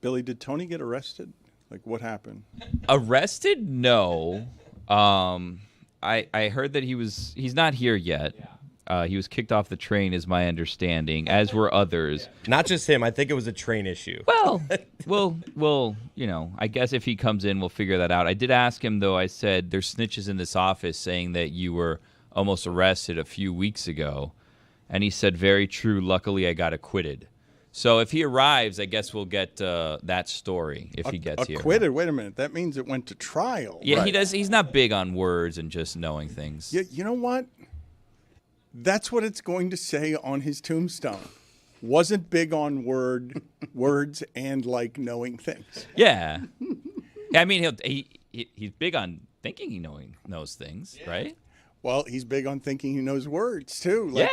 Billy, did Tony get arrested? Like, what happened? Arrested? No. I heard that he's not here yet. He was kicked off the train, is my understanding, as were others. Not just him. I think it was a train issue. Well, I guess if he comes in, we'll figure that out. I did ask him, though. I said, there's snitches in this office saying that you were almost arrested a few weeks ago. And he said, very true. Luckily, I got acquitted. So if he arrives, I guess we'll get that story if he gets here. Acquitted? Wait a minute. That means it went to trial. Yeah, right? He does. He's not big on words and just knowing things. You know what? That's what it's going to say on his tombstone. Wasn't big on words and like knowing things. Yeah. I mean, he's big on thinking he knows things, right? Well, he's big on thinking he knows words, too. Like,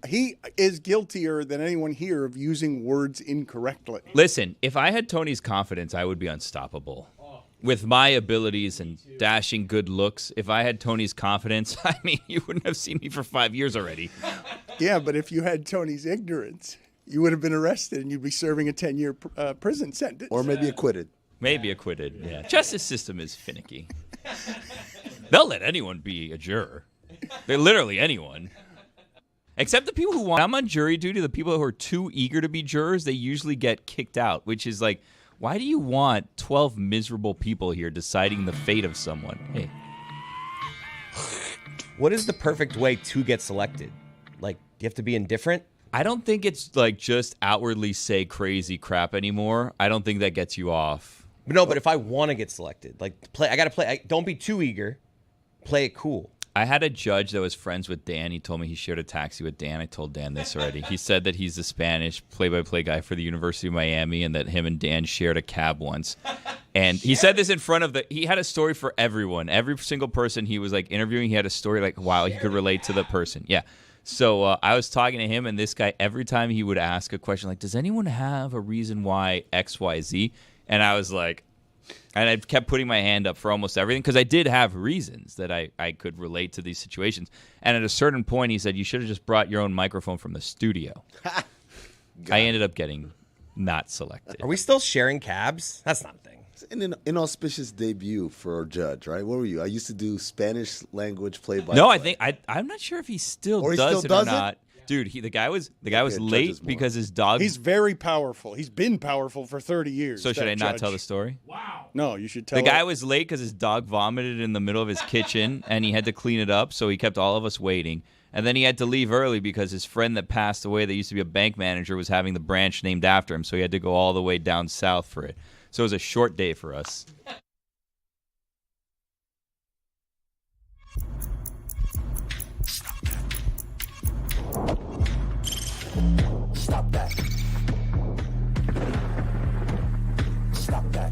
he is guiltier than anyone here of using words incorrectly. Listen, if I had Tony's confidence, I would be unstoppable. With my abilities and dashing good looks, if I had Tony's confidence, I mean, you wouldn't have seen me for 5 years already. Yeah, but if you had Tony's ignorance, you would have been arrested and you'd be serving a 10-year prison sentence. Or maybe acquitted. Maybe acquitted, yeah. Justice system is finicky. They'll let anyone be a juror. They're literally anyone. Except the people who want. I'm on jury duty. The people who are too eager to be jurors, they usually get kicked out, which is like, why do you want 12 miserable people here deciding the fate of someone? Hey. What is the perfect way to get selected? Like, do you have to be indifferent? I don't think it's like just outwardly say crazy crap anymore. I don't think that gets you off. No, but if I want to get selected, like, I got to play. Don't be too eager. Play it cool. I had a judge that was friends with Dan. He told me he shared a taxi with Dan. I told Dan this already. He said that he's the Spanish play-by-play guy for the University of Miami and that him and Dan shared a cab once. And he said this in front of he had a story for everyone. Every single person he was like interviewing, he had a story like, wow, he could relate to the person. Yeah. So I was talking to him, and this guy, every time he would ask a question like, does anyone have a reason why X, Y, Z? And I was like, and I kept putting my hand up for almost everything because I did have reasons that I could relate to these situations. And at a certain point, he said, you should have just brought your own microphone from the studio. I ended up getting not selected. Are we still sharing cabs? That's not a thing. It's an inauspicious debut for a judge, right? What were you? I used to do Spanish language play-by-play. No, I think I'm not sure if he still does it or not. Dude, the guy was late because his dog. He's very powerful. He's been powerful for 30 years. So should I not tell the story? Wow. No, you should tell. The guy was late because his dog vomited in the middle of his kitchen, and he had to clean it up. So he kept all of us waiting, and then he had to leave early because his friend that passed away, that used to be a bank manager, was having the branch named after him. So he had to go all the way down south for it. So it was a short day for us. Stop that. Stop that.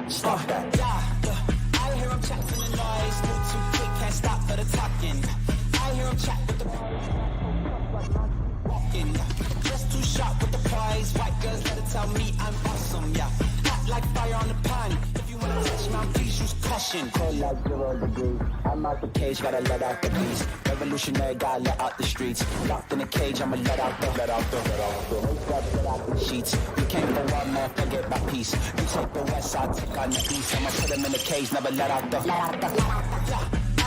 Stop that. Yeah. I hear him chatting the noise. Move too quick, can't stop for the talking. I hear him chat with the walking. Just too sharp with the prize. White girls let it tell me I'm awesome. Yeah. Hot like fire on the pan. If you wanna touch my please use caution. Cold like 0 degrees. I'm out the cage, gotta let out the beast. Revolutionary, gotta let out the streets. Locked in a cage, I'ma let out the sheets. You can't go out, man, forget my peace. You take the west side, take on the east. I'ma put him in the cage, never let out the. I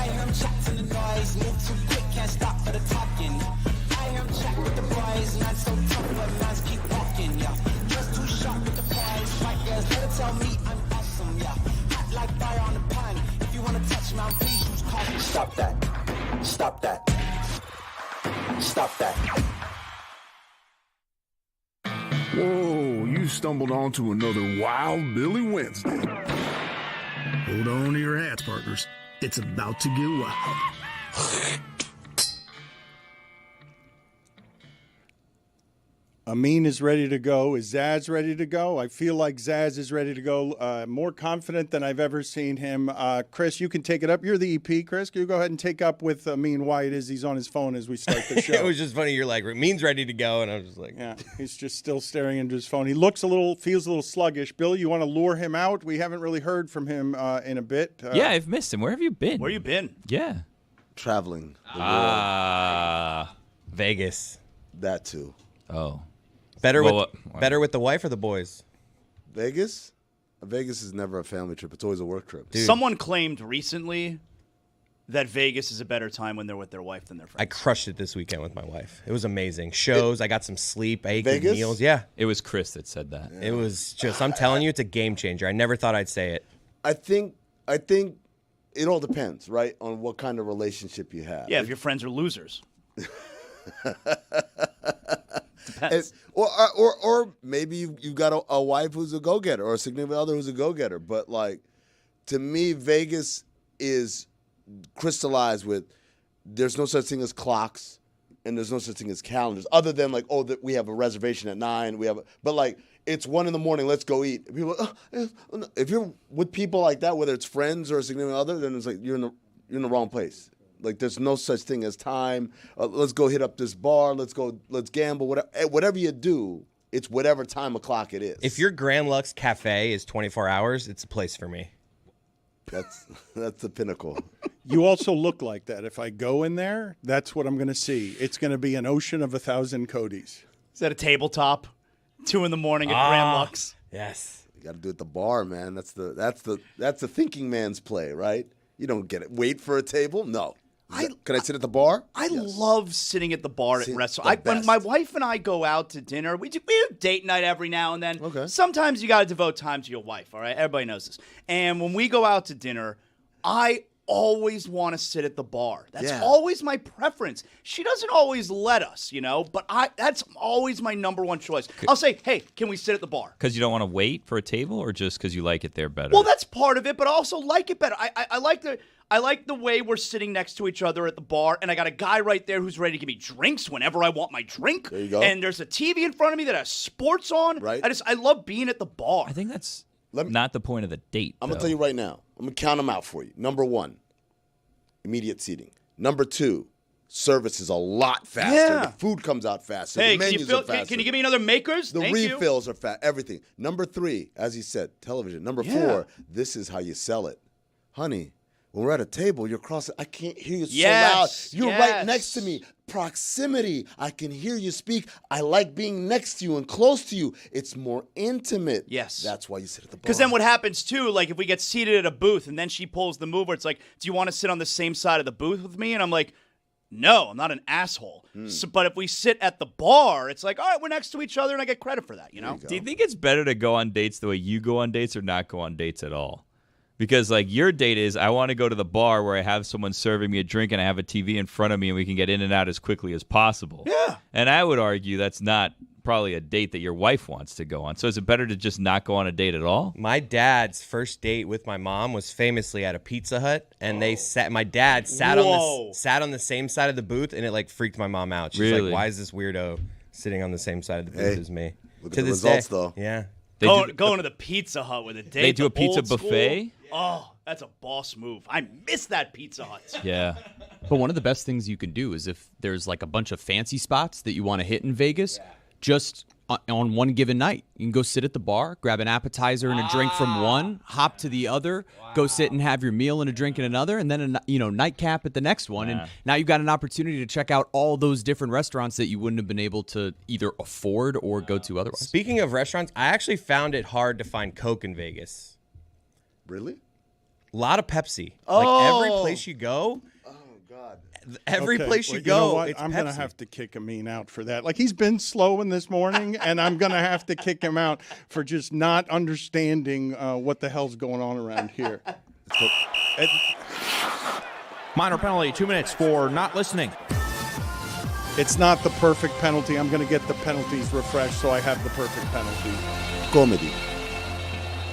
hear him chatting the noise. Move too quick, can't stop for the talking. I hear him chat with the boys. Man so tough, but mans keep walking, yeah. Just too sharp with the prize. White girls, let it tell me I'm awesome, yeah. Hot like fire on the pan. If you wanna touch my please use caution. Stop that. Stop that. Stop that. Whoa, you stumbled onto another Wild Billy Wednesday. Hold on to your hats, partners. It's about to get wild. Amin is ready to go. Is Zaz ready to go? I feel like Zaz is ready to go. More confident than I've ever seen him. Chris, you can take it up. You're the EP. Chris, can you go ahead and take up with Amin why it is he's on his phone as we start the show? It was just funny. You're like, Amin's ready to go. And I was just like. Yeah, he's just still staring into his phone. He feels a little sluggish. Bill, you want to lure him out? We haven't really heard from him in a bit. Yeah, I've missed him. Where have you been? Where you been? Yeah. Traveling the world. Vegas. That too. Oh. Better Well, better with the wife or the boys? Vegas? Vegas is never a family trip. It's always a work trip. Dude. Someone claimed recently that Vegas is a better time when they're with their wife than their friends. I crushed it this weekend with my wife. It was amazing. Shows. I got some sleep. I ate good Vegas? meals. Yeah. It was Chris that said that. It was just. I'm telling you, it's a game changer. I never thought I'd say it. I think it all depends, right, on what kind of relationship you have. Yeah, if your friends are losers. Depends. Or maybe you got a wife who's a go-getter or a significant other who's a go-getter. But, like, to me, Vegas is crystallized with there's no such thing as clocks and there's no such thing as calendars other than, like, that we have a reservation at 9. But, like, it's 1 a.m, let's go eat. People, if you're with people like that, whether it's friends or a significant other, then it's like you're in the wrong place. Like, there's no such thing as time. Let's go hit up this bar. Let's gamble. Whatever you do, it's whatever time o'clock it is. If your Grand Lux Cafe is 24 hours, it's a place for me. That's the pinnacle. You also look like that. If I go in there, that's what I'm going to see. It's going to be an ocean of 1,000 Codys. Is that a tabletop? 2 a.m. at Grand Lux. Yes. You got to do it at the bar, man. That's the thinking man's play, right? You don't get it. Wait for a table? No. Can I sit at the bar? I love sitting at the bar at restaurants. the When best. my wife and I go out to dinner, we do date night every now and then. Okay. Sometimes you got to devote time to your wife, all right? Everybody knows this. And when we go out to dinner, I always want to sit at the bar. That's always my preference. She doesn't always let us, but that's always my number one choice. I'll say, hey, can we sit at the bar? Because you don't want to wait for a table, or just because you like it there better? Well, that's part of it, but I also like it better. I like the way we're sitting next to each other at the bar, and I got a guy right there who's ready to give me drinks whenever I want my drink. There you go. And there's a TV in front of me that has sports on. Right. I love being at the bar. I think that's not the point of the date. I'm going to tell you right now. I'm going to count them out for you. Number 1, immediate seating. Number 2, service is a lot faster. Yeah. The food comes out faster. Hey, the menus are faster. can you give me another Makers? The Thank refills are fast. Everything. Number 3, as he said, television. Number 4, this is how you sell it. Honey, when we're at a table, you're crossing. I can't hear you so loud. You're right next to me. Proximity. I can hear you speak. I like being next to you and close to you. It's more intimate. Yes. That's why you sit at the bar. Because then what happens, too, like if we get seated at a booth and then she pulls the move where it's like, do you want to sit on the same side of the booth with me? And I'm like, no, I'm not an asshole. So, but if we sit at the bar, it's like, all right, we're next to each other and I get credit for that, Do you think it's better to go on dates the way you go on dates or not go on dates at all? Because, like, your date is, I want to go to the bar where I have someone serving me a drink and I have a TV in front of me and we can get in and out as quickly as possible. Yeah. And I would argue that's not probably a date that your wife wants to go on. So is it better to just not go on a date at all? My dad's first date with my mom was famously at a Pizza Hut, and my dad sat on the same side of the booth, and it like freaked my mom out. She's Really? like, "Why is this weirdo sitting on the same side of the booth as me?" Look at To the this results, day, though. Yeah. Going to the Pizza Hut with a date. They do a the pizza old school. buffet? Oh, that's a boss move. I miss that Pizza Hut. Yeah. But one of the best things you can do is if there's like a bunch of fancy spots that you want to hit in Vegas, just on one given night, you can go sit at the bar, grab an appetizer and a drink from one, hop to the other, go sit and have your meal and a drink in another, and then a nightcap at the next one. And now you've got an opportunity to check out all those different restaurants that you wouldn't have been able to either afford or go to otherwise. Speaking of restaurants, I actually found it hard to find Coke in Vegas. Really? A lot of Pepsi. Like every place you go. God. Every place you well, go, know what? it's I'm Pepsi. going to have to kick Amin out for that. Like, he's been slow in this morning, and I'm going to have to kick him out for just not understanding what the hell's going on around here. Minor penalty, 2 minutes for not listening. It's not the perfect penalty. I'm going to get the penalties refreshed so I have the perfect penalty. Comedy.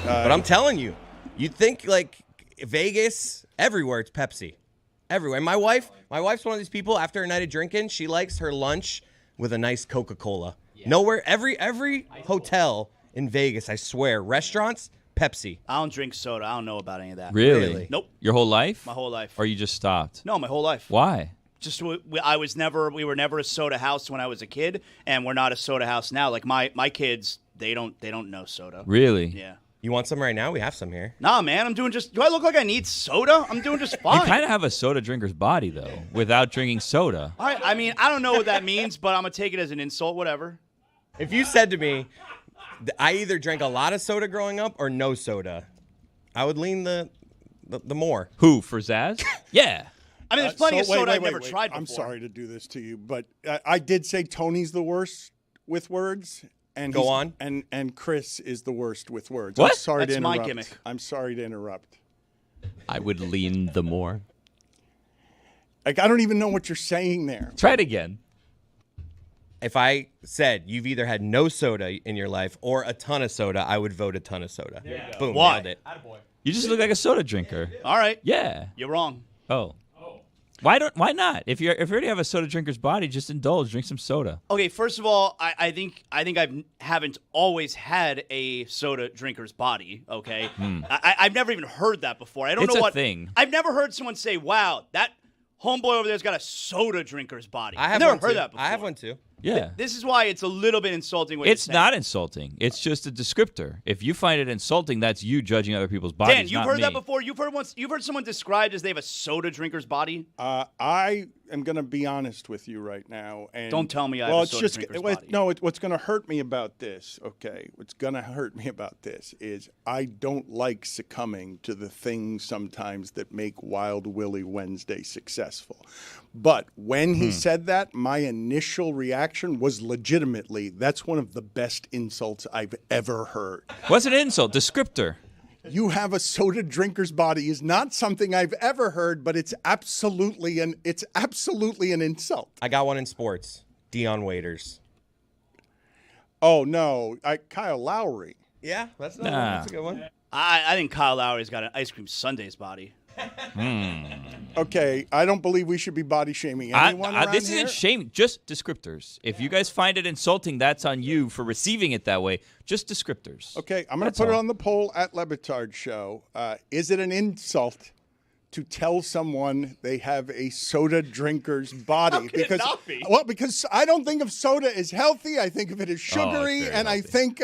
But I'm telling you, you'd think like Vegas, everywhere it's Pepsi. Everywhere. My wife's one of these people, after a night of drinking, she likes her lunch with a nice Coca-Cola. Yeah. Nowhere, every hotel in Vegas, I swear, restaurants, Pepsi. I don't drink soda. I don't know about any of that. Really? Nope. Your whole life? My whole life. Or you just stopped? No, my whole life. Why? Just we were never a soda house when I was a kid, and we're not a soda house now. Like my kids, they don't know soda. Really? Yeah. You want some right now? We have some here. Nah, man, do I look like I need soda? I'm doing just fine. You kind of have a soda drinker's body, though, without drinking soda. I mean, I don't know what that means, but I'm going to take it as an insult, whatever. If you said to me, I either drank a lot of soda growing up or no soda, I would lean the more. Who, for Zaz? Yeah. I mean, there's plenty of soda I've never tried before. I'm sorry to do this to you, but I did say Tony's the worst with words. And Go on. And Chris is the worst with words. What? I'm sorry That's to my interrupt. gimmick. I'm sorry to interrupt. I would lean the more. Like, I don't even know what you're saying there. Try it again. If I said you've either had no soda in your life or a ton of soda, I would vote a ton of soda. Boom, Why? nailed it. You just look like a soda drinker. All right. Yeah. You're wrong. Oh. Why not? If you already have a soda drinker's body, just indulge, drink some soda. Okay, first of all, I think I haven't always had a soda drinker's body. Okay, I've never even heard that before. I don't It's know a what thing. I've never heard someone say, "Wow, that homeboy over there's got a soda drinker's body." I have never one heard too. that before. I have one too. Yeah. This is why it's a little bit insulting. What It's you're saying. not insulting. It's just a descriptor. If you find it insulting, that's you judging other people's bodies. Dan, you've not heard me. that before. You've heard someone described as they have a soda drinker's body. I am going to be honest with you right now. And Don't tell me I have well, a it's soda just drinker's wait, body. No, what's going to hurt me about this? Okay, what's going to hurt me about this is I don't like succumbing to the things sometimes that make Wild Willie Wednesday successful. But when he said that, my initial reaction was legitimately, that's one of the best insults I've ever heard. What's an insult? Descriptor. You have a soda drinker's body is not something I've ever heard, but it's absolutely an insult. I got one in sports. Dion Waiters. Oh no, Kyle Lowry. Yeah, that's Nah. a good one. I think Kyle Lowry's got an ice cream sundae's body. Okay, I don't believe we should be body shaming anyone around this here. isn't shaming, just descriptors. If you guys find it insulting, that's on you for receiving it that way. Just descriptors. Okay, I'm going That's to put it all. on the poll at Le Batard Show. Is it an insult to tell someone they have a soda drinker's body? How can it not be? Well, because I don't think of soda as healthy. I think of it as sugary, very and I healthy. think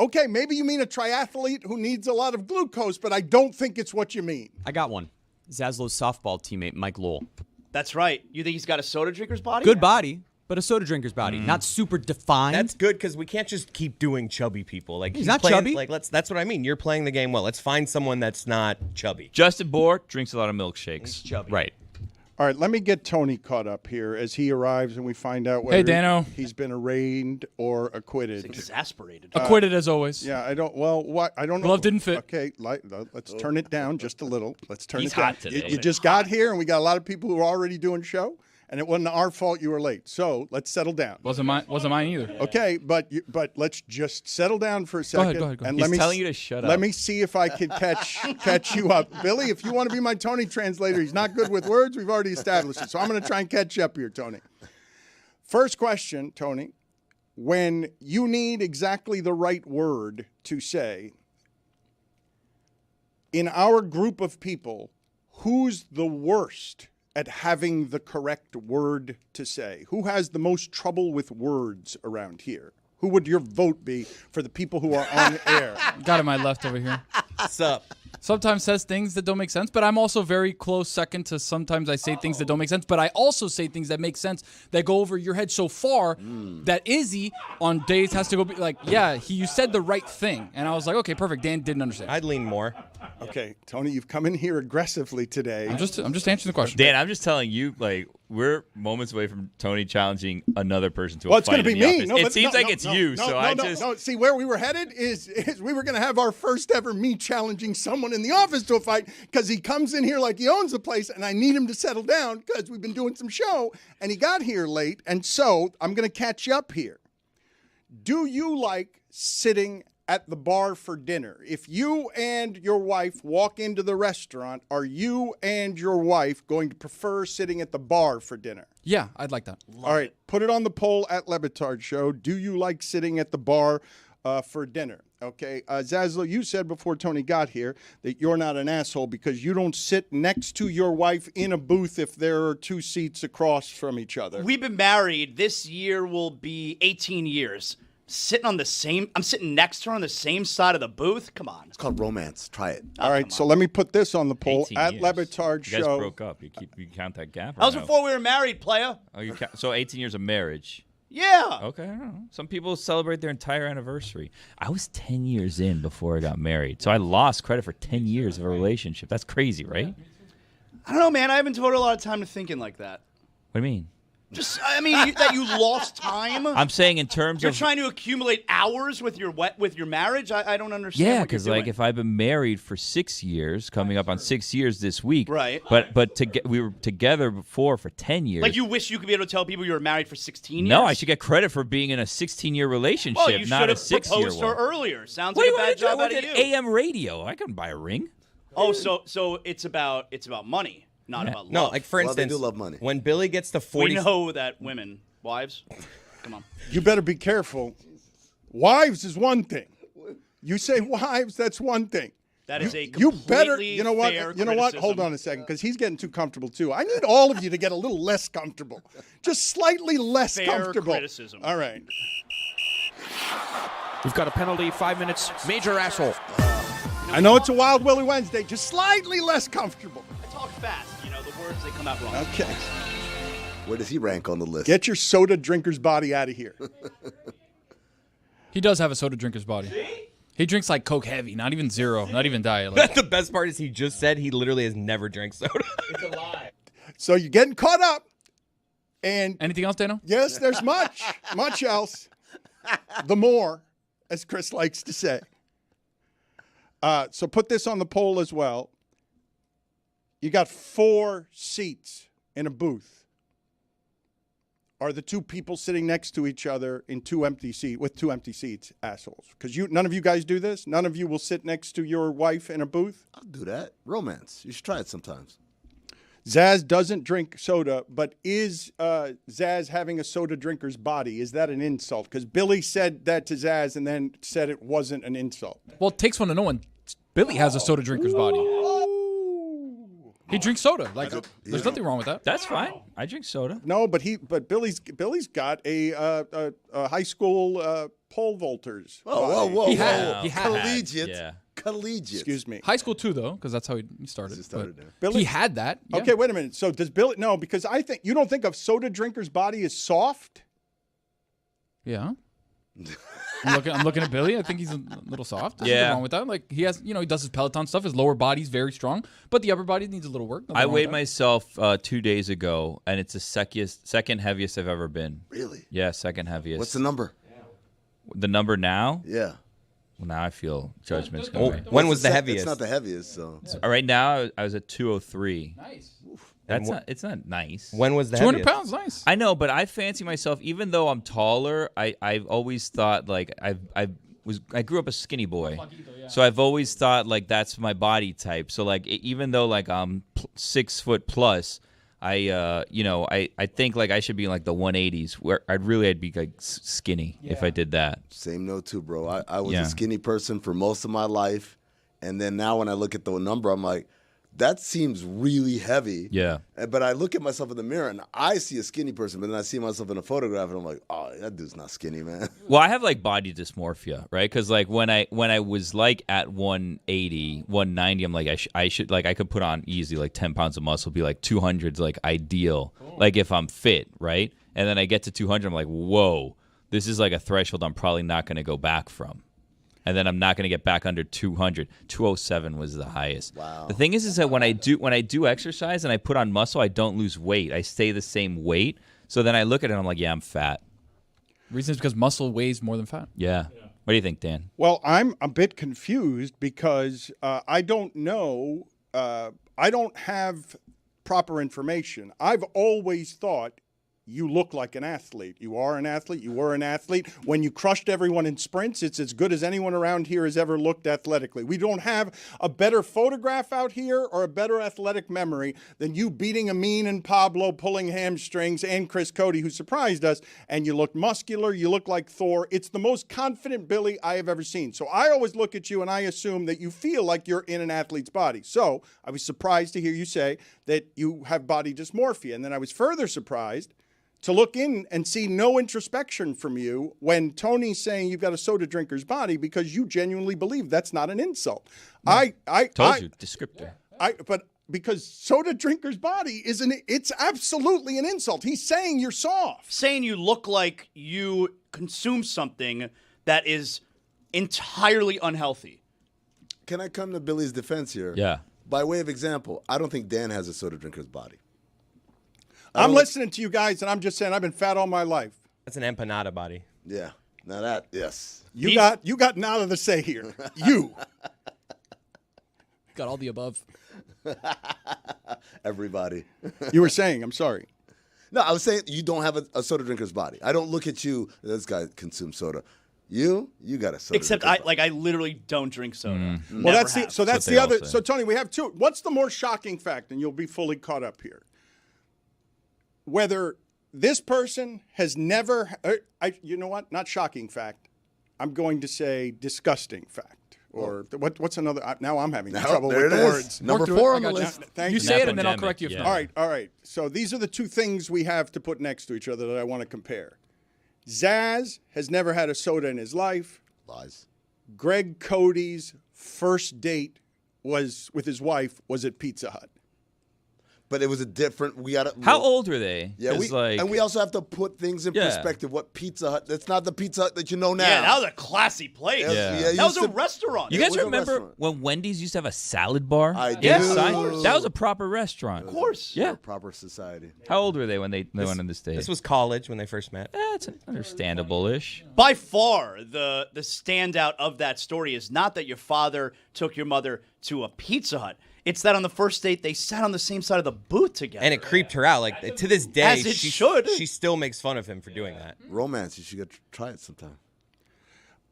okay, maybe you mean a triathlete who needs a lot of glucose, but I don't think it's what you mean. I got one. Zasloh's softball teammate, Mike Lowell. That's right. You think he's got a soda drinker's body? Good body, but a soda drinker's body. Not super defined. That's good because we can't just keep doing chubby people. Like He's not playing, chubby. Like that's what I mean. You're playing the game well. Let's find someone that's not chubby. Justin Bohr drinks a lot of milkshakes. Chubby. right. All right, let me get Tony caught up here as he arrives and we find out whether Hey, Dano. he's been arraigned or acquitted. Exasperated. Acquitted as always. Yeah, I don't. Well, what I don't know. Glove didn't fit. Okay, let's turn it down just a little. Let's turn He's it down. hot today. You just got here, and we got a lot of people who are already doing show, and it wasn't our fault you were late. So let's settle down. Wasn't mine either. Okay, but let's just settle down for a second. Go ahead. And He's let me telling you to shut Let up. me see if I can catch you up, Billy. If you want to be my Tony translator, he's not good with words. We've already established it. So I'm going to try and catch you up here, Tony. First question, Tony. When you need exactly the right word to say, in our group of people, who's the worst at having the correct word to say? Who has the most trouble with words around here? Who would your vote be for the people who are on air? Got it my left over here. What's up? Sometimes says things that don't make sense, but I'm also very close second to sometimes I say things that don't make sense, but I also say things that make sense that go over your head so far that Izzy on days has to go be like, yeah, you said the right thing. And I was like, okay, perfect. Dan didn't understand. I'd lean more. Okay, Tony, you've come in here aggressively today. I'm just answering the question. Dan, I'm just telling you, like, we're moments away from Tony challenging another person to Well, a it's going fight to in be the me. office. No, It but seems no, like no, it's no, you, no, so no, I no, just... no. See, where we were headed is we were going to have our first ever me challenging someone in the office to a fight because he comes in here like he owns the place, and I need him to settle down because we've been doing some show, and he got here late, and so I'm going to catch you up here. Do you like sitting at the bar for dinner? If you and your wife walk into the restaurant, are you and your wife going to prefer sitting at the bar for dinner? Yeah, I'd like that. All right, put it on the poll at Le Batard Show. Do you like sitting at the bar for dinner? Okay, Zaslow, you said before Tony got here that you're not an asshole because you don't sit next to your wife in a booth if there are two seats across from each other. We've been married. This year will be 18 years. I'm sitting next to her on the same side of the booth. Come on. It's called romance. Try it. All right, so let me put this on the poll 18 at years. Le Batard You guys Show. broke up. You count that gap? or That was no? before we were married, playa. Oh, so 18 years of marriage. Yeah. Okay, I don't know. Some people celebrate their entire anniversary. I was 10 years in before I got married, so I lost credit for 10 years of a relationship. That's crazy, right? I don't know, man. I haven't devoted a lot of time to thinking like that. What do you mean? Just, I mean, that you lost time. I'm saying in terms You're of trying to accumulate hours with your marriage. I don't understand. yeah, because like if I've been married for 6 years, coming up on 6 years this week, right? But we were together before for 10 years. Like you wish you could be able to tell people you were married for 16 years. No, I should get credit for being in a 16-year relationship, well, you not a should have 6-year proposed one. her earlier. Sounds What like a do you bad job want out to of do? you. AM radio. I couldn't buy a ring. Oh, so it's about money, not about love. No, like for instance, they do love money. When Billy gets to 40, we know that women, wives, come on. You better be careful. Wives is one thing. You say wives, that's one thing. That is a you better. completely You know what? fair You know what? Hold criticism. on a second, because he's getting too comfortable too. I need all of you to get a little less comfortable, just slightly less Fair comfortable. criticism. All right. We've got a penalty, 5 minutes. Major asshole. I know it's a Wild Willy Wednesday, just slightly less comfortable. I talk fast. You know, the words, they come out wrong. Okay. Where does he rank on the list? Get your soda drinker's body out of here. He does have a soda drinker's body. He drinks like Coke heavy, not even zero, not even diet. Like, the best part is he just said he literally has never drank soda. It's a lie. So you're getting caught up. And anything else, Dano? yes, there's much else. The more, as Chris likes to say. So put this on the poll as well. You got 4 seats in a booth. Are the 2 people sitting next to each other in 2 empty seats assholes? Because none of you guys do this. None of you will sit next to your wife in a booth. I'll do that. Romance. You should try it sometimes. Zaz doesn't drink soda, but is Zaz having a soda drinker's body? Is that an insult? Because Billy said that to Zaz and then said it wasn't an insult. well, it takes one to know when Billy has a soda drinker's body. He drinks soda. Like, there's nothing wrong with that. That's fine. I drink soda. No, but Billy's got a high school pole vaulters. Whoa. He had. Collegiate. Yeah. Collegiate. Excuse me. High school too, though, because that's how he started. He started But there. Billy- he had that. Yeah. Okay, wait a minute. So does Billy? No, because I think you don't think a soda drinker's body is soft. Yeah. I'm looking at Billy. I think he's a little soft. There's nothing wrong with that. Like he has, he does his Peloton stuff. His lower body's very strong, but the upper body needs a little work. Nothing I wrong with weighed that. myself 2 days ago, and it's the second heaviest I've ever been. Really? Yeah, second heaviest. What's the number? The number now? Yeah. Well, now I feel judgment's Well, coming. when was the It's heaviest? not the heaviest, so. Right now, I was at 203. Nice. It's not nice. When was the 200 heaviest? pounds, nice. I know, but I fancy myself, even though I'm taller, I've always thought like I grew up a skinny boy, so I've always thought like that's my body type. So like even though like I'm 6 foot plus, I think like I should be in like the 180s where I'd be like skinny if I did that. Same note too, bro. I was Yeah. a skinny person for most of my life, and then now when I look at the number, I'm like, that seems really heavy. Yeah. But I look at myself in the mirror and I see a skinny person, but then I see myself in a photograph and I'm like, oh, that dude's not skinny, man. Well, I have like body dysmorphia, right? Because like when I was like at 180, 190, I'm like I should like I could put on easy like 10 pounds of muscle, be like 200's like ideal, like if I'm fit, right? And then I get to 200, I'm like, whoa, this is like a threshold I'm probably not going to go back from. And then I'm not going to get back under 200. 207 was the highest. Wow. The thing is that when I do exercise and I put on muscle, I don't lose weight. I stay the same weight. So then I look at it and I'm like, yeah, I'm fat. Reason is because muscle weighs more than fat. Yeah. What do you think, Dan? Well, I'm a bit confused because I don't know. I don't have proper information. I've always thought you look like an athlete. You are an athlete. You were an athlete. When you crushed everyone in sprints, it's as good as anyone around here has ever looked athletically. We don't have a better photograph out here or a better athletic memory than you beating Amin and Pablo, pulling hamstrings, and Chris Cody, who surprised us. And you look muscular. You look like Thor. It's the most confident Billy I have ever seen. So I always look at you and I assume that you feel like you're in an athlete's body. So I was surprised to hear you say that you have body dysmorphia. And then I was further surprised to look in and see no introspection from you when Tony's saying you've got a soda drinker's body because you genuinely believe that's not an insult. Told you, descriptor. But because soda drinker's body it's absolutely an insult. He's saying you're soft. Saying you look like you consume something that is entirely unhealthy. Can I come to Billy's defense here? Yeah. By way of example, I don't think Dan has a soda drinker's body. I'm listening to you guys, and I'm just saying I've been fat all my life. That's an empanada body. Yeah. Now that, yes. You got nada to say here. You. Got all the above. Everybody. You were saying, I'm sorry. No, I was saying you don't have a soda drinker's body. I don't look at you, this guy consumes soda. You got a soda Except drinker's body. I literally don't drink soda. Well, that's Never have. that's they the all other. say. So Tony, we have two. What's the more shocking fact? And you'll be fully caught up here. Whether this person has never, you know what? Not shocking fact. I'm going to say disgusting fact. Or what's another? Now I'm having trouble there with it the is. words. Number Work through 4 it. on I the got you. list. Thank You you. say it, and then I'll correct you if Yeah. not. All right. So these are the two things we have to put next to each other that I want to compare. Zaz has never had a soda in his life. Lies. Greg Cody's first date was with his wife was at Pizza Hut. But it was a different. We got. How old were they? Yeah, 'Cause, like, and we also have to put things in Yeah. perspective. What Pizza Hut? That's not the Pizza Hut that you know now. Yeah, that was a classy place. Yeah. it That was used a to- restaurant. you it guys was a remember restaurant. when Wendy's used to have a salad bar? I Yes, do. that was a proper restaurant. Of course. Yeah. Proper society. How old were they when they went on this date? This was college when they first met. It's understandable-ish. By far, the standout of that story is not that your father took your mother to a Pizza Hut. It's that on the first date, they sat on the same side of the booth together. And it creeped her out. Like, to this day, As it should. She still makes fun of him for doing that. Romance. You should try it sometime.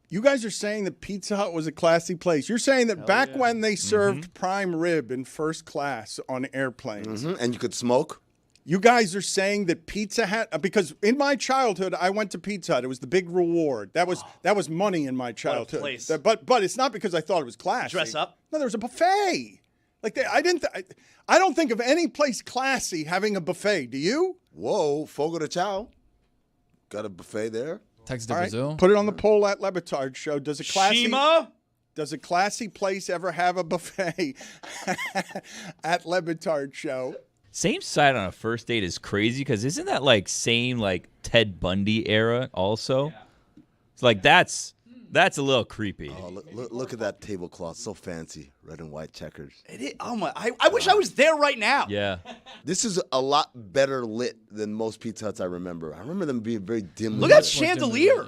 You guys are saying that Pizza Hut was a classy place. You're saying that back when they served prime rib in first class on airplanes, And you could smoke. you guys are saying that Pizza Hut, because in my childhood I went to Pizza Hut. It was the big reward. That was money in my childhood. place. But it's not because I thought it was classy. Dress up? No, there was a buffet. Like I don't think of any place classy having a buffet. Do you? Whoa, Fogo de Chao. Got a buffet there. Texas to All right, Brazil. put it on the poll at Le Batard Show. Does a classy place ever have a buffet at Le Batard Show? Same side on a first date is crazy because isn't that like same like Ted Bundy era also? It's like that's a little creepy. Oh, look at that tablecloth. So fancy. Red and white checkers. Oh my! I wish I was there right now. Yeah. This is a lot better lit than most Pizza Huts I remember. I remember them being very dim. Look at that chandelier.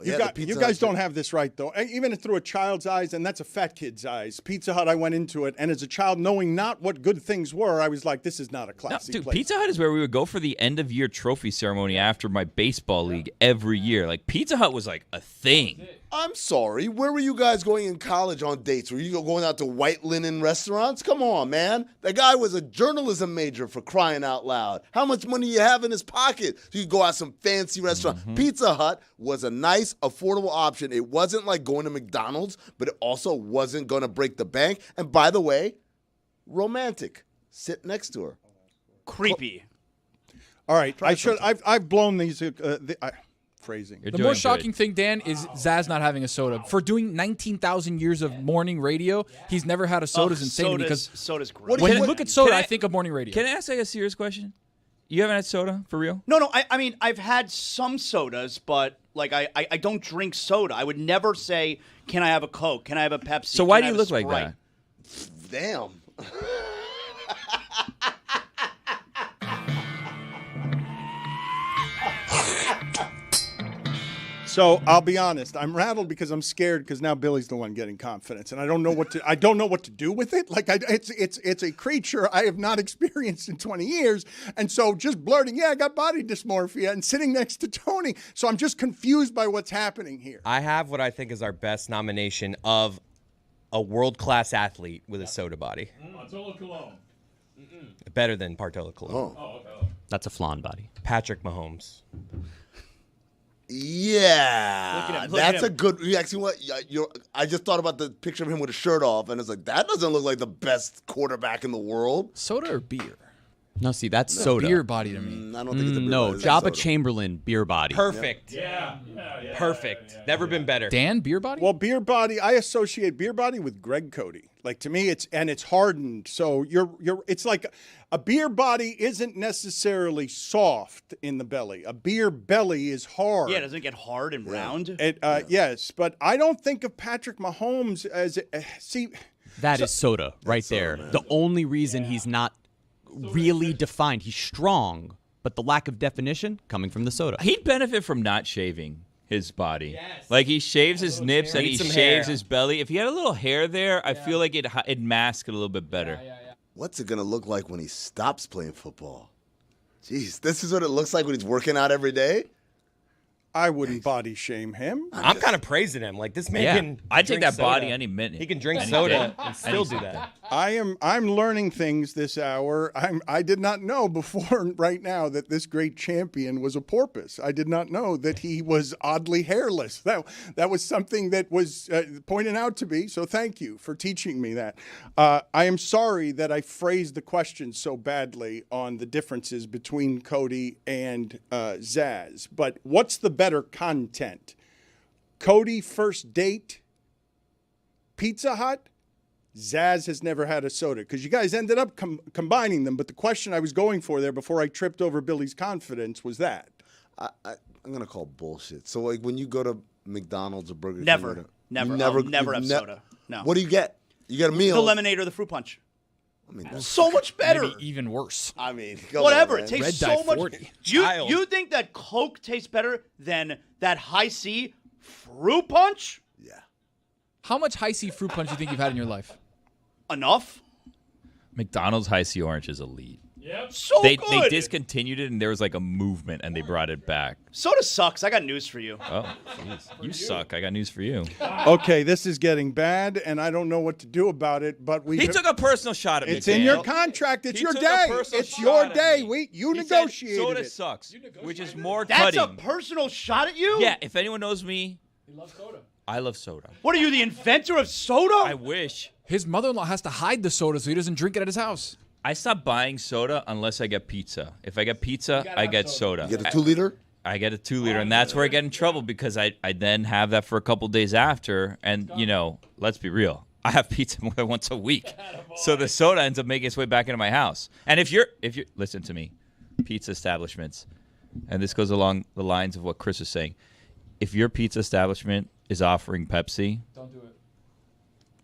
You guys don't have this right, though. Even through a child's eyes, and that's a fat kid's eyes. Pizza Hut, I went into it, and as a child, knowing not what good things were, I was like, this is not a classy Dude, place. Pizza Hut is where we would go for the end of year trophy ceremony after my baseball league every year. Like Pizza Hut was like a thing. I'm sorry. Where were you guys going in college on dates? Were you going out to white linen restaurants? Come on, man. That guy was a journalism major, for crying out loud. How much money you have in his pocket? So you could go out some fancy restaurant. Pizza Hut was a nice, affordable option. It wasn't like going to McDonald's, but it also wasn't going to break the bank. And by the way, romantic. Sit next to her. Creepy. All right, I've blown these. Phrasing. You're The doing more good. shocking thing, Dan, is Zaz not having a soda. For doing 19,000 years of morning radio, he's never had a soda. Is insane because soda's great. when you look at soda, can I think of morning radio. Can I ask like a serious question? You haven't had soda for real? No. I mean, I've had some sodas, but like I don't drink soda. I would never say, "Can I have a Coke? Can I have a Pepsi?" So why Can do I you have look a like Sprite?" that? Damn. So I'll be honest. I'm rattled because I'm scared because now Billy's the one getting confidence, and I don't know what to do with it. Like it's a creature I have not experienced in 20 years, and so just blurting, "Yeah, I got body dysmorphia," and sitting next to Tony. So I'm just confused by what's happening here. I have what I think is our best nomination of a world-class athlete with a soda body. Bartolo Colon. Better than Bartolo Colon. That's a flan body. Patrick Mahomes. Yeah, Look at him, that's a good. You actually what? I just thought about the picture of him with a shirt off, and it's like that doesn't look like the best quarterback in the world. Soda or beer? No, see, that's soda. Beer body to me. I don't think it's a beer No, body, it's Jabba soda. Chamberlain beer body. Perfect. Yeah. Perfect. Never been better. Dan, beer body? Well, beer body, I associate beer body with Greg Cody. Like to me, it's hardened. So it's like a beer body isn't necessarily soft in the belly. A beer belly is hard. Yeah, doesn't it get hard and round? Yes, but I don't think of Patrick Mahomes as That is soda right there. soda, man. The only reason he's not really defined, he's strong, but the lack of definition coming from the soda. He'd benefit from not shaving his body. Like he shaves his nips and he some shaves hair. his belly. If he had a little hair there, I feel like it'd mask it a little bit better. What's it gonna look like when he stops playing football? Jeez, this is what it looks like when he's working out every day. I wouldn't body shame him. I'm kind of praising him. Like this man Yeah, can. I'd take drink that body soda. any minute. He can drink Any soda day. and still do that. I'm learning things this hour. I did not know before right now that this great champion was a porpoise. I did not know that he was oddly hairless. That was something that was pointed out to me. So thank you for teaching me that. I am sorry that I phrased the question so badly on the differences between Cody and Zaz. But what's the better content? Cody first date, Pizza Hut. Zaz has never had a soda because you guys ended up combining them. But the question I was going for there before I tripped over Billy's confidence was that. I'm gonna call bullshit. So like when you go to McDonald's or Burger King, Never. whatever, Never. you I'll never have soda. No. What do you get? You get a meal. The lemonade or the fruit punch. I mean, that's- So much better. Maybe even worse. I mean, come Whatever. on, It man. tastes Red Dye so much. 40. You think that Coke tastes better than that high C fruit punch? Yeah. How much high C fruit punch do you think you've had in your life? Enough. McDonald's High C Orange is elite. So They good. discontinued it and there was like a movement and they brought it back. Soda sucks. I got news for you. Oh, jeez. You suck. I got news for you. Okay, this is getting bad, and I don't know what to do about it. But He took a personal shot at me. It's in your contract. It's He your took a day. personal It's shot your at day. me. You He said negotiated soda it. sucks, which is more That's cutting. a personal shot at you? Yeah, if anyone knows me, I love soda. What are you, the inventor of soda? I wish. His mother-in-law has to hide the soda so he doesn't drink it at his house. I stop buying soda unless I get pizza. If I get pizza, I get soda. You get a 2 liter. I get a 2 liter, and that's where I get in trouble because I then have that for a couple days after. And, you know, let's be real. I have pizza more than once a week. So the soda ends up making its way back into my house. And if you're listen to me, pizza establishments, and this goes along the lines of what Chris was saying. If your pizza establishment is offering Pepsi, Don't do it.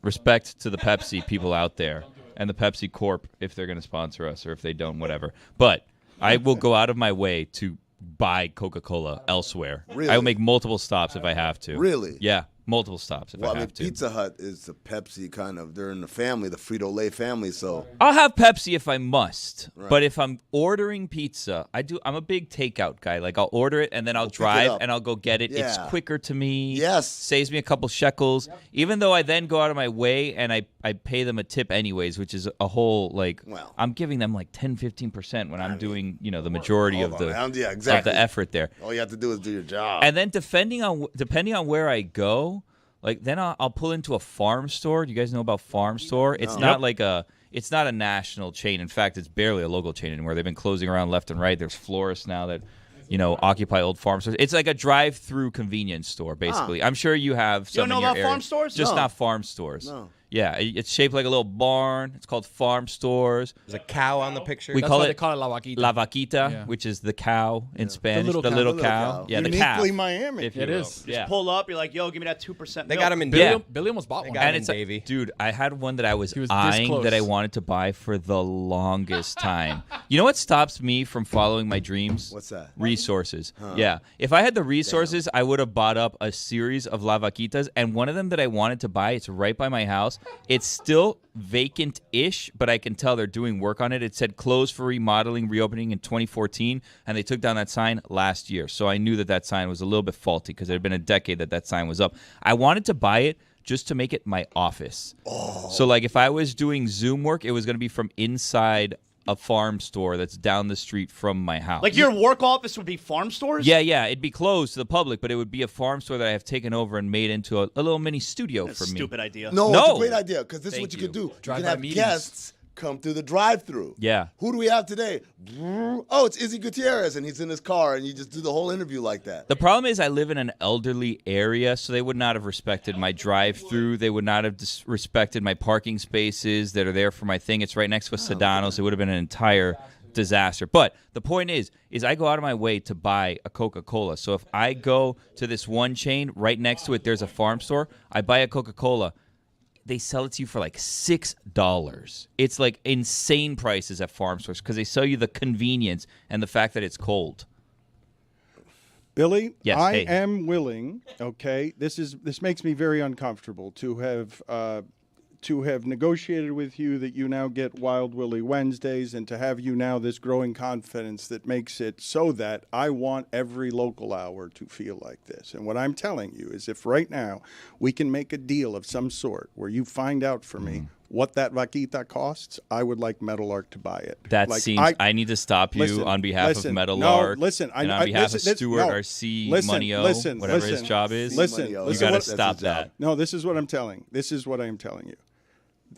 respect to the Pepsi people out there and the Pepsi Corp if they're going to sponsor us or if they don't, whatever. But I will go out of my way to buy Coca-Cola elsewhere. Really? I will make multiple stops if I have to. Really? Yeah, multiple stops if Well, I I mean, have to. Pizza Hut is the Pepsi kind of. They're in the family, the Frito-Lay family. So I'll have Pepsi if I must, but if I'm ordering pizza, I'm a big takeout guy. Like I'll order it and then I'll pick it drive up. and I'll go get it. It's Yeah. quicker to me. Yes. Saves me a couple shekels. Even though I then go out of my way and I pay them a tip anyways, which is a whole like Well. I'm giving them like 10-15% when I'm doing, you know, the majority of Hold the on, yeah, exactly. of the effort there. all you have to do is do your job. And then depending on where I go, like then I'll pull into a farm store. Do you guys know about farm store? It's not like it's not a national chain. In fact, it's barely a local chain anymore. They've been closing around left and right. There's florists now that, you know, occupy old farm stores. It's like a drive-through convenience store, basically. I'm sure you have some don't know in your about area. farm stores? Just No. not farm stores. No. Yeah, it's shaped like a little barn. It's called farm stores. There's a cow on the picture. We That's call why it they call it La Vaquita. La Vaquita, Yeah. which is the cow in Spanish. little The cow. little The little cow. cow. Yeah, the Uniquely calf. Miami. If you It will. is. Yeah. Pull up, you're like, yo, give me that 2%. They got him in Billy, Davy. Billy almost bought one. got him And in it's Davy. dude, I had one that I was, He was this eyeing close. that I wanted to buy for the longest time. You know what stops me from following my dreams? What's that? Resources. Yeah. If I had the resources, I would have bought up a series of La Vaquitas, and one of them that I wanted to buy, it's right by my house. It's still vacant-ish, but I can tell they're doing work on it. It said closed for remodeling, reopening in 2014, and they took down that sign last year. So I knew that sign was a little bit faulty because it had been a decade that sign was up. I wanted to buy it just to make it my office. So like if I was doing Zoom work, it was going to be from inside a farm store that's down the street from my house. Like your work office would be farm stores? Yeah, it'd be closed to the public, but it would be a farm store that I have taken over and made into a little mini studio That's for a me. stupid idea. no, No. it's a great idea because this is Thank what you could you. do. You Drive-by can have meetings. guests come through the drive-through. Yeah. Who do we have today? Oh, it's Izzy Gutierrez, and he's in his car, and you just do the whole interview like that. The problem is I live in an elderly area, so they would not have respected my drive-through. They would not have respected my parking spaces that are there for my thing. It's right next to a Sedano's. It would have been an entire disaster. But the point is I go out of my way to buy a Coca-Cola. So if I go to this one chain, right next to it there's a farm store, I buy a Coca-Cola. They sell it to you for like $6. It's like insane prices at farm stores because they sell you the convenience and the fact that it's cold. Billy, yes, I am willing. Okay, this makes me very uncomfortable to have negotiated with you that you now get Wild Willie Wednesdays and to have you now this growing confidence that makes it so that I want every local hour to feel like this. And what I'm telling you is if right now we can make a deal of some sort where you find out for me what that Vakita costs, I would like Metal Arc to buy it. That seems I need to stop you on behalf of Metal Arc. And on behalf of Stuart RC Money-O, whatever his job is. You got to stop that. No, this is what I'm telling. This is what I am telling you.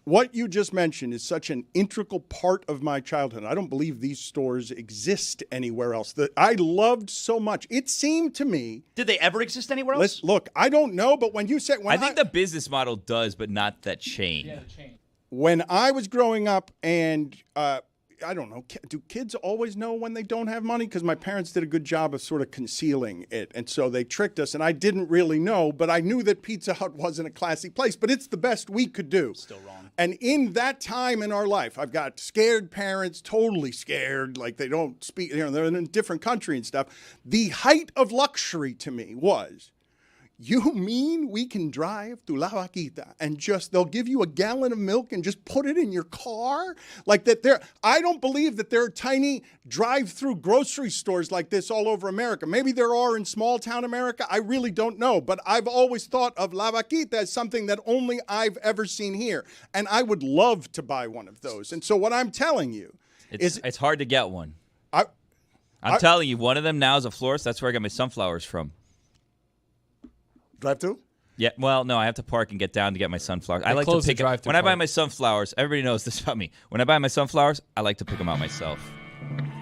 What you just mentioned is such an integral part of my childhood. I don't believe these stores exist anywhere else. That I loved so much. It seemed to me. Did they ever exist anywhere else? Look, I don't know, but when you said, I think the business model does, but not that chain. Yeah, the chain. When I was growing up, and I don't know, do kids always know when they don't have money? Because my parents did a good job of sort of concealing it, and so they tricked us, and I didn't really know, but I knew that Pizza Hut wasn't a classy place, but it's the best we could do. Still wrong. And in that time in our life, I've got scared parents, totally scared, like they don't speak, they're in a different country and stuff. The height of luxury to me was, you mean we can drive to La Vakita and they'll give you a gallon of milk and just put it in your car? Like that I don't believe that there are tiny drive-through grocery stores like this all over America. Maybe there are in small town America. I really don't know. But I've always thought of La Vakita as something that only I've ever seen here. And I would love to buy one of those. And so what I'm telling you is... It's hard to get one. I'm telling you, one of them now is a florist. That's where I got my sunflowers from. Drive-through? Yeah, well, no, I have to park and get down to get my sunflowers. I like to pick them. When I buy my sunflowers, everybody knows this about me. When I buy my sunflowers, I like to pick them out myself.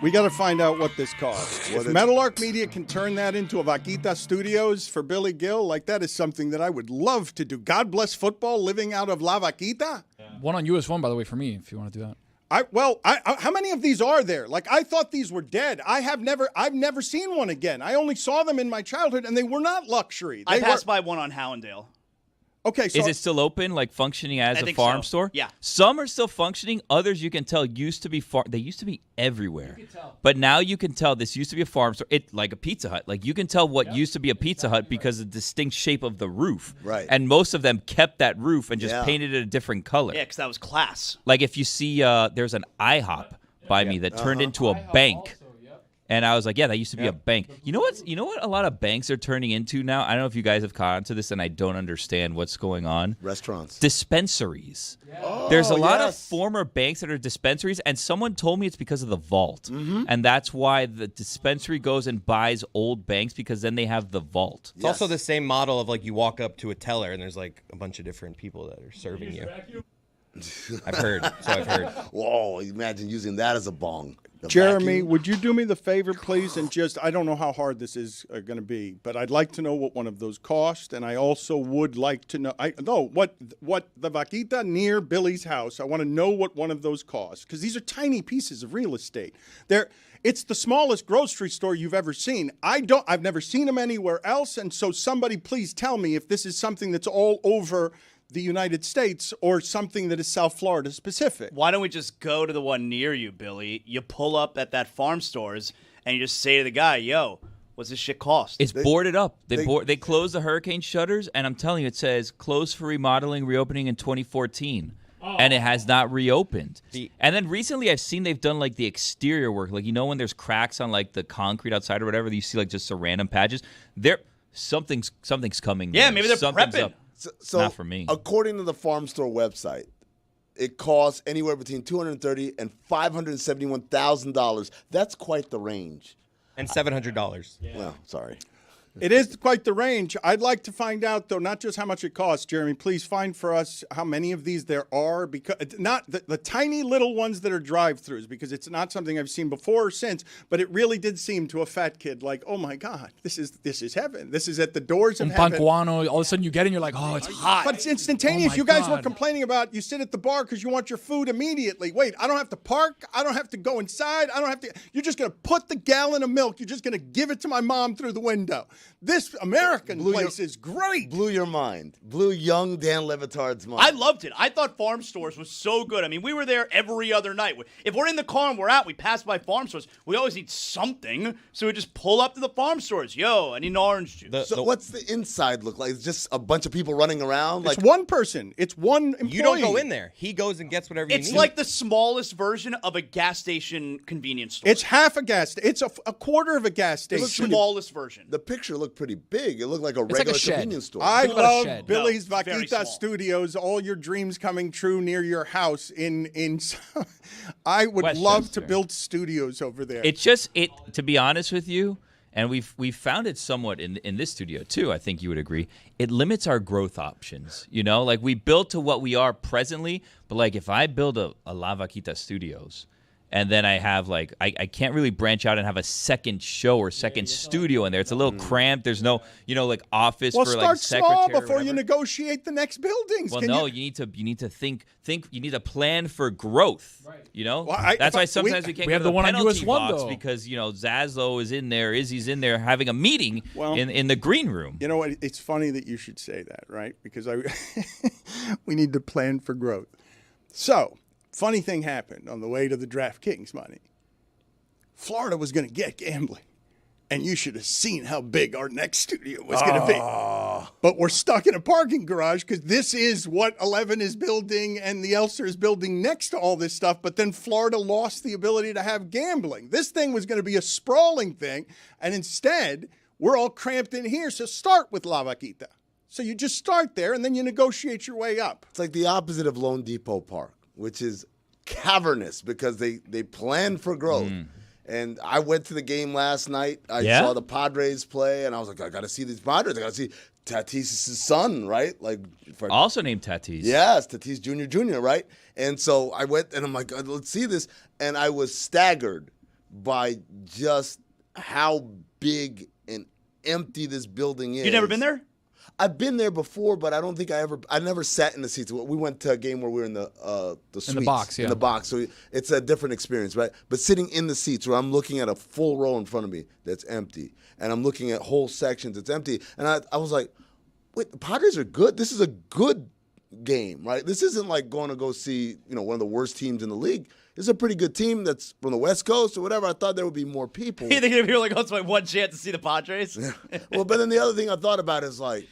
We got to find out what this costs. If Metal Arc Media can turn that into a Vakita Studios for Billy Gill, like that is something that I would love to do. God bless football living out of La Vakita. One on US 1, by the way, for me, if you want to do that. How many of these are there? Like, I thought these were dead. I've never seen one again. I only saw them in my childhood, and they were not luxury. I passed by one on Howendale. Okay, so is it still open, like functioning as a farm store? Yeah. Some are still functioning. Others you can tell used to be they used to be everywhere. You can tell. But now you can tell this used to be a farm store. It like a Pizza Hut. Like you can tell what used to be a Pizza Hut because of the distinct shape of the roof. Right. And most of them kept that roof and just painted it a different color. Yeah, because that was class. Like if you see there's an IHOP by me that turned into a bank. And I was like, yeah, that used to be a bank. You know what a lot of banks are turning into now? I don't know if you guys have caught on to this, and I don't understand what's going on. Restaurants. Dispensaries. Yeah. There's a lot of former banks that are dispensaries, and someone told me it's because of the vault. Mm-hmm. And that's why the dispensary goes and buys old banks, because then they have the vault. It's also the same model of like you walk up to a teller, and there's like a bunch of different people that are serving you. I've heard. Whoa, imagine using that as a bong. Jeremy, would you do me the favor, please? And just, I don't know how hard this is going to be, but I'd like to know what one of those cost. And I also would like to know, what the Vakita near Billy's house, I want to know what one of those costs. Because these are tiny pieces of real estate. It's the smallest grocery store you've ever seen. I've never seen them anywhere else. And so somebody please tell me if this is something that's all over the United States or something that is South Florida specific. Why don't we just go to the one near you, Billy? You pull up at that farm stores and you just say to the guy, yo, what's this shit cost? It's boarded up. They closed the hurricane shutters, and I'm telling you, it says closed for remodeling, reopening in 2014. And it has not reopened. And then recently I've seen they've done like the exterior work. Like, when there's cracks on like the concrete outside or whatever, you see like just some random patches. Something's coming. Yeah, maybe they're prepping. Up. So not for me. According to the farm store website, it costs anywhere between $230,000 and $571,000. That's quite the range. And $700. Yeah. Well, sorry. It is quite the range. I'd like to find out, though, not just how much it costs. Jeremy, please find for us how many of these there are, because not the tiny little ones that are drive-throughs, because it's not something I've seen before or since. But it really did seem to a fat kid like, oh my God, this is heaven. This is at the doors of heaven. Panquano, all of a sudden you get in, you're like, oh, it's hot. But it's instantaneous. Oh my You guys were God. complaining about you sit at the bar because you want your food immediately. Wait, I don't have to park. I don't have to go inside. I don't have to. You're just going to put the gallon of milk. You're just going to give it to my mom through the window. This American place is great. Blew your mind. Blew young Dan Le Batard's mind. I loved it. I thought farm stores was so good. I mean, we were there every other night. If we're in the car and we're out, we pass by farm stores. We always need something, so we just pull up to the farm stores. Yo, I need an orange juice. So what's the inside look like? It's just a bunch of people running around? It's one person. It's one employee. You don't go in there. He goes and gets whatever you need. It's like the smallest version of a gas station convenience store. It's half a gas. It's a quarter of a gas the station. smallest version. The picture looked pretty big. It looked like a like a regular shed. convenience store. I Think about a love shed. Billy's No, very Vakita small. Studios. All your dreams coming true near your house. I would love to Westchester. build studios over there. It's just to be honest with you, and we've found it somewhat in this studio too. I think you would agree. It limits our growth options. You know, like we built to what we are presently, but like if I build a La Vakita Studios, and then I have like I can't really branch out and have a second show or second studio in there. It's a little cramped. There's no like office well, for start like secretary. small or before you whatever. negotiate the next buildings. Well, Can no, you- you need to think. You need to plan for growth. Right. You know, Well, that's why sometimes we can't we go have to the one on penalty US 1, box though. because Zaslow is in there, Izzy's in there having a meeting in the green room. You know what? It's funny that you should say that, right? Because we need to plan for growth. So, funny thing happened on the way to the DraftKings money. Florida was going to get gambling, and you should have seen how big our next studio was going to be. But we're stuck in a parking garage because this is what 11 is building and the Elster is building next to all this stuff. But then Florida lost the ability to have gambling. This thing was going to be a sprawling thing, and instead, we're all cramped in here. So start with La Vaquita. So you just start there, and then you negotiate your way up. It's like the opposite of Lone Depot Park, which is cavernous because they plan for growth. And I went to the game last night. I saw the Padres play, and I was like, I got to see these Padres. I got to see Tatis' son, right? Like, Also named Tatis. Yes, Tatis Jr., right? And so I went, and I'm like, let's see this. And I was staggered by just how big and empty this building is. You never been there? I've been there before, but I don't think I never sat in the seats. We went to a game where we were in the suites, box, yeah. in the box. So it's a different experience, right? But sitting in the seats where I'm looking at a full row in front of me that's empty, and I'm looking at whole sections that's empty, and I was like, wait, the Padres are good. This is a good game, right? This isn't like going to go see one of the worst teams in the league. This is a pretty good team that's from the West Coast or whatever. I thought there would be more people. You think if you're like, oh, it's my one chance to see the Padres? Well, but then the other thing I thought about is like,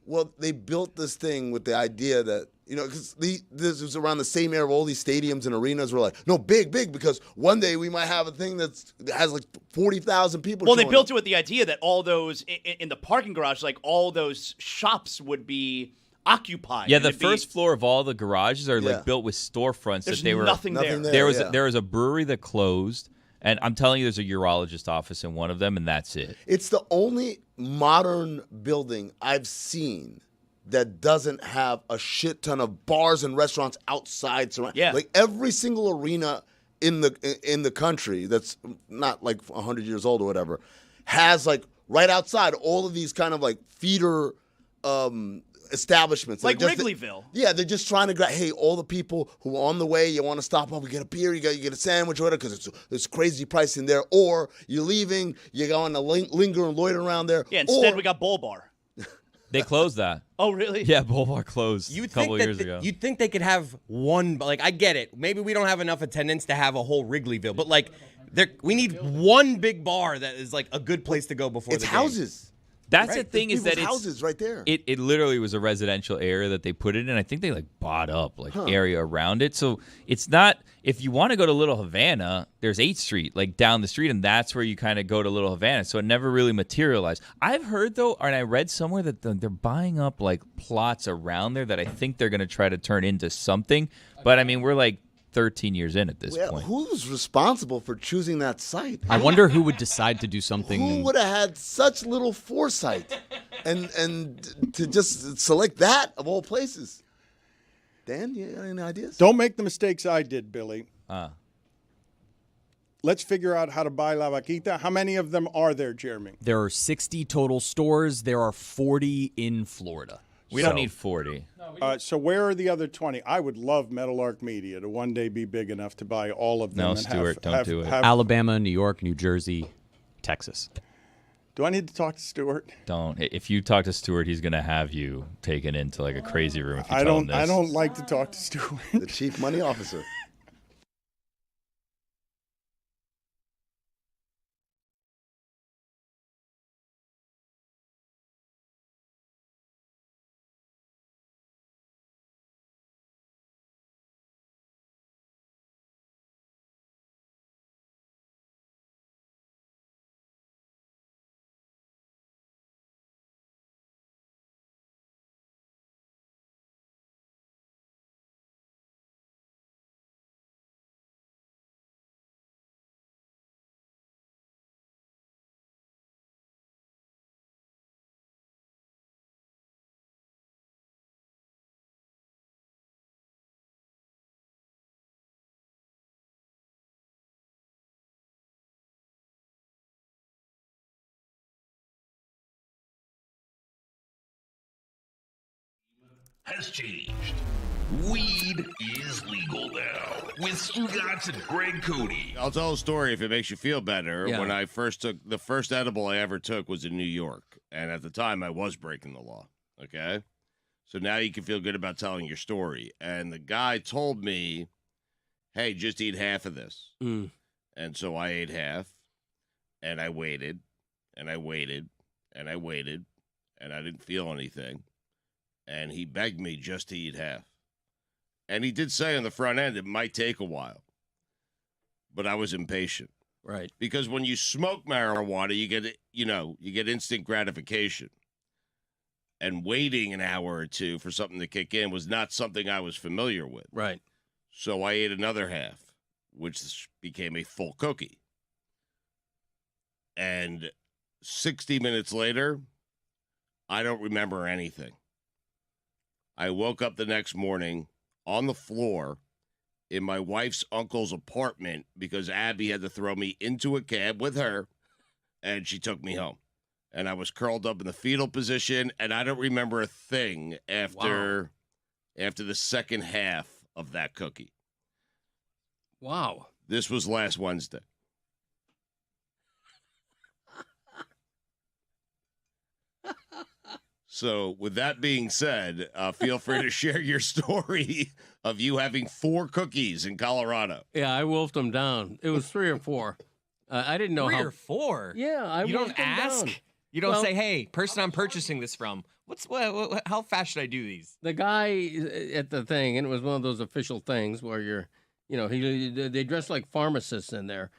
well, they built this thing with the idea that, because this was around the same era, all these stadiums and arenas were like, no, big, because one day we might have a thing that has like 40,000 people. Well, they showing built up. it with the idea that all those in the parking garage, like all those shops would be occupied. Yeah, and the it'd be- first floor of all the garages are Yeah. like built with storefronts There's that they were. nothing there. There was yeah. there was a brewery that closed, and I'm telling you, there's a urologist office in one of them, and that's it. It's the only modern building I've seen that doesn't have a shit ton of bars and restaurants outside. Yeah. Like every single arena in the country that's not like 100 years old or whatever has like right outside all of these kind of like feeder establishments. Like They're just- Wrigleyville. Yeah, they're just trying to hey, all the people who are on the way, you want to stop off, we get a beer, you get a sandwich, or whatever, because it's crazy price in there. Or you're leaving, you're going to linger and loiter around there. Yeah, instead or, we got Bull Bar. They closed that. Oh, really? Yeah, Boulevard closed You a couple think that years ago. You'd think they could have one, like I get it. Maybe we don't have enough attendance to have a whole Wrigleyville, but like we need one big bar that is like a good place to go before it's the game. houses. That's Right? the thing There's is that people's it's houses right there. It literally was a residential area that they put it in. I think they like bought up like area around it. So it's not, if you want to go to Little Havana, there's 8th Street like down the street, and that's where you kind of go to Little Havana. So it never really materialized. I've heard though, and I read somewhere that they're buying up like plots around there that I think they're going to try to turn into something. But I mean, we're like 13 years in at this Well, point. who's responsible for choosing that site? I wonder who would decide to do something. Who would have had such little foresight and to just select that of all places? Dan, you got any ideas? Don't make the mistakes I did, Billy. Let's figure out how to buy La Vaquita. How many of them are there, Jeremy? There are 60 total stores. There are 40 in Florida. We don't need 40. So where are the other 20? I would love Metal Arc Media to one day be big enough to buy all of them. No, and Stuart, don't do it. Alabama, New York, New Jersey, Texas. Do I need to talk to Stuart? Don't. If you talk to Stuart, he's going to have you taken into like a crazy room if you tell him this. I don't like to talk to Stuart. The chief money officer. Has changed. Weed is legal now with Stugotz and Greg Cody. I'll tell a story if it makes you feel better. Yeah. When I first took the first edible I ever took was in New York, and at the time I was breaking the law. Okay, so now you can feel good about telling your story. And the guy told me, "Hey, just eat half of this." And so I ate half, and I waited, and I waited, and I waited, and I didn't feel anything. And he begged me just to eat half. And he did say on the front end it might take a while. But I was impatient. Right. Because when you smoke marijuana, you get instant gratification. And waiting an hour or two for something to kick in was not something I was familiar with. Right. So I ate another half, which became a full cookie. And 60 minutes later, I don't remember anything. I woke up the next morning on the floor in my wife's uncle's apartment because Abby had to throw me into a cab with her, and she took me home. And I was curled up in the fetal position, and I don't remember a thing after the second half of that cookie. Wow. This was last Wednesday. So, with that being said, feel free to share your story of you having 4 cookies in Colorado. Yeah, I wolfed them down. It was 3 or 4. I didn't know 3 how. or 4. Yeah, You don't ask. You don't say, "Hey, person I'm purchasing this from, how fast should I do these?" The guy at the thing, and it was one of those official things where they dress like pharmacists in there,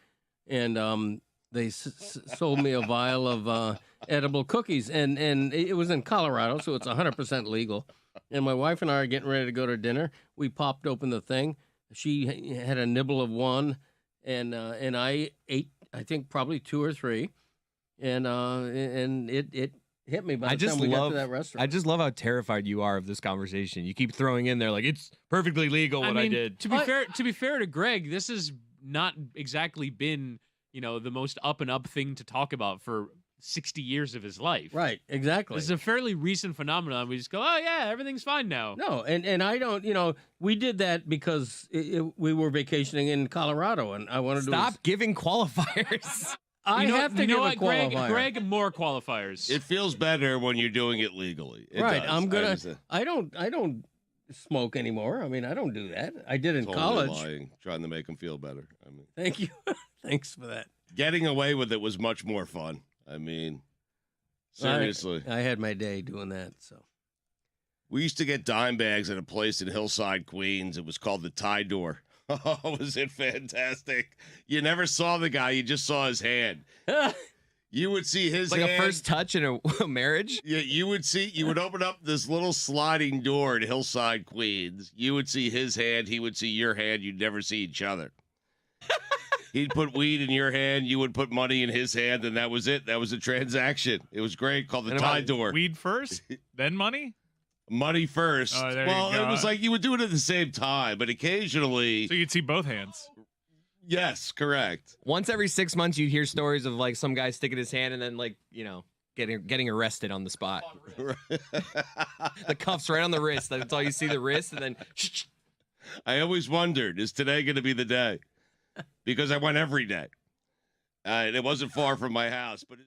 and they sold me a vial of edible cookies, and it was in Colorado, so it's 100% legal. And my wife and I are getting ready to go to dinner. We popped open the thing. She had a nibble of one, and I ate, I think, probably 2 or 3, and it hit me by the time we got to that restaurant. I just love how terrified you are of this conversation. You keep throwing in there like it's perfectly legal what I did. To be fair to Greg, this has not exactly been the most up and up thing to talk about for 60 years of his life. Right, exactly. This is a fairly recent phenomenon. We just go, oh yeah, everything's fine now. No, and I don't, we did that because we were vacationing in Colorado, and I wanted to Stop giving qualifiers. I have to give a qualifier. Greg, more qualifiers. It feels better when you're doing it legally. It right, does. I'm gonna. I don't smoke anymore. I mean, I don't do that. I did in Totally college. lying, trying to make them feel better. I mean, Thank you. Thanks for that. getting away with it was much more fun. I mean, seriously. I had my day doing that. So we used to get dime bags at a place in Hillside, Queens. It was called the Tie Door. Oh, was it fantastic? You never saw the guy. You just saw his hand. You would see his like hand. a first touch in a marriage. Yeah, you would open up this little sliding door in Hillside, Queens. You would see his hand. He would see your hand. You'd never see each other. He'd put weed in your hand. You would put money in his hand, and that was it. That was a transaction. It was great. Called the tie door. Weed first, then money? Money first. Oh, there well, you go. it was like you would do it at the same time, but occasionally. So you'd see both hands. Yes, correct. Once every 6 months, you'd hear stories of like some guy sticking his hand and then like getting arrested on the spot. The cuffs right on the wrist. That's all you see, the wrist, and then. I always wondered, is today going to be the day? Because I went every day. And it wasn't far from my house, but.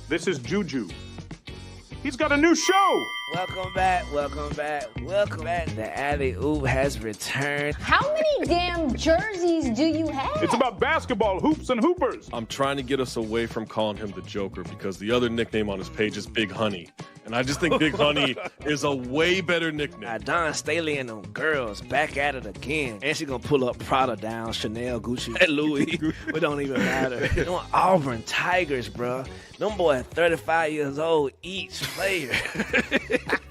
This is Juju. He's got a new show. Welcome back. The Alley Oop has returned. How many damn jerseys do you have? It's about basketball, hoops, and hoopers. I'm trying to get us away from calling him the Joker because the other nickname on his page is Big Honey. And I just think Big Honey is a way better nickname. Don Staley and them girls back at it again. And she gonna pull up Prada down, Chanel, Gucci, and Louis. It don't even matter. Them Auburn Tigers, bro. Them boys 35 years old each player.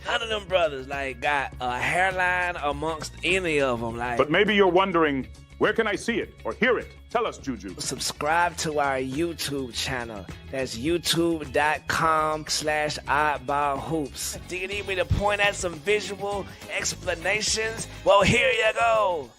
None of them brothers got a hairline amongst any of them. But maybe you're wondering, where can I see it or hear it? Tell us, Juju. Subscribe to our YouTube channel. That's youtube.com/oddballhoops. Do you need me to point at some visual explanations? Well, here you go.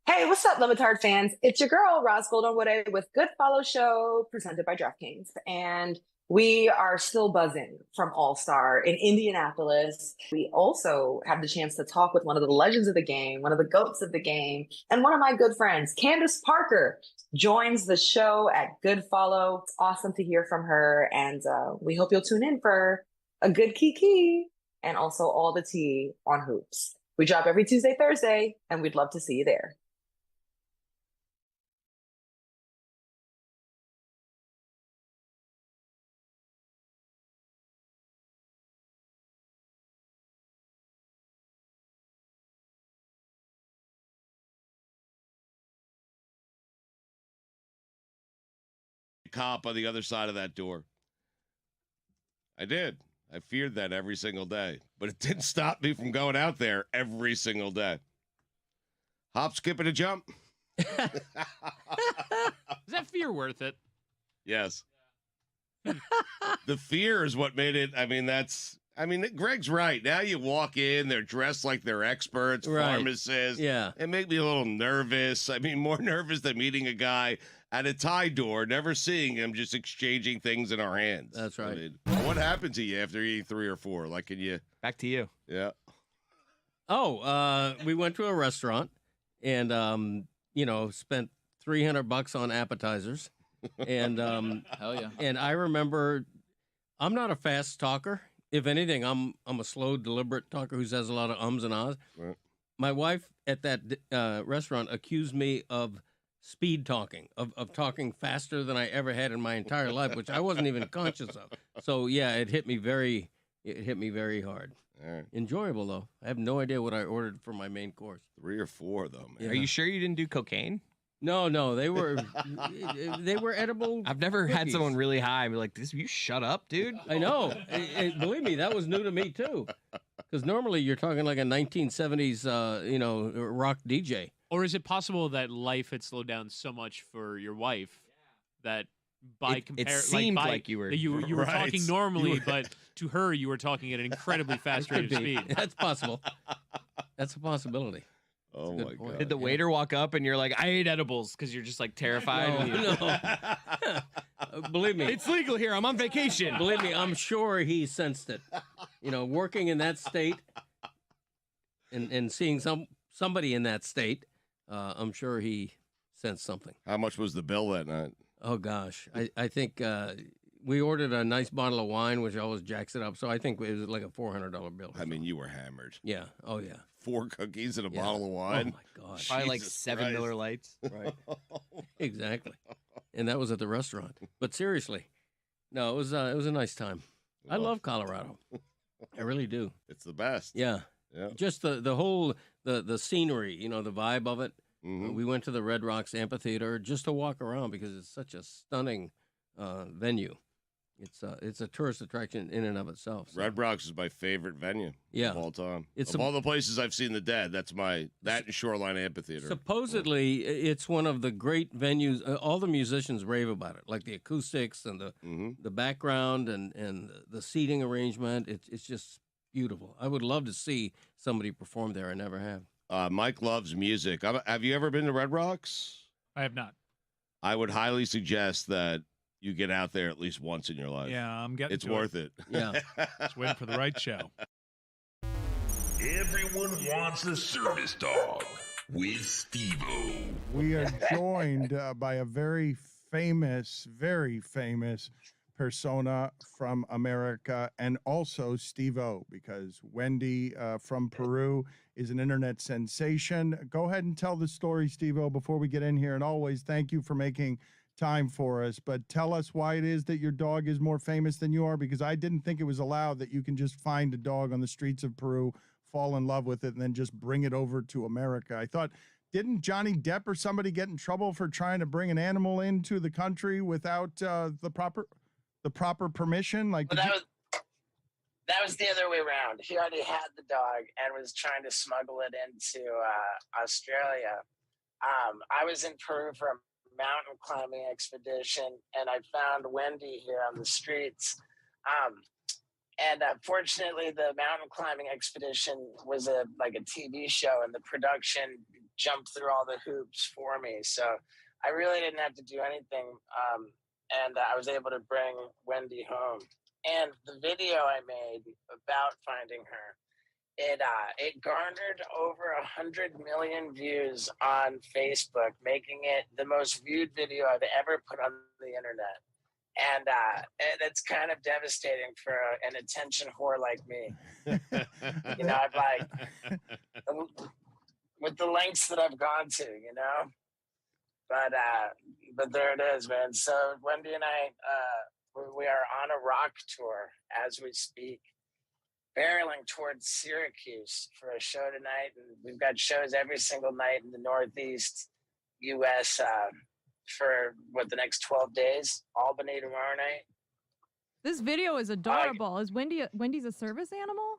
Hey, what's up, Le Batard fans? It's your girl, Roz Goldenwood, with Good Follow Show, presented by DraftKings. And we are still buzzing from All-Star in Indianapolis. We also have the chance to talk with one of the legends of the game, one of the GOATs of the game, and one of my good friends, Candace Parker, joins the show at Good Follow. It's awesome to hear from her, and we hope you'll tune in for a good kiki and also all the tea on hoops. We drop every Tuesday, Thursday, and we'd love to see you there. Cop on the other side of that door. I did. I feared that every single day, but it didn't stop me from going out there every single day. Hop, skip, and a jump. Is that fear worth it? Yes. The fear is what made it. Greg's right. Now you walk in, they're dressed like they're experts, pharmacists. Yeah. It made me a little nervous. More nervous than meeting a guy at a tie door, never seeing him, just exchanging things in our hands. That's right. What happened to you after eating 3 or 4? Can you? Back to you. Yeah. Oh, we went to a restaurant and, spent $300 on appetizers. And hell yeah. And I remember, I'm not a fast talker. If anything, I'm a slow, deliberate talker who says a lot of ums and ahs. Right. My wife at that restaurant accused me of speed talking, of talking faster than I ever had in my entire life, which I wasn't even conscious of. So yeah, it hit me very hard. All right. Enjoyable though. I have no idea what I ordered for my main course. 3 or 4 though, man. Yeah. Are you sure you didn't do cocaine? No, they were edible. I've never had cookies. someone really high and be like, "This, you shut up, dude." I know. Believe me, that was new to me too. Because normally you're talking like a 1970s, rock DJ. Or is it possible that life had slowed down so much for your wife that by comparison, it seemed like you were were talking normally, but to her you were talking at an incredibly fast rate of speed. That's possible. That's a possibility. Oh my God! Did the waiter walk up and you're like, "I ate edibles" because you're just like terrified? No. Believe me, it's legal here. I'm on vacation. Believe me, I'm sure he sensed it. Working in that state and seeing somebody in that state, I'm sure he sensed something. How much was the bill that night? Oh gosh, I think we ordered a nice bottle of wine, which always jacks it up. So I think it was like a $400 bill. You were hammered. Yeah. Oh yeah. 4 cookies and a bottle of wine. Oh my gosh. Probably like Jesus 7 Christ. Miller Lights. Right. Exactly. and that was at the restaurant. But seriously, no, it was a nice time. I love Colorado. I really do. It's the best. Yeah. Yeah. Just the whole the scenery, the vibe of it. Mhm. We went to the Red Rocks Amphitheater just to walk around because it's such a stunning venue. It's a tourist attraction in and of itself. So. Red Rocks is my favorite venue of all time. It's of all the places I've seen the Dead, that and Shoreline Amphitheater. Supposedly, it's one of the great venues. All the musicians rave about it, like the acoustics and the background and the seating arrangement. It's just beautiful. I would love to see somebody perform there. I never have. Mike loves music. Have you ever been to Red Rocks? I have not. I would highly suggest that you get out there at least once in your life. Yeah, I'm getting It's to worth it. Yeah. Just waiting for the right show. Everyone wants a service dog with Steve-O. We are joined by a very famous persona from America, and also Steve-O, because Wendy from Peru is an internet sensation. Go ahead and tell the story, Steve-O, before we get in here. And always thank you for making time for us. But tell us why it is that your dog is more famous than you are, because I didn't think it was allowed that you can just find a dog on the streets of Peru, fall in love with it, and then just bring it over to America. I thought, didn't Johnny Depp or somebody get in trouble for trying to bring an animal into the country without the proper permission? Like, well, that was the other way around. He already had the dog and was trying to smuggle it into Australia. I was in Peru for a mountain climbing expedition, and I found Wendy here on the streets. And fortunately, the mountain climbing expedition was like a TV show, and the production jumped through all the hoops for me. So I really didn't have to do anything. And I was able to bring Wendy home. And the video I made about finding her, it garnered over 100 million views on Facebook, making it the most viewed video I've ever put on the internet. And it's kind of devastating for an attention whore like me. I've with the lengths that I've gone to, But there it is, man. So Wendy and I, we are on a rock tour as we speak, barreling towards Syracuse for a show tonight. And we've got shows every single night in the Northeast U.S. For the next 12 days. Albany tomorrow night. This video is adorable. Is Wendy's a service animal?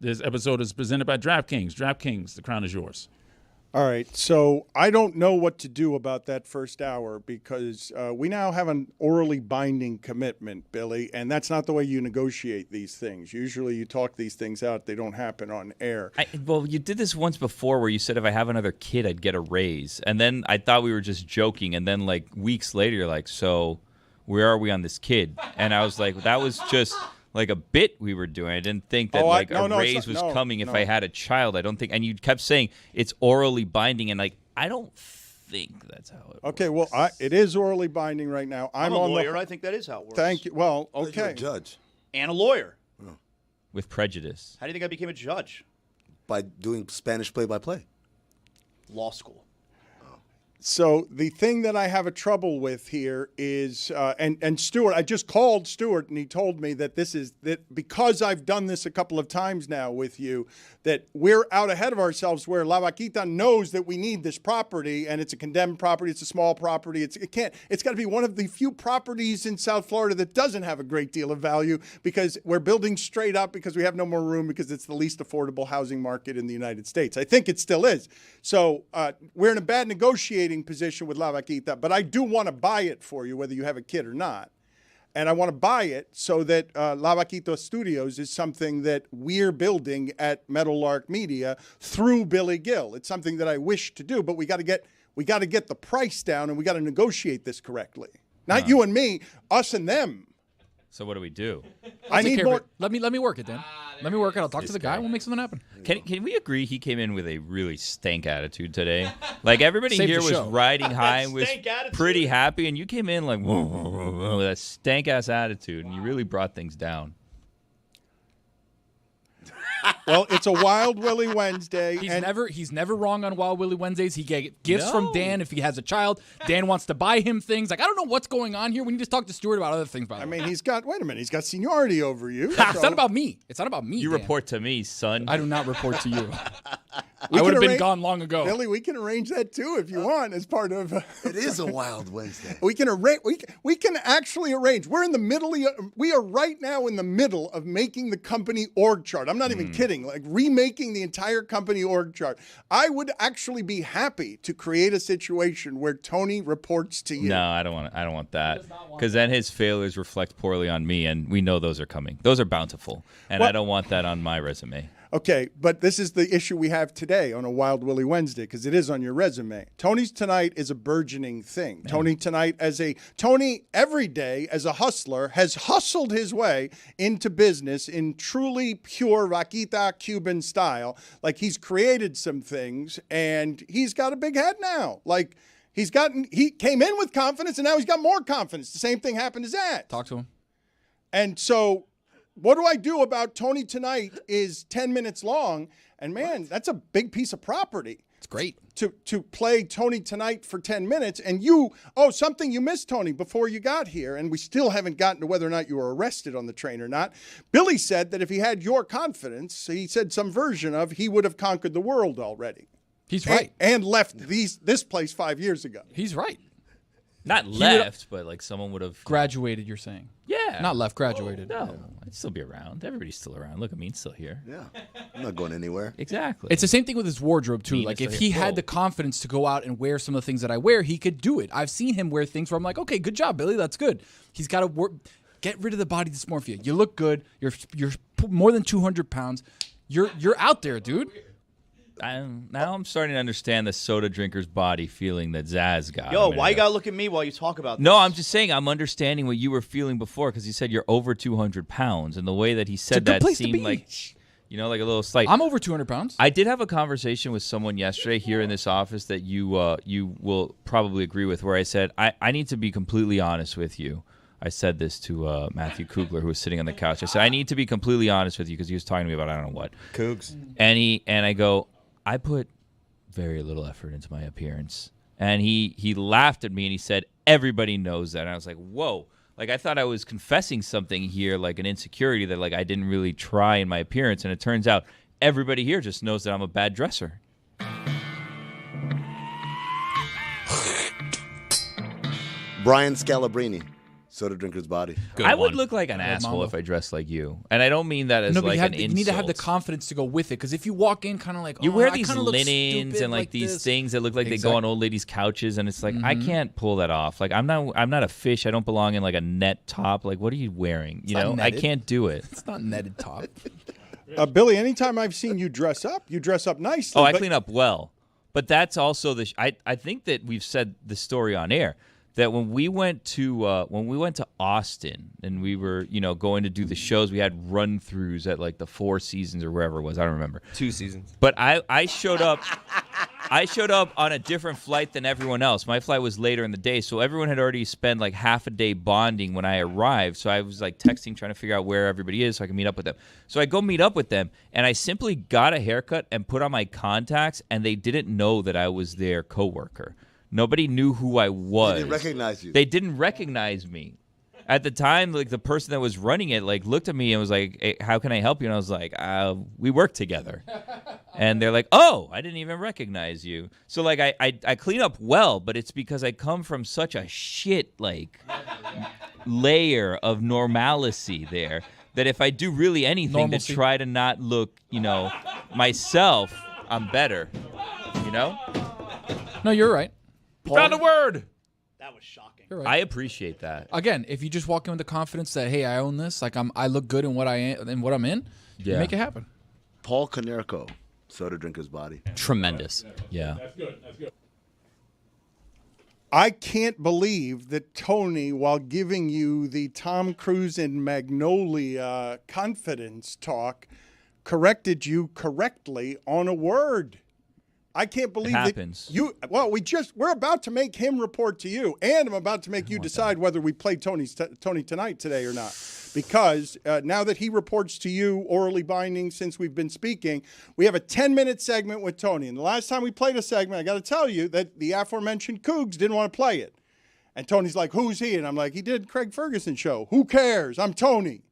This episode is presented by DraftKings. DraftKings, the crown is yours. All right, so I don't know what to do about that first hour, because we now have an orally binding commitment, Billy, and that's not the way you negotiate these things. Usually you talk these things out. They don't happen on air. Well, you did this once before where you said if I have another kid, I'd get a raise. And then I thought we were just joking. And then like weeks later, you're like, so where are we on this kid? And I was like, that was just like a bit we were doing. I didn't think that a raise was coming if I had a child. I don't think. And you kept saying it's orally binding, and like I don't think that's how it. Okay, well, it is orally binding right now. I'm a lawyer. I think that is how it works. Thank you. Well, okay. You're a judge. And a lawyer. With prejudice. How do you think I became a judge? By doing Spanish play-by-play. Law school. So the thing that I have a trouble with here is, and Stuart, I just called Stuart and he told me that that because I've done this a couple of times now with you, that we're out ahead of ourselves, where La Vakita knows that we need this property, and it's a condemned property. It's a small property. It's got to be one of the few properties in South Florida that doesn't have a great deal of value, because we're building straight up because we have no more room, because it's the least affordable housing market in the United States. I think it still is. So we're in a bad negotiating position with La Vakita, but I do want to buy it for you, whether you have a kid or not. And I want to buy it so that La Vakita Studios is something that we're building at Meadowlark Media through Billy Gill. It's something that I wish to do, but we got to get the price down, and we got to negotiate this correctly. Not you and me, us and them. So what do we do? I'll I take need care of more. it. Let me work it, Dan. Let me work it. I'll talk to the guy. We'll make something happen. Can we agree he came in with a really stank attitude today? Like everybody Saved here the was show. riding high and was Stank attitude. pretty happy, and you came in like whoa, whoa, whoa, whoa, with that stank ass attitude, and you really brought things down. Well, it's a Wild Willie Wednesday. He's never wrong on Wild Willie Wednesdays. He get gifts from Dan if he has a child. Dan wants to buy him things. Like, I don't know what's going on here. We need to talk to Stuart about other things. By the way, I mean, he's got seniority over you. it's not about me. It's not about me. You Dan. report to me, son. I do not report to you. We I would can have been arrange- gone long ago. Billy, we can arrange that too if you want as part of. It is a Wild Wednesday. We can arrange. We can actually arrange. We're in the middle. We are right now in the middle of making the company org chart. I'm not even kidding. Like remaking the entire company org chart. I would actually be happy to create a situation where Tony reports to you. No, I don't want that. Because then his failures reflect poorly on me, and we know those are coming. Those are bountiful, and I don't want that on my resume. Okay, but this is the issue we have today on a Wild Willie Wednesday because it is on your resume. Tony's Tonight is a burgeoning thing. Tony Tonight Tony every day as a hustler has hustled his way into business in truly pure Vakita Cuban style. Like he's created some things and he's got a big head now. Like he came in with confidence and now he's got more confidence. The same thing happened to Zach. Talk to him. And so what do I do about Tony Tonight is 10 minutes long, and man, that's a big piece of property. It's great. To play Tony Tonight for 10 minutes, and something you missed, Tony, before you got here, and we still haven't gotten to whether or not you were arrested on the train or not. Billy said that if he had your confidence, he said some version of, he would have conquered the world already. He's right. And left this place 5 years ago. He's right. Not left, but like someone would have graduated. You're saying? Yeah. Not left. Graduated. No, I'd still be around. Everybody's still around. Look at me, I'm still here. Yeah, I'm not going anywhere. Exactly. It's the same thing with his wardrobe too. Mean Like is if like, he had whoa. the confidence to go out and wear some of the things that I wear, he could do it. I've seen him wear things where I'm like, okay, good job, Billy. That's good. He's got to get rid of the body dysmorphia. You look good. You're more than 200 pounds. You're out there, dude. Now I'm starting to understand the soda drinker's body feeling that Zaz got. Yo, why you gotta look at me while you talk about this? No, I'm just saying I'm understanding what you were feeling before because he said you're over 200 pounds, and the way that he said that seemed like, like a little slight. I'm over 200 pounds. I did have a conversation with someone yesterday here in this office that you will probably agree with, where I said I need to be completely honest with you. I said this to Matthew Kugler, who was sitting on the couch. I said I need to be completely honest with you because he was talking to me about I don't know what. Cougs. And I go, I put very little effort into my appearance. And he laughed at me and he said, everybody knows that. And I was like, whoa. Like, I thought I was confessing something here, like an insecurity that, like, I didn't really try in my appearance. And it turns out everybody here just knows that I'm a bad dresser. Brian Scalabrine, soda drinker's body. I would look like an asshole if I dressed like you. And I don't mean that as No, but like an you insult. need to have the confidence to go with it. Because if you walk in kind of like, You wear I these kinda look linens stupid and like these this. things that look like they go on old ladies' couches, and it's like I Mhm. can't pull that off. Like I'm not a fish. I don't belong in like a net top. Like what are you wearing? It's You not know, I netted. can't do it. It's not netted top. Billy, anytime I've seen you dress up nicely. Oh, I but- clean up well, but that's also the. I think that we've said the story on air that when we went to Austin and we were going to do the shows, we had run throughs at like the Four Seasons or wherever it was. I don't remember. 2 seasons. But I showed up. I showed up on a different flight than everyone else. My flight was later in the day, so everyone had already spent like half a day bonding when I arrived. So I was like texting, trying to figure out where everybody is so I can meet up with them. So I go meet up with them, and I simply got a haircut and put on my contacts, and they didn't know that I was their coworker. Nobody knew who I was. They didn't recognize you. They didn't recognize me. At the time, like the person that was running it, like looked at me and was like, hey, "How can I help you?" And I was like, "We work together." And they're like, "Oh, I didn't even recognize you." So like I clean up well, but it's because I come from such a shit like layer of normalcy there that if I do really anything Normalcy. to try to not look, myself, I'm better. No, you're right. Found a word. That was shocking. You're right. I appreciate that. Again, if you just walk in with the confidence that, hey, I own this, like I look good in what I am and what I'm in, you Yeah. make it happen. Paul Konerko, soda drinker's body. Tremendous. Yeah. That's good. That's good. I can't believe that Tony, while giving you the Tom Cruise in Magnolia confidence talk, corrected you correctly on a word. I can't believe that happens. we're about to make him report to you, and I'm about to make you decide whether we play Tony tonight today or not. Because now that he reports to you orally binding since we've been speaking, we have a 10-minute segment with Tony. And the last time we played a segment, I got to tell you that the aforementioned Cougs didn't want to play it. And Tony's like, who's he? And I'm like, he did Craig Ferguson show. Who cares? I'm Tony.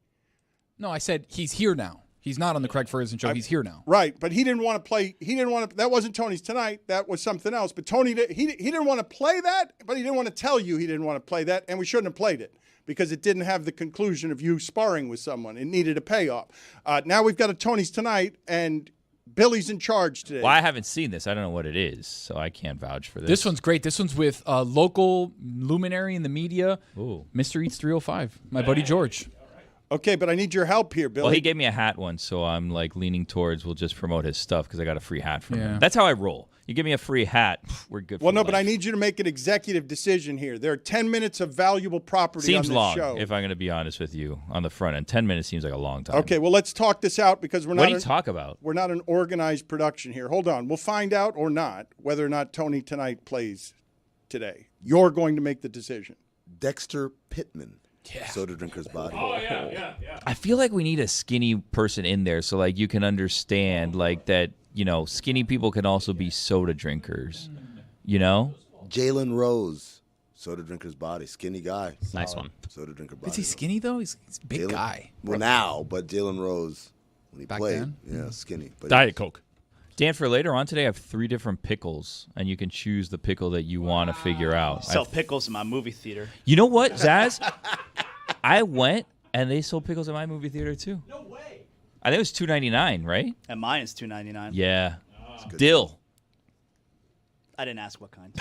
No, I said he's here now. He's not on the Craig Ferguson show. He's here now. Right, but he didn't want to play. He didn't want to. That wasn't Tony's tonight. That was something else. But Tony, he didn't want to play that, but he didn't want to tell you he didn't want to play that, and we shouldn't have played it because it didn't have the conclusion of you sparring with someone. It needed a payoff. Now we've got a Tony's tonight, and Billy's in charge today. Well, I haven't seen this. I don't know what it is, so I can't vouch for this. This one's great. This one's with a local luminary in the media, Mr. Eats 305, my buddy George. Okay, but I need your help here, Billy. Well, he gave me a hat once, so I'm like leaning towards we'll just promote his stuff because I got a free hat from him. That's how I roll. You give me a free hat, we're good. Well, for no, life. but I need you to make an executive decision here. There are 10 minutes of valuable property Seems on this long, show. if I'm going to be honest with you, on the front end. 10 minutes seems like a long time. Okay, well, let's talk this out because we're not. What do you talk about? We're not an organized production here. Hold on. We'll find out or not whether or not Tony tonight plays today. You're going to make the decision. Dexter Pittman. Soda drinker's body. I feel like we need a skinny person in there so like you can understand like that, skinny people can also be soda drinkers. Jalen Rose. Soda drinker's body. Skinny guy. Nice one. Soda drinker body. Is he skinny though? He's a big guy. Well, now, but Jalen Rose, when he Back played, then? skinny. But Diet Coke. Dan, for later on today, I have 3 different pickles, and you can choose the pickle that you want to figure out. Sell pickles in my movie theater. You know what, Zaz? I went, and they sold pickles in my movie theater, too. No way. I think it was $2.99, right? And mine is $2.99. Yeah. Dill. I didn't ask what kind.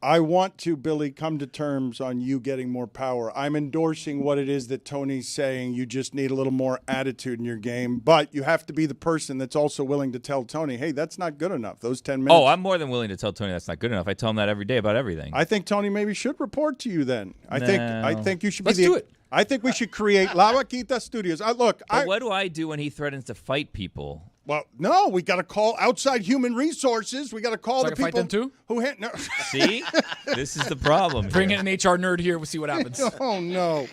I want to, Billy, come to terms on you getting more power. I'm endorsing what it is that Tony's saying. You just need a little more attitude in your game. But you have to be the person that's also willing to tell Tony, hey, that's not good enough. Those 10 minutes. Oh, I'm more than willing to tell Tony that's not good enough. I tell him that every day about everything. I think Tony maybe should report to you then. I think you should be Let's do it. I think we should create La Vakita Studios. But what do I do when he threatens to fight people? Well, no, we got to call outside human resources. We got to call So I the can fight people them too? who no. See? This is the problem. Bring in an HR nerd here. We'll see what happens. Oh no.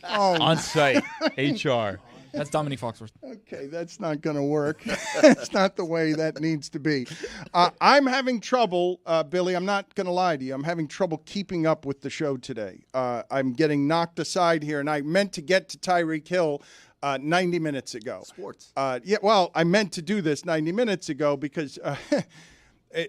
Oh. On site, HR. That's Dominique Foxworth. Okay, that's not going to work. That's not the way that needs to be. I'm having trouble, Billy. I'm not going to lie to you. I'm having trouble keeping up with the show today. I'm getting knocked aside here, and I meant to get to Tyreek Hill 90 minutes ago. Sports. I meant to do this 90 minutes ago because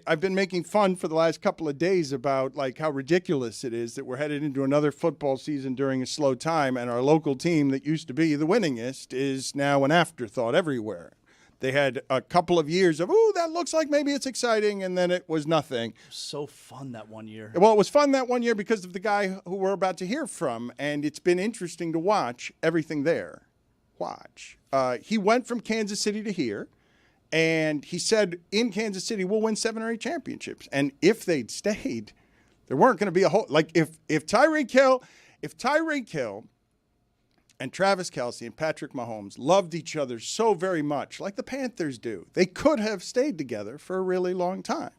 I've been making fun for the last couple of days about like how ridiculous it is that we're headed into another football season during a slow time, and our local team that used to be the winningest is now an afterthought everywhere. They had a couple of years of, that looks like maybe it's exciting, and then it was nothing. So fun that one year. Well, it was fun that one year because of the guy who we're about to hear from, and it's been interesting to watch everything there. He went from Kansas City to here, and he said in Kansas City we'll win 7 or 8 championships. And if they'd stayed, there weren't going to be a whole if Tyreek Hill and Travis Kelce and Patrick Mahomes loved each other so very much, like the Panthers do, they could have stayed together for a really long time.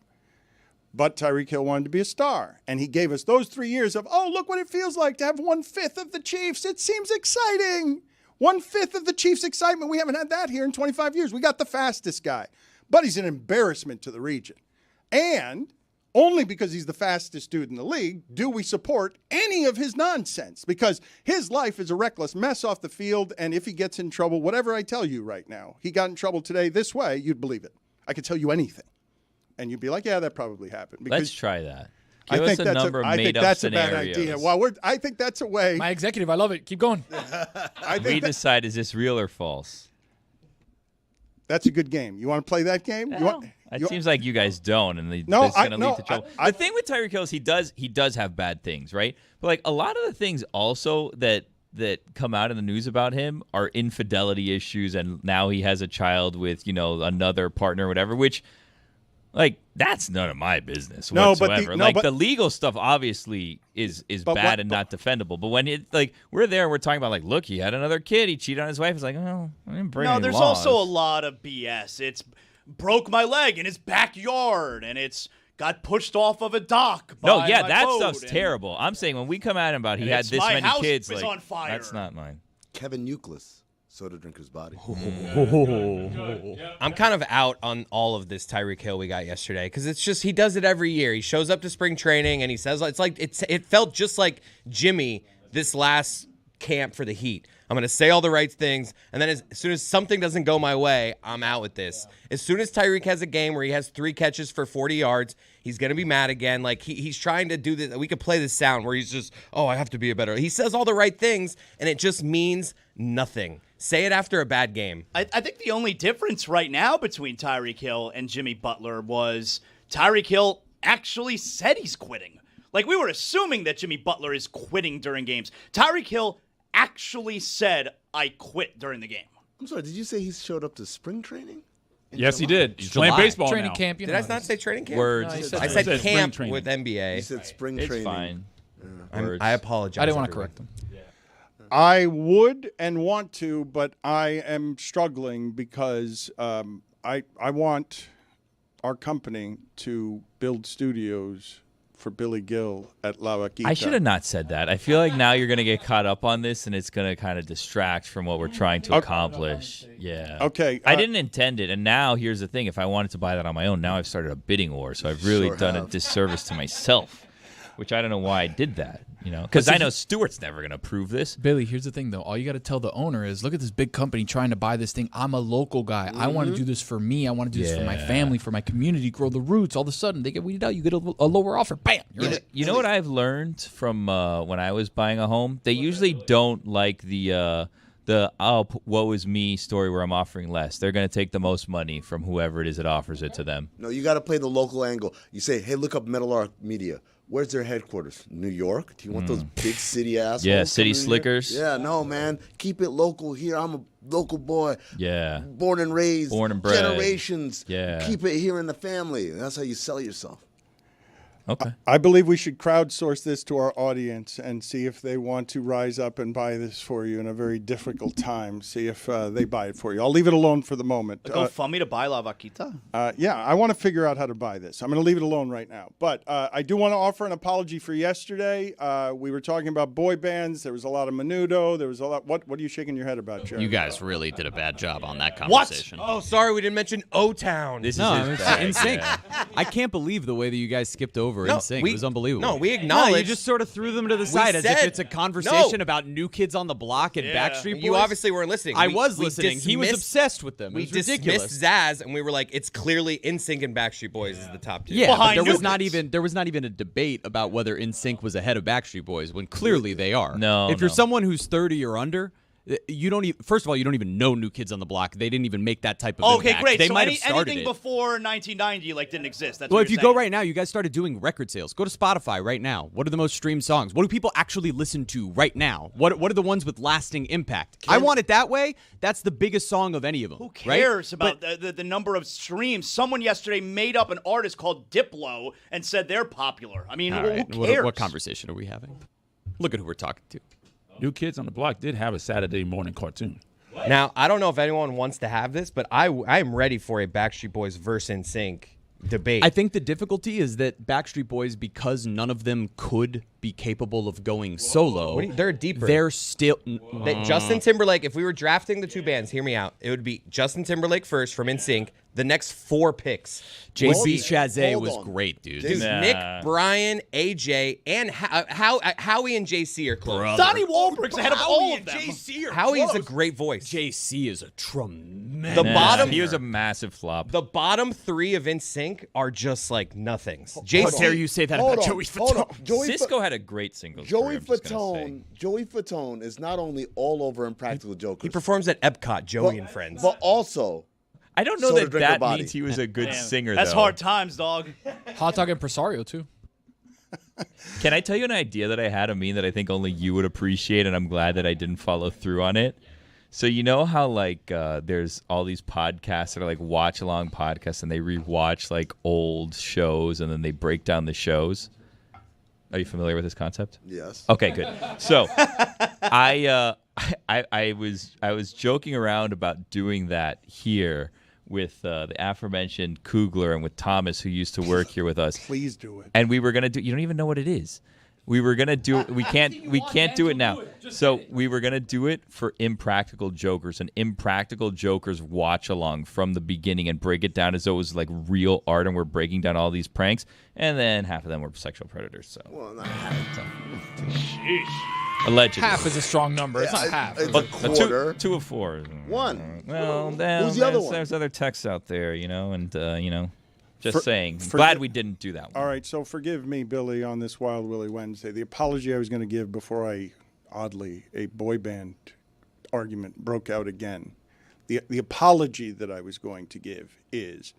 But Tyreek Hill wanted to be a star, and he gave us those 3 years of, look what it feels like to have 1/5 of the Chiefs. It seems exciting. 1/5 of the Chiefs' excitement. We haven't had that here in 25 years. We got the fastest guy. But he's an embarrassment to the region. And only because he's the fastest dude in the league do we support any of his nonsense. Because his life is a reckless mess off the field, and if he gets in trouble, whatever I tell you right now, he got in trouble today this way, you'd believe it. I could tell you anything. And you'd be like, yeah, that probably happened. Because Let's try that. Give us a number of made-up scenarios. A bad idea. Well, I think that's a way. My executive, I love it. Keep going. We decide, is this real or false? That's a good game. You want to play that game? It seems like you guys don't, and that's going to lead to trouble. The thing with Tyreek Hill is he does have bad things, right? But like a lot of the things also that come out in the news about him are infidelity issues, and now he has a child with another partner or whatever, which Like, that's none of my business No, but whatsoever. the legal stuff obviously is bad and not defendable. But when we're there, we're talking about, like, look, he had another kid, he cheated on his wife. It's like, oh, I didn't break any there's laws. also a lot of BS. It's broke my leg in his backyard, and it's got pushed off of a dock. No, yeah, by that boat, stuff's and terrible. I'm saying when we come at him about he And had it's this my many house kids, was like, on fire. that's not mine. Kevin Euclid, soda drinker's body. I'm kind of out on all of this Tyreek Hill we got yesterday because it's just he does it every year. He shows up to spring training and he says it felt just like Jimmy this last camp for the Heat. I'm going to say all the right things, and then as soon as something doesn't go my way, I'm out with this. As soon as Tyreek has a game where he has 3 catches for 40 yards, he's going to be mad again. Like, he's trying to do this. We could play this sound where he's just, I have to be a better. He says all the right things, and it just means nothing. Say it after a bad game. I think the only difference right now between Tyreek Hill and Jimmy Butler was Tyreek Hill actually said he's quitting. Like, we were assuming that Jimmy Butler is quitting during games. Tyreek Hill actually said, I quit during the game. I'm sorry, did you say he showed up to spring training? Yes, he did. He's playing baseball Training now. camp. Did I not say training camp? Words. No, He I said said camp training. with NBA. You said spring It's training. fine. I apologize. I didn't want to everyone. correct him. I would and want to, but I am struggling because I want our company to build studios for Billy Gill at La Vakita. I should have not said that. I feel like now you're going to get caught up on this, and it's going to kind of distract from what we're trying to accomplish. Yeah. Okay. I didn't intend it, and now here's the thing. If I wanted to buy that on my own, now I've started a bidding war, so I've really done a disservice to myself, which I don't know why I did that, because I know Stewart's never going to approve this. Billy, here's the thing, though. All you got to tell the owner is, look at this big company trying to buy this thing. I'm a local guy. I want to do this for me. I want to do this for my family, for my community, grow the roots. All of a sudden, they get weeded out. You get a lower offer. Bam! You know what I've learned from when I was buying a home? They usually don't like the woe is me story where I'm offering less. They're going to take the most money from whoever it is that offers it to them. No, you got to play the local angle. You say, hey, look up Metal Arc Media. Where's their headquarters? New York? Do you want those big city assholes? Yeah, city coming in slickers. here? Yeah, no, man. Keep it local here. I'm a local boy. Yeah. Born and raised. Born and bred. Generations. Yeah. Keep it here in the family. That's how you sell yourself. Okay. I believe we should crowdsource this to our audience and see if they want to rise up and buy this for you in a very difficult time. See if they buy it for you. I'll leave it alone for the moment. Go fund me to buy La Vakita. Yeah, I want to figure out how to buy this. I'm going to leave it alone right now. But I do want to offer an apology for yesterday. We were talking about boy bands. There was a lot of menudo. There was a lot. What are you shaking your head about, Jared? You guys really did a bad job on that conversation. Oh, sorry, we didn't mention O-Town. This No, is his it's bag, insane. yeah. I can't believe the way that you guys skipped over No, NSYNC. we- It was unbelievable. no, we No, acknowledged- you just sort of threw them to the side as if said- it's a conversation No. about New Kids on the Block and Yeah. Backstreet Boys. You obviously weren't listening. I We- was we listening. He was dismissed- obsessed with them. It We was ridiculous. dismissed Zaz, and we were like, it's clearly NSYNC and Backstreet Boys is the top two. Yeah, but Behind there New was not Kids. even a debate about whether NSYNC was ahead of Backstreet Boys when clearly they are. No, if you're no. someone who's 30 or under, you don't even. First of all, you don't even know New Kids on the Block. They didn't even make that type of Okay, impact. great. They So might have started anything it. before 1990 didn't exist. That's Well, what if you you're go saying. right now, you guys started doing record sales. Go to Spotify right now. What are the most streamed songs? What do people actually listen to right now? What are the ones with lasting impact? I Want It That Way. That's the biggest song of any of them. Who right? cares about But the number of streams? Someone yesterday made up an artist called Diplo and said they're popular. I mean, all who right, cares? what conversation are we having? Look at who we're talking to. New Kids on the Block did have a Saturday morning cartoon. Now, I don't know if anyone wants to have this, but I am ready for a Backstreet Boys versus NSYNC debate. I think the difficulty is that Backstreet Boys, because none of them could be capable of going solo, they're deeper. They're still. That Justin Timberlake, if we were drafting the two bands, hear me out, it would be Justin Timberlake first from NSYNC. The next 4 picks. JC Chazé hold was on. great, dude. Dude, Nick, Brian, AJ, and Howie and JC are close. Donnie Wahlberg's ahead of all of them. Howie's a great voice. JC is a tremendous. The bottom, He was a massive flop. the bottom 3 of NSYNC are just like nothings. How JC, dare you say that Hold about on, Joey hold on. Fatone? Joey Cisco had a great single. Joey career, I'm just gonna say. Joey Fatone is not only all over Impractical Jokers, he performs at Epcot, Joey and Friends. but also I don't know Soda that Drinker that Body. means he was a good Damn. singer, That's though. hard times, dog. Hot Dog Impresario, too. Can I tell you an idea that I had of me that I think only you would appreciate, and I'm glad that I didn't follow through on it? So you know how like there's all these podcasts that are like watch along podcasts, and they rewatch like old shows, and then they break down the shows. Are you familiar with this concept? Yes. Okay, good. So I was joking around about doing that here with the aforementioned Kugler and with Thomas, who used to work here with us. Please do it. And we were gonna do. You don't even know what it is. We were gonna do it. We can't do it now. So we were gonna do it for Impractical Jokers, and Impractical Jokers watch along from the beginning and break it down as though it was like real art, and we're breaking down all these pranks. And then half of them were sexual predators. So Well, not half. allegedly, Half is a strong number. It's not half. It's But a quarter. two of four. One. Well, Who's the other there's, one? there's other texts out there, and just saying. for- Glad we didn't do that one. All right, so forgive me, Billy, on this Wild Willy Wednesday. The apology I was going to give before a boy band argument broke out again. The apology that I was going to give is,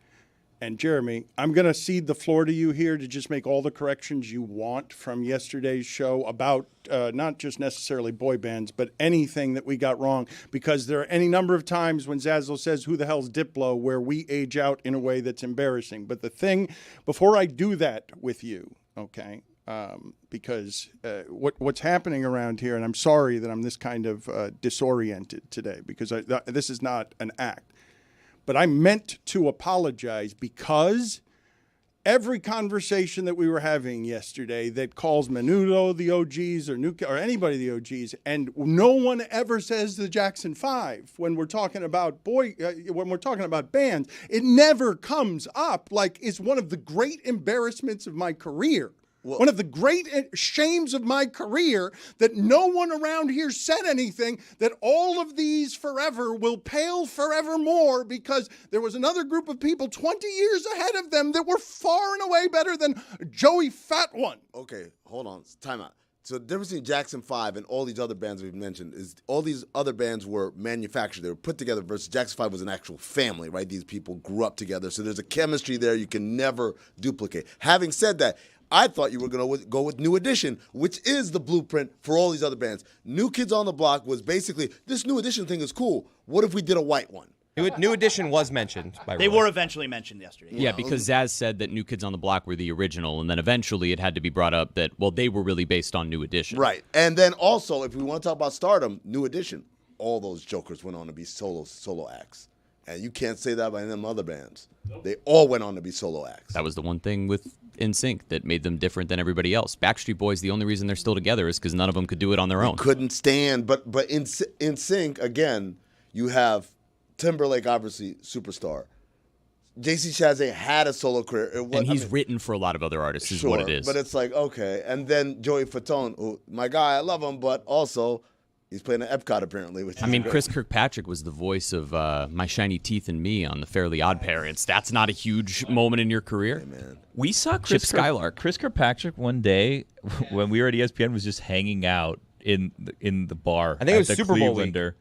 and Jeremy, I'm going to cede the floor to you here to just make all the corrections you want from yesterday's show about not just necessarily boy bands, but anything that we got wrong, because there are any number of times when Zazzle says, who the hell's Diplo, where we age out in a way that's embarrassing. But the thing, before I do that with you, okay, because what's happening around here, and I'm sorry that I'm this kind of disoriented today, because this is not an act. But I meant to apologize because every conversation that we were having yesterday that calls Menudo the OGs or anybody the OGs, and no one ever says the Jackson 5 when we're talking about when we're talking about bands, it never comes up. Like, it's one of the great embarrassments of my career. One of the great shames of my career, that no one around here said anything, that all of these forever will pale forevermore, because there was another group of people 20 years ahead of them that were far and away better than Joey Fat One. Okay, hold on. Time out. So the difference between Jackson 5 and all these other bands we've mentioned is all these other bands were manufactured. They were put together versus Jackson 5 was an actual family, right? These people grew up together. So there's a chemistry there you can never duplicate. Having said that, I thought you were going to go with New Edition, which is the blueprint for all these other bands. New Kids on the Block was basically, this New Edition thing is cool. What if we did a white one? New Edition was mentioned by They Roy. were eventually mentioned yesterday. Yeah, because Zaz said that New Kids on the Block were the original, and then eventually it had to be brought up that, well, they were really based on New Edition. Right. And then also, if we want to talk about stardom, New Edition, all those jokers went on to be solo acts. And you can't say that by them other bands. They all went on to be solo acts. That was the one thing with NSYNC that made them different than everybody else. Backstreet Boys, the only reason they're still together is because none of them could do it on their own. Couldn't stand, but in NSYNC, again, you have Timberlake, obviously, superstar. JC Chasez had a solo career. And he's written for a lot of other artists, is what it is. But it's like, okay. And then Joey Fatone, who, my guy, I love him, but also he's playing at Epcot apparently. Which I mean, Chris Kirkpatrick was the voice of My Shiny Teeth and Me on The Fairly Odd Parents. That's not a huge moment in your career. Hey, man. We saw Chip Skylark. Chris Kirkpatrick one day when we were at ESPN was just hanging out in the bar. I think it was at the Super Bowl week. Clevelander.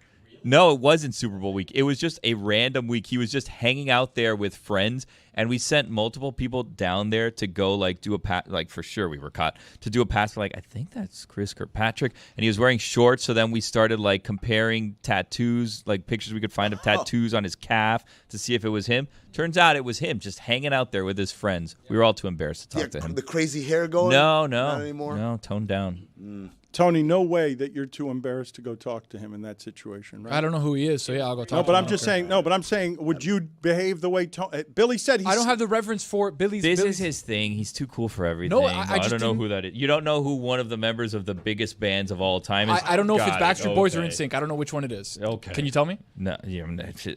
No, it wasn't Super Bowl week. It was just a random week. He was just hanging out there with friends, and we sent multiple people down there to go do a pass. Like, for sure we were caught to do a pass for I think that's Chris Kirkpatrick, and he was wearing shorts. So then we started comparing tattoos, pictures we could find of tattoos on his calf to see if it was him. Turns out it was him, just hanging out there with his friends. We were all too embarrassed to talk to him. The crazy hair going? No, Not anymore? no, toned down. Tony, no way that you're too embarrassed to go talk to him in that situation, right? I don't know who he is, so yeah, I'll go talk No, to but him. I'm just saying. No, but I'm saying, would you behave the way Billy said? I don't have the reverence for Billy's. This is his thing. He's too cool for everything. No, I just don't know didn't- who that is. You don't know who one of the members of the biggest bands of all time is? I don't know if it's Got it. Backstreet Boys or Okay. NSYNC. I don't know which one it is. Okay. Can you tell me? No,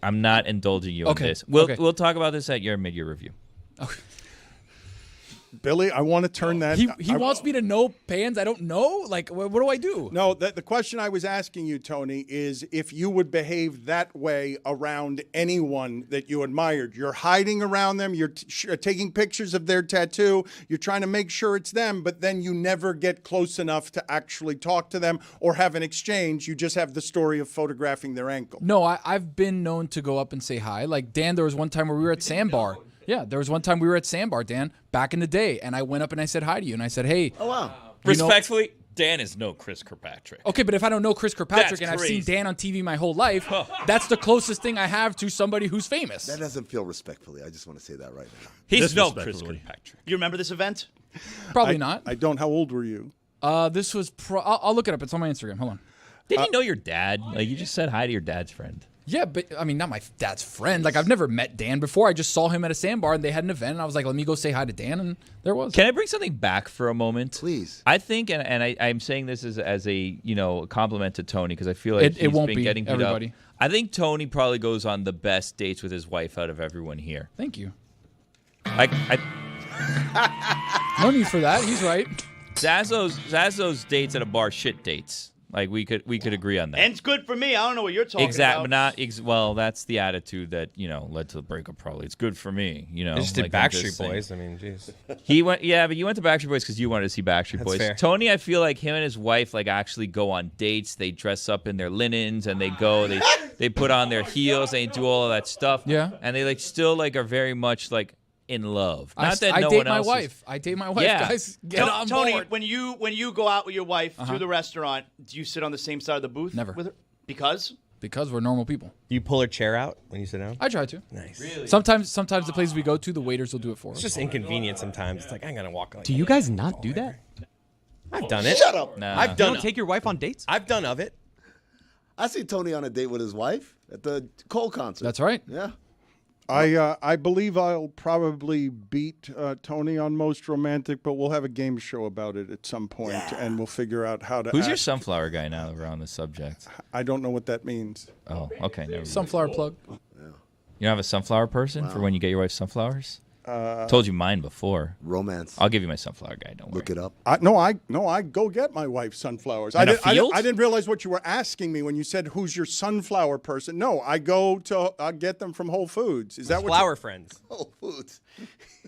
I'm not indulging you Okay. on this. We'll Okay. talk about this at your mid-year review. Billy, I want to turn that. He wants me to know bands I don't know? What do I do? No, the question I was asking you, Tony, is if you would behave that way around anyone that you admired. You're hiding around them. You're taking pictures of their tattoo. You're trying to make sure it's them, but then you never get close enough to actually talk to them or have an exchange. You just have the story of photographing their ankle. No, I've been known to go up and say hi. Like, Dan, there was one time where we were at Sandbar. Yeah, there was one time we were at Sandbar, Dan, back in the day, and I went up and I said hi to you, and I said, hey. Oh, wow. You know- Respectfully, Dan is no Chris Kirkpatrick. Okay, but if I don't know Chris Kirkpatrick That's and I've seen crazy. Dan on TV my whole life, that's the closest thing I have to somebody who's famous. That doesn't feel respectfully. I just want to say that right now. He's no Chris Kirkpatrick. You remember this event? Probably not. I don't. How old were you? This was. I'll look it up. It's on my Instagram. Hold on. Did you know your dad? Like you just said hi to your dad's friend. Yeah, but I mean, not my dad's friend. Like I've never met Dan before. I just saw him at a sandbar and they had an event, and I was like, let me go say hi to Dan, and there was. Can I bring something back for a moment? Please. I think, and I'm saying this as a compliment to Tony because I feel like It won't been be getting beat everybody. up. I think Tony probably goes on the best dates with his wife out of everyone here. Thank you. I No need for that. He's right. Zazzo's dates at a bar shit dates. Like we could agree on that. And it's good for me. I don't know what you're talking Exactly, about. but not well. That's the attitude that led to the breakup. Probably it's good for me. They just did I'm just Backstreet saying. Boys. I mean, jeez. He went, yeah, but you went to Backstreet Boys because you wanted to see Backstreet That's Boys. fair. Tony, I feel like him and his wife actually go on dates. They dress up in their linens and they go. They put on their heels. They do all of that stuff. Yeah, and they still are very much in love. Not I that no date one my else wife. Is, I date my wife, Yeah. guys. Get on Tony, board. when you go out with your wife Uh-huh. to the restaurant, do you sit on the same side of the booth? Never. With her? Because we're normal people. You pull her chair out when you sit down? I try to. Nice. Really? Sometimes the places we go to, the waiters will do it for us. It's just inconvenient sometimes. It's like, I'm going to walk Do you guys not do that? I've done it. Shut up. Nah. I've done You don't take your wife on dates? I've done of it. I see Tony on a date with his wife at the Cole concert. That's right. Yeah. I believe I'll probably beat Tony on Most Romantic, but we'll have a game show about it at some point, and we'll figure out how to. Who's your act. sunflower guy now that we're on the subject? I don't know what that means. Oh, okay. Never mind. Sunflower plug. You don't have a sunflower person for when you get your wife sunflowers? Told you mine before. Romance. I'll give you my sunflower guy. Don't worry. Look it up. I go get my wife sunflowers. In a I field? didn't realize what you were asking me when you said who's your sunflower person. No, I go to get them from Whole Foods. Is that what Flower friends? Whole Foods.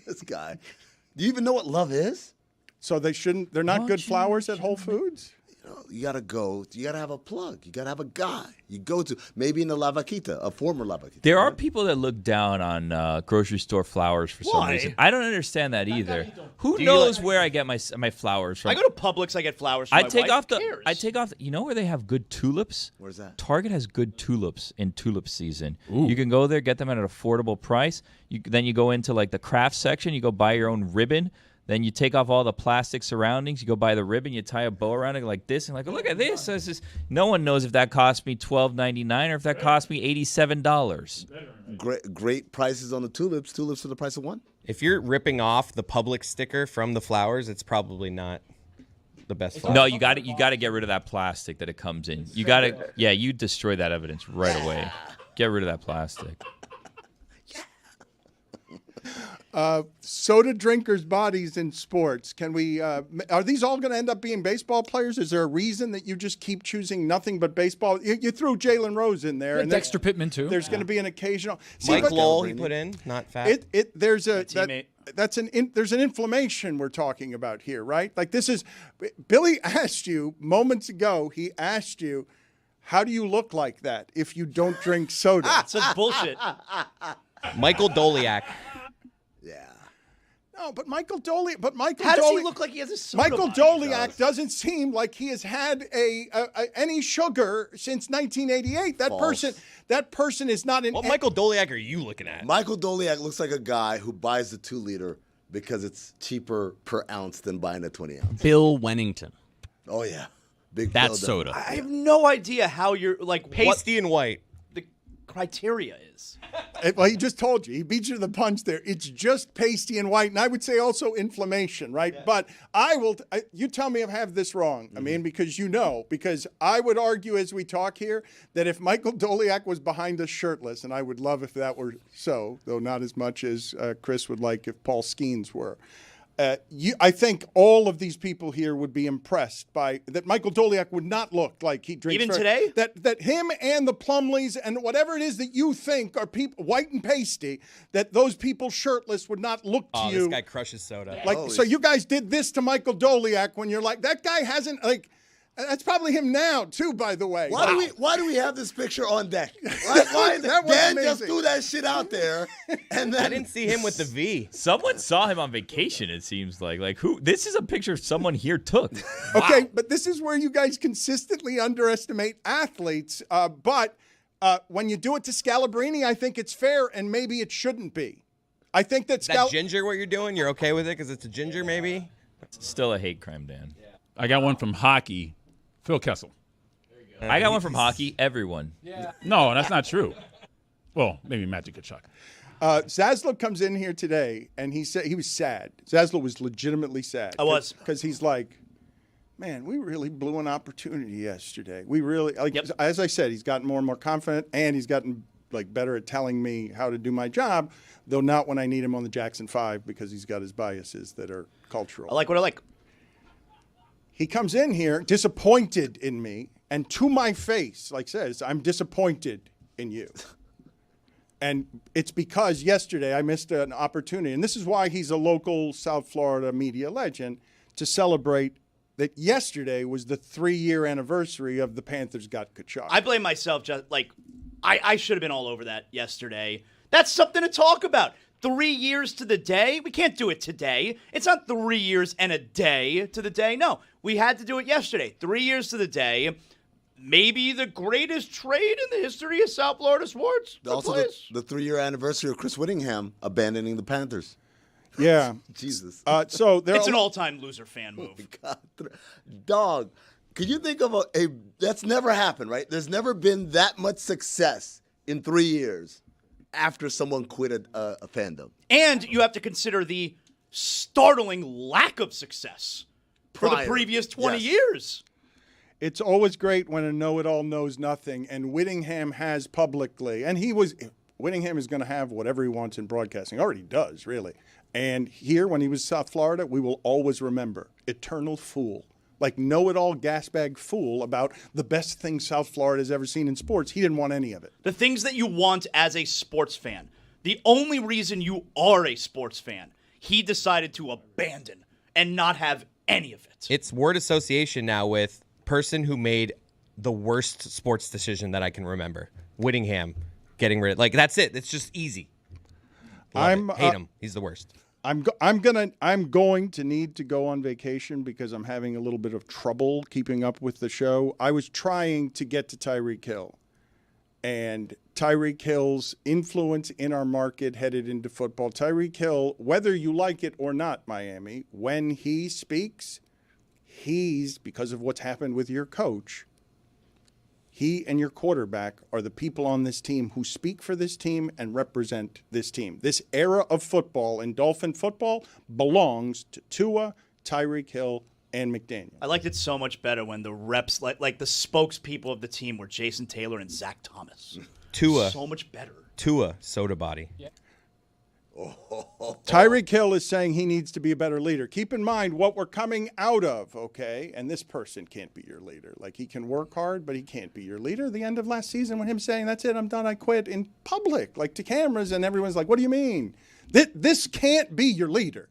This guy. Do you even know what love is? So they're not good flowers at Whole Foods? You gotta go. You gotta have a plug. You gotta have a guy. You go to maybe in the La Vakita, a former La Vakita. There are people that look down on grocery store flowers for some Why? reason. I don't understand that either. Who Do you knows where I get my flowers from? I go to Publix, I get flowers. For I my take wife. off Who the. cares? I take off. You know where they have good tulips? Where's that? Target has good tulips in tulip season. You can go there, get them at an affordable price. Then you go into the craft section. You go buy your own ribbon. Then you take off all the plastic surroundings. You go buy the ribbon. You tie a bow around it like this, and look at this. This is, no one knows if that cost me $12.99 or if that cost me $87. Great prices on the tulips. Tulips for the price of one. If you're ripping off the Publix sticker from the flowers, it's probably not the best flower. No, you got to get rid of that plastic that it comes in. You got to, you destroy that evidence right away. Get rid of that plastic. Soda drinkers' bodies in sports. Can we? Are these all going to end up being baseball players? Is there a reason that you just keep choosing nothing but baseball? You threw Jalen Rose in there, and Dexter Pittman too. There's going to be an occasional. Mike Lowell he put in, not fat. There's an inflammation we're talking about here, right? Like this is. Billy asked you moments ago. He asked you, how do you look like that if you don't drink soda? That's bullshit. Michael Doliak. No, but Michael How does he look like he has a soda Michael body? Doliak doesn't seem like he has had any sugar since 1988. That person is not an. What Michael Doliak are you looking at? Michael Doliak looks like a guy who buys the 2-liter because it's cheaper per ounce than buying a 20-ounce. Bill Wennington. Oh yeah, big. That's Bill soda. I have no idea how you're Pasty and white. The criteria is. Well, he just told you. He beat you to the punch there. It's just pasty and white, and I would say also inflammation, right? Yeah. But you tell me if I have this wrong. I mean, because I would argue as we talk here that if Michael Doliak was behind us shirtless, and I would love if that were so, though not as much as Chris would like if Paul Skeens were. I think all of these people here would be impressed by that. Michael Doliak would not look like he drinks even today. That him and the Plumleys and whatever it is that you think are people white and pasty, that those people shirtless would not look to you. This guy crushes soda. So you guys did this to Michael Doliak when you're like, that guy hasn't That's probably him now, too, by the way. Why do we have this picture on deck? Why That was Dan just amazing. threw that shit out there, and then I didn't see him with the V. Someone saw him on vacation, it seems like. Like, who? This is a picture someone here took. Okay, but this is where you guys consistently underestimate athletes. But when you do it to Scalabrini, I think it's fair, and maybe it shouldn't be. I think that Is that ginger what you're doing? You're okay with it because it's a ginger, maybe? Still a hate crime, Dan. I got one from hockey. Phil Kessel. I got one from hockey. Everyone. No, that's not true. Well, maybe Magic Kachuk. Zaslow comes in here today, and he said he was sad. Zaslow was legitimately sad. I was. Because he's like, man, we really blew an opportunity yesterday. We really, as I said, he's gotten more and more confident, and he's gotten better at telling me how to do my job, though not when I need him on the Jackson 5 because he's got his biases that are cultural. I like what I like. He comes in here disappointed in me, and to my face, says, I'm disappointed in you. And it's because yesterday I missed an opportunity, and this is why he's a local South Florida media legend, to celebrate that yesterday was the 3-year anniversary of the Panthers got Kachuk. I blame myself. I should have been all over that yesterday. That's something to talk about. 3 years to the day? We can't do it today. It's not 3 years and a day to the day. No, we had to do it yesterday. 3 years to the day. Maybe the greatest trade in the history of South Florida sports. Also, the 3-year anniversary of Chris Whittingham abandoning the Panthers. Yeah. Jesus. So it's an all-time loser fan move. God. Dog, could you think of a that's never happened, right? There's never been that much success in 3 years after someone quit a fandom. And you have to consider the startling lack of success for the previous 20 years. It's always great when a know-it-all knows nothing, and Whittingham has publicly, and Whittingham is going to have whatever he wants in broadcasting. Already does, really. And here, when he was South Florida, we will always remember eternal fool. Know-it-all gasbag fool about the best thing South Florida has ever seen in sports. He didn't want any of it. The things that you want as a sports fan, the only reason you are a sports fan, he decided to abandon and not have any of it. It's word association now with person who made the worst sports decision that I can remember. Whittingham getting rid of, that's it. It's just easy. Hate him. He's the worst. I'm going to need to go on vacation because I'm having a little bit of trouble keeping up with the show. I was trying to get to Tyreek Hill, and Tyreek Hill's influence in our market headed into football. Tyreek Hill, whether you like it or not, Miami, when he speaks, because of what's happened with your coach, he and your quarterback are the people on this team who speak for this team and represent this team. This era of football and Dolphin football belongs to Tua, Tyreek Hill, and McDaniel. I liked it so much better when the reps, like the spokespeople of the team were Jason Taylor and Zach Thomas. Tua. So much better. Tua, soda body. Yeah. Tyreek Hill is saying he needs to be a better leader. Keep in mind what we're coming out of, okay? And this person can't be your leader. He can work hard, but he can't be your leader. The end of last season when him saying, that's it, I'm done, I quit, in public, to cameras, and everyone's like, what do you mean? This can't be your leader.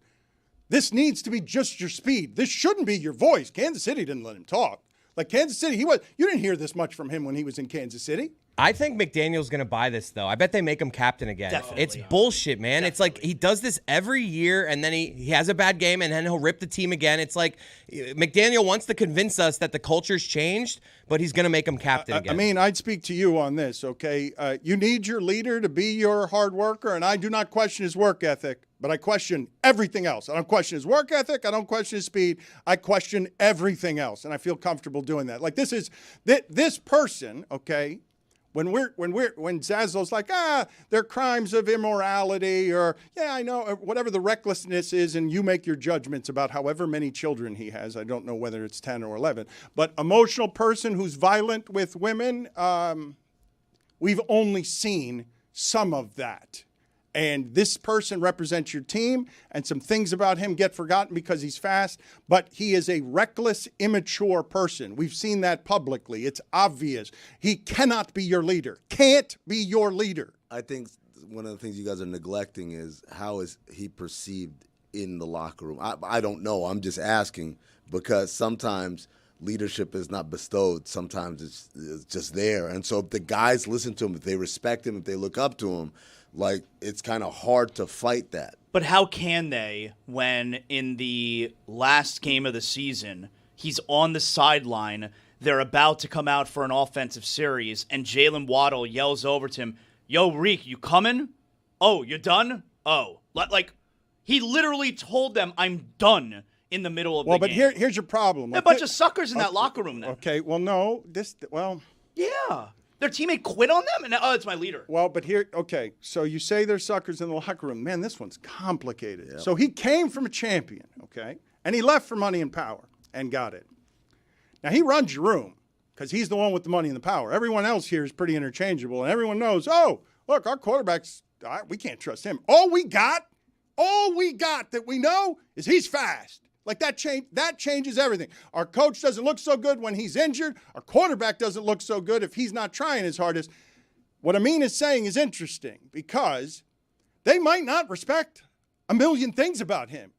This needs to be just your speed. This shouldn't be your voice. Kansas City didn't let him talk. Kansas City, you didn't hear this much from him when he was in Kansas City. I think McDaniel's going to buy this, though. I bet they make him captain again. Definitely. It's bullshit, man. Definitely. It's he does this every year, and then he has a bad game, and then he'll rip the team again. It's McDaniel wants to convince us that the culture's changed, but he's going to make him captain again. I'd speak to you on this, okay? You need your leader to be your hard worker, and I do not question his work ethic, but I question everything else. I don't question his work ethic. I don't question his speed. I question everything else, and I feel comfortable doing that. This person, okay? When Zazzle's like, they're crimes of immorality, or I know, or whatever the recklessness is, and you make your judgments about however many children he has. I don't know whether it's 10 or 11, but emotional person who's violent with women, we've only seen some of that. And this person represents your team, and some things about him get forgotten because he's fast, but he is a reckless, immature person. We've seen that publicly. It's obvious. He cannot be your leader. Can't be your leader. I think one of the things you guys are neglecting is how is he perceived in the locker room. I don't know. I'm just asking because sometimes leadership is not bestowed. Sometimes it's just there. And so if the guys listen to him, if they respect him, if they look up to him, like, it's kind of hard to fight that. But how can they when in the last game of the season, he's on the sideline, they're about to come out for an offensive series, and Jalen Waddle yells over to him, "Yo, Reek, you coming? Oh, you're done? Oh." Like, he literally told them, "I'm done," in the middle of the game. Well, but here's your problem. A bunch of suckers in that locker room then. Okay, well, no. Yeah. Their teammate quit on them, and now, it's my leader. Well, but so you say they're suckers in the locker room. Man, this one's complicated. Yep. So he came from a champion, okay? And he left for money and power and got it. Now, he runs your room because he's the one with the money and the power. Everyone else here is pretty interchangeable, and everyone knows, oh, look, our quarterback's, we can't trust him. All we got that we know is he's fast. Like, that changes everything. Our coach doesn't look so good when he's injured. Our quarterback doesn't look so good if he's not trying his hardest. What Amin is saying is interesting because they might not respect a million things about him,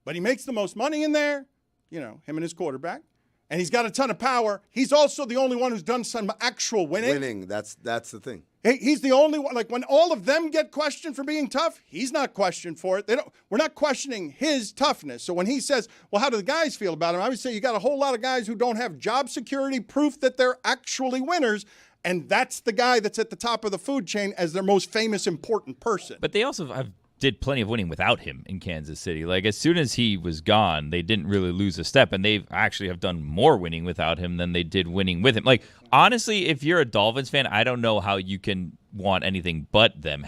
but he makes the most money in there, him and his quarterback, and he's got a ton of power. He's also the only one who's done some actual winning. That's the thing. He's the only one. Like, when all of them get questioned for being tough, he's not questioned for it. We're not questioning his toughness. So when he says, well, how do the guys feel about him? I would say you got a whole lot of guys who don't have job security proof that they're actually winners. And that's the guy that's at the top of the food chain as their most famous, important person. But they also did plenty of winning without him in Kansas City. Like, as soon as he was gone, they didn't really lose a step, and they actually have done more winning without him than they did winning with him. Like, honestly, if you're a Dolphins fan, I don't know how you can want anything but them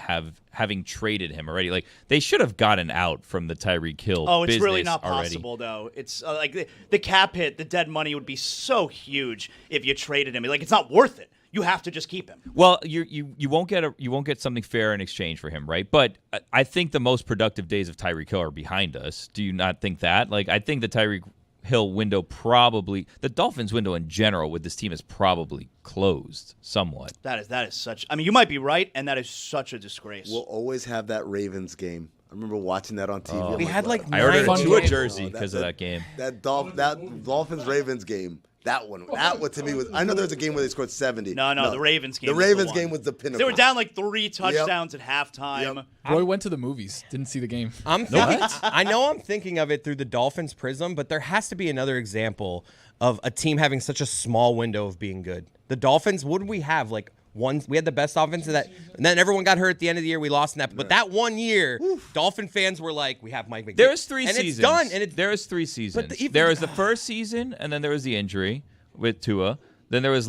having traded him already. Like, they should have gotten out from the Tyreek Hill. Oh, it's really business not possible, though. It's like the cap hit, the dead money would be so huge if you traded him. Like, it's not worth it. You have to just keep him. Well, you won't get something fair in exchange for him, right? But I think the most productive days of Tyreek Hill are behind us. Do you not think that? Like, I think the Tyreek Hill window the Dolphins window in general with this team is probably closed somewhat. That is such. I mean, you might be right, and that is such a disgrace. We'll always have that Ravens game. I remember watching that on TV. We had I ordered a Tua jersey because of that game. That Dolphins Ravens game. That one to me was. I know there's a game where they scored 70. No, the Ravens game. The Ravens game was the pinnacle. They were down like 3 touchdowns at halftime. Yep. Roy went to the movies, didn't see the game. I know I'm thinking of it through the Dolphins prism, but there has to be another example of a team having such a small window of being good. The Dolphins, what did we have? Like, we had the best offense of that, and then everyone got hurt at the end of the year. We lost in that, but that one year, Dolphin fans were like, "We have Mike McDaniel." There was 3 seasons. It's done. And there was 3 seasons. There was the first season, and then there was the injury with Tua. Then there was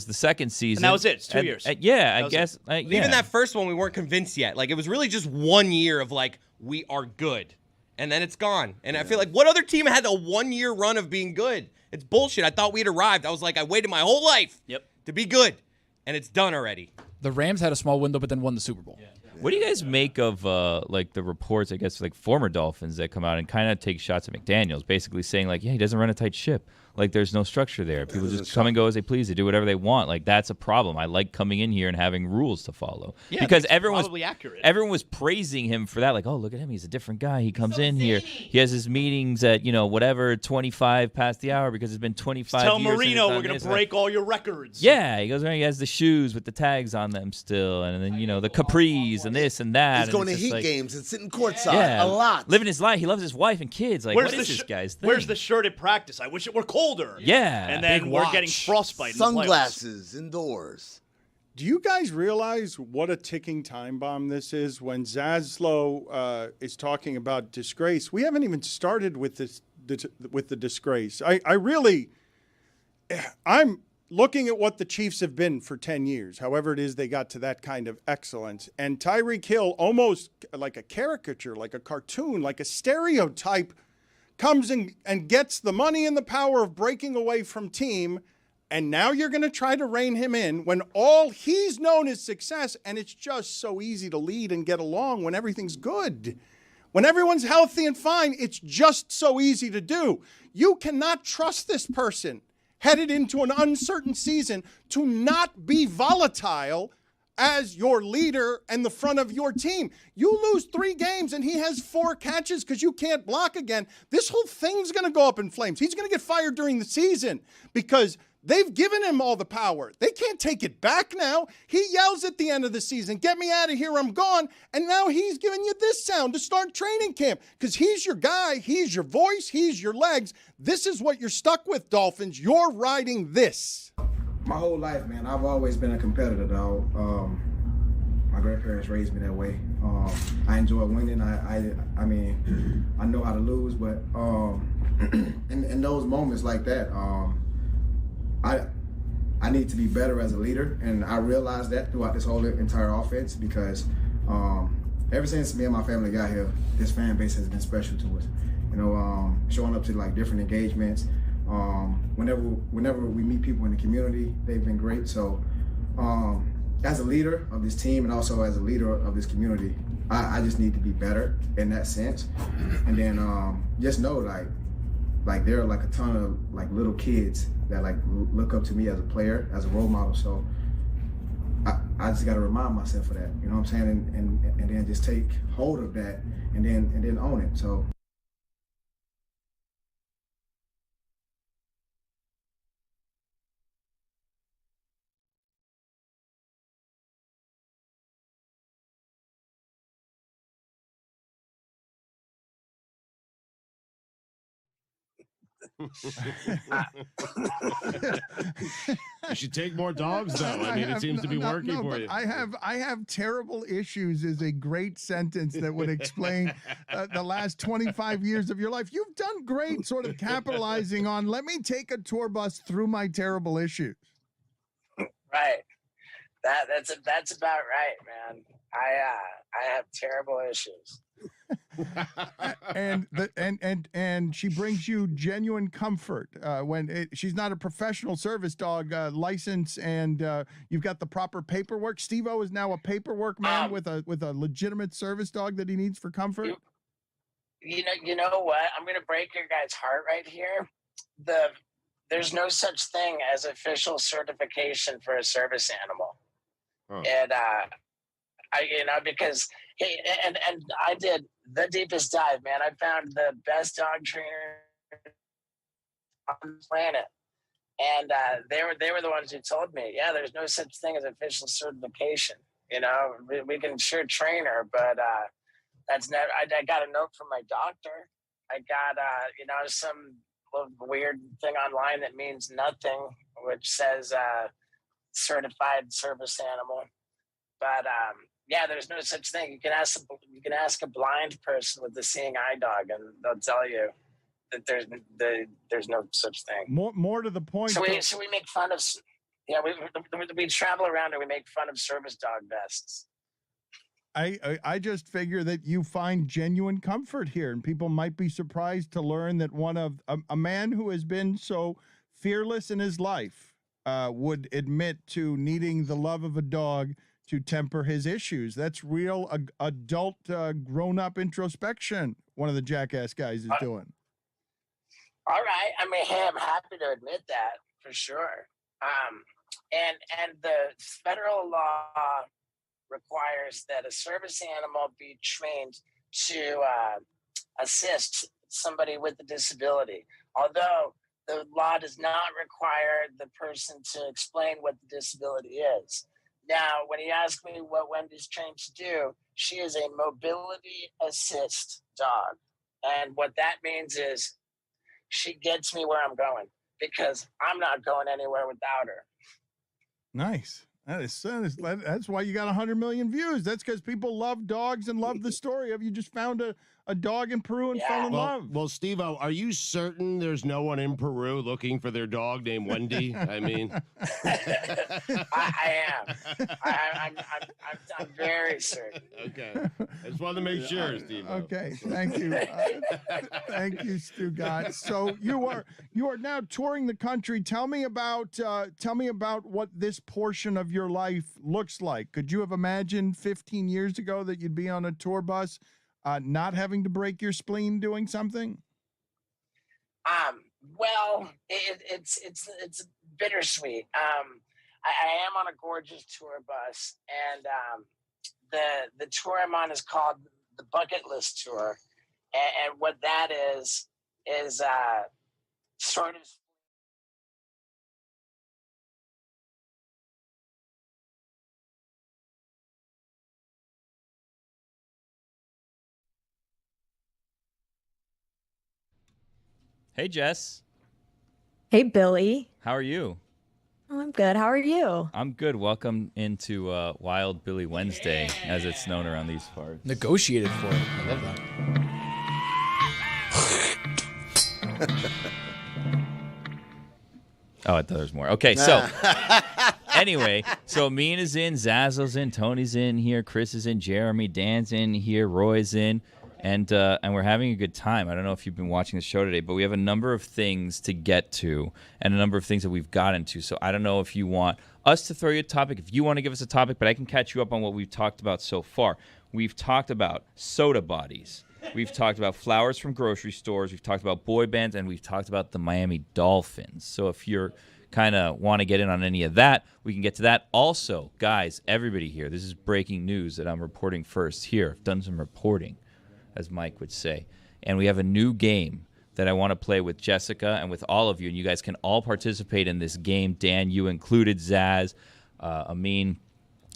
the second season, and that was it. It's 2 years. I guess. Even that first one, we weren't convinced yet. Like, it was really just 1 year of like, we are good, and then it's gone. And I feel like, what other team had a 1 year run of being good? It's bullshit. I thought we'd arrived. I was like, I waited my whole life to be good. And it's done already. The Rams had a small window, but then won the Super Bowl. What do you guys make of like the reports, I guess, like former Dolphins that come out and kind of take shots at McDaniels, basically saying like, yeah, he doesn't run a tight ship. Like, there's no structure there. People just come and go as they please. They do whatever they want. Like, that's a problem. I like coming in here and having rules to follow. Yeah, because everyone was praising him for that. Like, oh, look at him. He's a different guy. He comes in here. He has his meetings at, 25 past the hour because it's been 25 Tell years. Marino we're going to break all your records. Yeah, he goes around. He has the shoes with the tags on them still. And then, the capris and this and that. He's going to Heat games and sitting courtside a lot. Living his life. He loves his wife and kids. Like, what is this guy's thing? Where's the shirt at practice? I wish it were colder. Yeah. And then we're getting frostbite. Sunglasses indoors. Do you guys realize what a ticking time bomb this is? When Zaslow is talking about disgrace, we haven't even started with the disgrace. I'm looking at what the Chiefs have been for 10 years, however it is they got to that kind of excellence. And Tyreek Hill, almost like a caricature, like a cartoon, like a stereotype, comes and gets the money and the power of breaking away from team, and now you're going to try to rein him in when all he's known is success, and it's just so easy to lead and get along when everything's good. When everyone's healthy and fine, it's just so easy to do. You cannot trust this person headed into an uncertain season to not be volatile as your leader and the front of your team. You lose 3 games and he has 4 catches because you can't block again. This whole thing's going to go up in flames. He's going to get fired during the season because they've given him all the power. They can't take it back now. He yells at the end of the season, "Get me out of here, I'm gone." And now he's giving you this sound to start training camp because he's your guy, he's your voice, he's your legs. This is what you're stuck with, Dolphins. You're riding this. My whole life, man, I've always been a competitor, dog. My grandparents raised me that way. I enjoy winning. I mean, I know how to lose, but in those moments like that, I need to be better as a leader, and I realized that throughout this whole entire offense because ever since me and my family got here, this fan base has been special to us. You know, showing up to like different engagements. Whenever we meet people in the community, they've been great. So as a leader of this team and also as a leader of this community, I just need to be better in that sense. And then just know like there are like a ton of like little kids that like look up to me as a player, as a role model. So I just got to remind myself of that, you know what I'm saying? And then just take hold of that and then own it. So. You should take more dogs, though. I mean, it seems to be working for you. I have terrible issues is a great sentence that would explain the last 25 years of your life. You've done great sort of capitalizing on, let me take a tour bus through my terrible issues. Right. That's about right, man. I have terrible issues. and she brings you genuine comfort she's not a professional service dog license, and you've got the proper paperwork. Steve-O is now a paperwork man with a legitimate service dog that he needs for comfort. You know what? I'm gonna break your guys' heart right here. There's no such thing as official certification for a service animal. And because I did the deepest dive, man. I found the best dog trainer on the planet, and they were the ones who told me, yeah, there's no such thing as official certification. You know, we can sure train her, but that's never. I got a note from my doctor. I got some weird thing online that means nothing, which says certified service animal, but yeah, there's no such thing. You can ask a blind person with a seeing eye dog, and they'll tell you that there's no such thing. More to the point. So we make fun of. Yeah, we travel around and we make fun of service dog vests. I just figure that you find genuine comfort here, and people might be surprised to learn that one of a man who has been so fearless in his life would admit to needing the love of a dog to temper his issues. That's real adult, grown-up introspection one of the jackass guys is doing. All right. I mean, hey, I'm happy to admit that for sure. And the federal law requires that a service animal be trained to assist somebody with a disability. Although the law does not require the person to explain what the disability is. Now, when he asked me what Wendy's trained to do, she is a mobility assist dog. And what that means is she gets me where I'm going because I'm not going anywhere without her. Nice. That's why you got 100 million views. That's because people love dogs and love the story of you just found a dog in Peru and fell in love. Well, Steve-O, are you certain there's no one in Peru looking for their dog named Wendy? I mean, I am. I'm very certain. Okay. I just wanted to make sure, Steve-O. Okay. Thank you. Thank you, Stugotz. So you are now touring the country. Tell me about what this portion of your life looks like. Could you have imagined 15 years ago that you'd be on a tour bus, not having to break your spleen doing something? Well, it's bittersweet. I am on a gorgeous tour bus, and the tour I'm on is called the Bucket List Tour, and what that is sort of. Hey, Jess. Hey, Billy. How are you? Oh, I'm good. How are you? I'm good. Welcome into Wild Billy Wednesday, as it's known around these parts. Negotiated for it. I love that. Oh, I thought there was more. Okay, so anyway, so Amina's in, Zazzle's in, Tony's in here, Chris is in, Jeremy, Dan's in here, Roy's in, and we're having a good time. I don't know if you've been watching the show today, but we have a number of things to get to and a number of things that we've gotten to. So I don't know if you want us to throw you a topic, if you want to give us a topic, but I can catch you up on what we've talked about so far. We've talked about soda bodies. We've talked about flowers from grocery stores. We've talked about boy bands, and we've talked about the Miami Dolphins. So if you're kind of want to get in on any of that, we can get to that. Also, guys, everybody here, this is breaking news that I'm reporting first here. I've done some reporting, as Mike would say. And we have a new game that I want to play with Jessica and with all of you, and you guys can all participate in this game. Dan, you included, Zaz, Amin,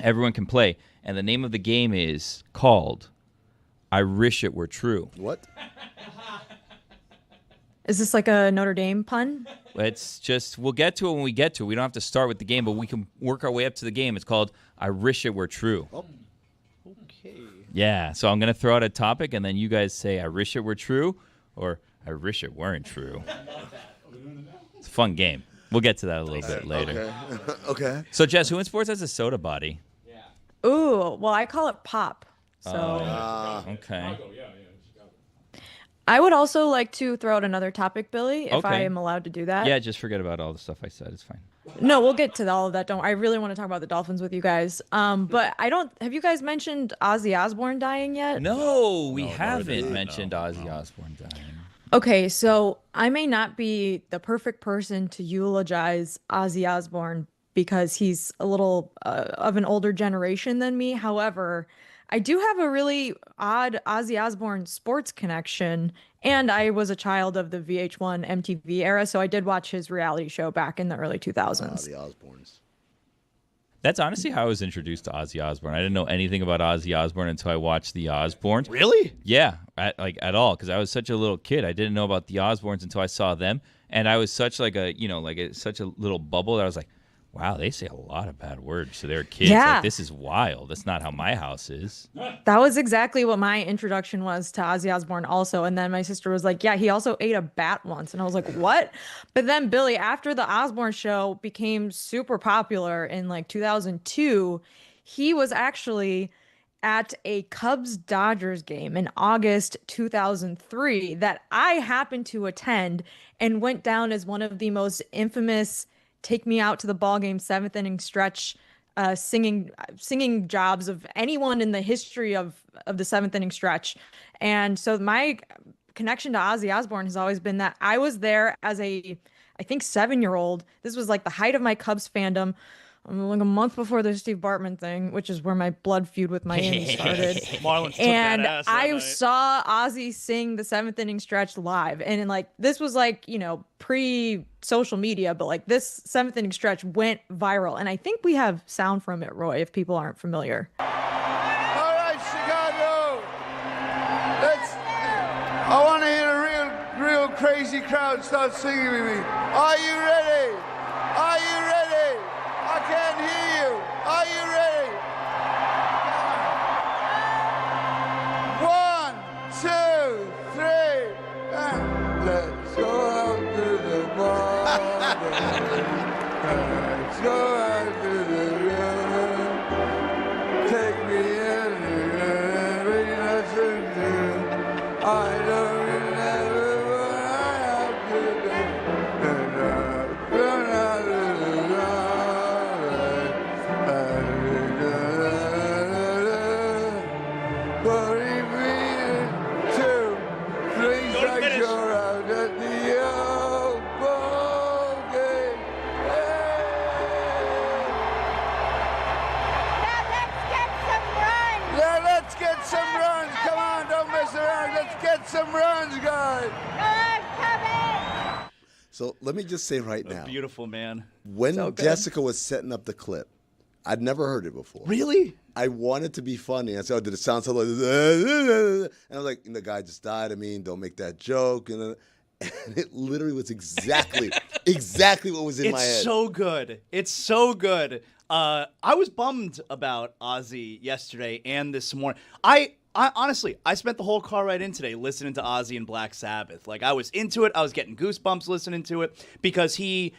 everyone can play. And the name of the game is called I Wish It Were True. What? Is this like a Notre Dame pun? It's just, we'll get to it when we get to it. We don't have to start with the game, but we can work our way up to the game. It's called I Wish It Were True. Oh. Okay. Yeah, so I'm going to throw out a topic, and then you guys say I wish it were true, or I wish it weren't true. It's a fun game. We'll get to that a little bit later. Okay. Okay. So, Jess, who in sports has a soda body? Ooh, well, I call it pop. So Okay. I would also like to throw out another topic, Billy, if I Okay. am allowed to do that. Yeah, just forget about all the stuff I said. It's fine. No, we'll get to all of that. I really want to talk about the Dolphins with you guys. But have you guys mentioned Ozzy Osbourne dying yet? No, we haven't mentioned Ozzy Osbourne dying. Okay, so I may not be the perfect person to eulogize Ozzy Osbourne because he's a little of an older generation than me. However, I do have a really odd Ozzy Osbourne sports connection, and I was a child of the VH1 MTV era, so I did watch his reality show back in the early 2000s. The Osbournes. That's honestly how I was introduced to Ozzy Osbourne. I didn't know anything about Ozzy Osbourne until I watched The Osbournes. Really? Yeah, at all, because I was such a little kid. I didn't know about The Osbournes until I saw them, and I was such such a little bubble that I was like, wow, they say a lot of bad words to their kids. Yeah. Like, this is wild. That's not how my house is. That was exactly what my introduction was to Ozzy Osbourne also. And then my sister was like, yeah, he also ate a bat once. And I was like, what? But then Billy, after the Osbourne show became super popular in like 2002, he was actually at a Cubs-Dodgers game in August 2003 that I happened to attend and went down as one of the most infamous take me out to the ball game 7th inning stretch singing jobs of anyone in the history of the 7th inning stretch. And so my connection to Ozzy Osbourne has always been that I was there as I think 7-year-old. This was like the height of my Cubs fandom. Like a month before the Steve Bartman thing, which is where my blood feud with Miami started. Marlins took And that ass that I night. saw Ozzy sing the 7th inning stretch live. And like this was like, pre-social media, but like this 7th inning stretch went viral. And I think we have sound from it, Roy, if people aren't familiar. All right, Chicago. I want to hear a real crazy crowd start singing with me. Are you ready? Are you ready? I can't hear you. Are you ready? 1, 2, 3, and let's go out to the bar. Let's go out to the river. Take me in every lesson to. I don't remember what I have to do. And I've run out of the but if we 2, 3 strikes you're out at the get some runs, guys. So let me just say right now, Beautiful, man. when So good. Jessica was setting up the clip, I'd never heard it before. Really? I wanted to be funny. I said, "Oh, did it sound so like?" And I was like, "The guy just died. I mean, don't make that joke." And it literally was exactly what was in my head. It's so good. It's so good. I was bummed about Ozzy yesterday and this morning. I honestly, I spent the whole car ride in today listening to Ozzy and Black Sabbath. Like, I was into it. I was getting goosebumps listening to it because he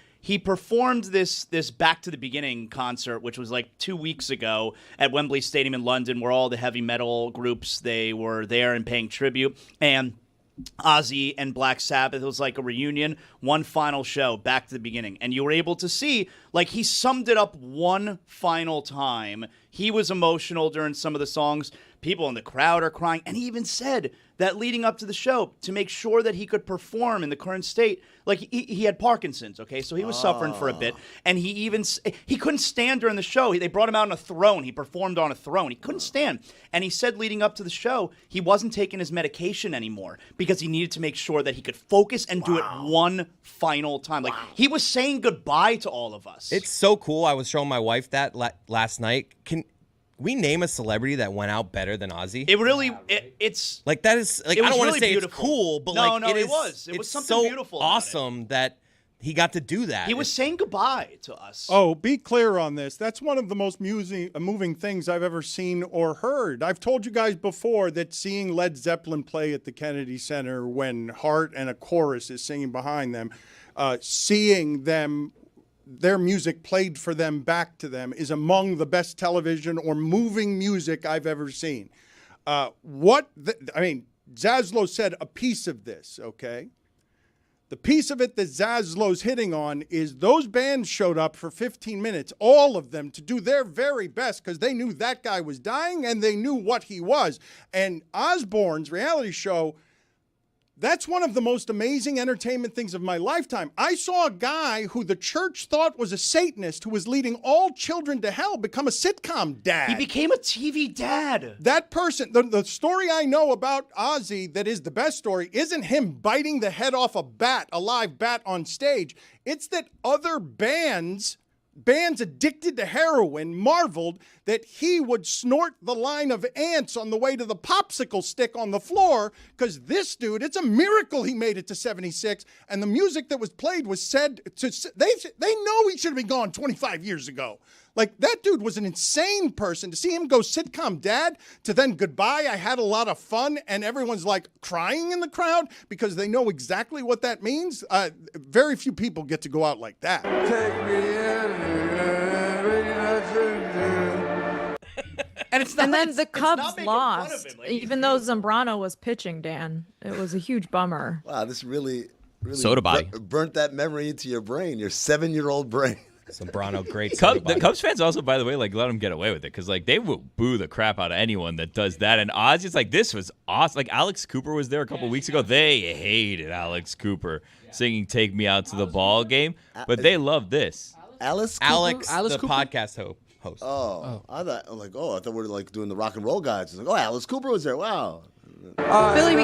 performed this Back to the Beginning concert, which was like 2 weeks ago at Wembley Stadium in London, where all the heavy metal groups, they were there and paying tribute. And Ozzy and Black Sabbath, it was like a reunion, one final show, Back to the Beginning. And you were able to see, like, he summed it up one final time. He was emotional during some of the songs. People in the crowd are crying. And he even said that leading up to the show, to make sure that he could perform in the current state, like, he had Parkinson's, okay? So he was suffering for a bit. And he couldn't stand during the show. They brought him out on a throne. He performed on a throne. He couldn't stand. And he said leading up to the show, he wasn't taking his medication anymore because he needed to make sure that he could focus and do it one final time. Like, he was saying goodbye to all of us. It's so cool. I was showing my wife that last night. Can we name a celebrity that went out better than Ozzy? It really, it's like that is like, it I was don't want to really say beautiful. it's cool, but No, like no, it it is. was. It was it's something so beautiful about awesome that he got to do that. He was saying goodbye to us. Oh, be clear on this. That's one of the most moving things I've ever seen or heard. I've told you guys before that seeing Led Zeppelin play at the Kennedy Center when Hart and a chorus is singing behind them, seeing them, their music played for them, back to them, is among the best television or moving music I've ever seen. Zaslow said a piece of this, okay? The piece of it that Zaslow's hitting on is those bands showed up for 15 minutes, all of them, to do their very best because they knew that guy was dying and they knew what he was. And Osbourne's reality show, that's one of the most amazing entertainment things of my lifetime. I saw a guy who the church thought was a Satanist who was leading all children to hell become a sitcom dad. He became a TV dad. That person, the story I know about Ozzy that is the best story isn't him biting the head off a live bat on stage. It's that other bands addicted to heroin marveled that he would snort the line of ants on the way to the popsicle stick on the floor because this dude, it's a miracle he made it to 76, and the music that was played was said to, they know he should have been gone 25 years ago. Like, that dude was an insane person. To see him go sitcom dad to then goodbye, I had a lot of fun, and everyone's like crying in the crowd because they know exactly what that means. Very few people get to go out like that. Take me And then the Cubs lost, even though Zambrano was pitching, Dan. It was a huge bummer. Wow, this really Soda body. burnt that memory into your brain, your 7-year-old brain. Zambrano, great. The Cubs fans also, by the way, like, let them get away with it because, like, they will boo the crap out of anyone that does that. And Ozzy's like, this was awesome. Like, Alex Cooper was there a couple weeks ago. They hated Alex Cooper singing "Take Me Out to the Ball Game," but they love this. Alex Cooper? Alex the Cooper? podcast host. Oh, I thought we were like doing the rock and roll guys. It's like, oh, Alice Cooper was there. Wow. Billy,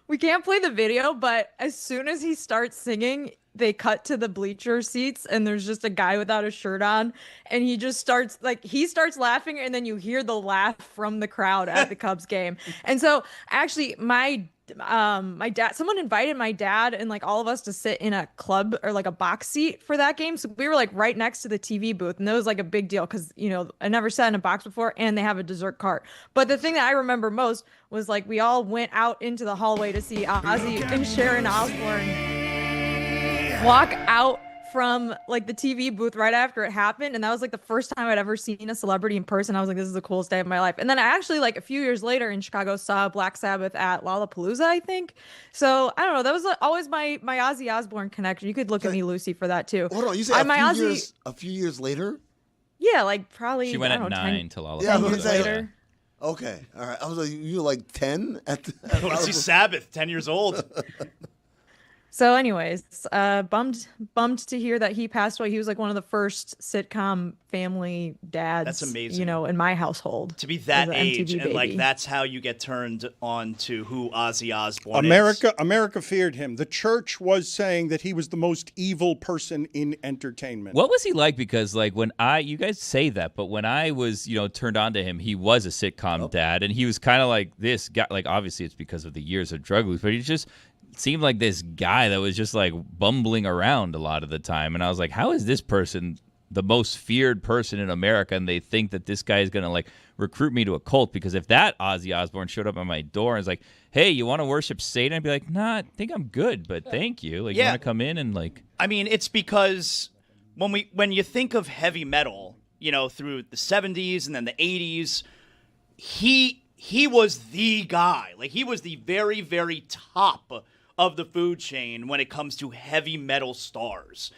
we can't play the video, but as soon as he starts singing, they cut to the bleacher seats and there's just a guy without a shirt on, and he just starts laughing, and then you hear the laugh from the crowd at the Cubs game. And so actually my dad, someone invited my dad and like all of us to sit in a club or like a box seat for that game. So we were like right next to the TV booth, and that was like a big deal because, you know, I never sat in a box before, and they have a dessert cart. But the thing that I remember most was like we all went out into the hallway to see Ozzy and Sharon Osbourne walk out from like the TV booth right after it happened. And that was like the first time I'd ever seen a celebrity in person. I was like, this is the coolest day of my life. And then I actually, like a few years later in Chicago, saw Black Sabbath at Lollapalooza, I think. So I don't know. That was always my Ozzy Osbourne connection. You could look at me, Lucy, for that too. Hold on, you said a few years later? Yeah, like probably. She went I at don't know, 9 to Lollapalooza. 10 years later. Okay, all right. I was like, you were like 10 at Go to see Sabbath, 10 years old. So, anyways, bummed to hear that he passed away. He was like one of the first sitcom family dads. That's amazing. You know, in my household. To be that as an age, MTV and like baby. that's how you get turned on to who Ozzy Osbourne is. America feared him. The church was saying that he was the most evil person in entertainment. What was he like? Because like you guys say that, but when I was, turned on to him, he was a sitcom dad, and he was kind of like this guy. Like obviously it's because of the years of drug use, but he just seemed like this guy that was just like bumbling around a lot of the time. And I was like, how is this person the most feared person in America? And they think that this guy is going to like recruit me to a cult, because if that Ozzy Osbourne showed up at my door and was like, hey, you want to worship Satan? I'd be like, nah, I think I'm good, but thank you. Like, you want to come in and like. I mean, it's because when you think of heavy metal, through the 70s and then the 80s, he was the guy. Like, he was the very, very top of the food chain when it comes to heavy metal stars.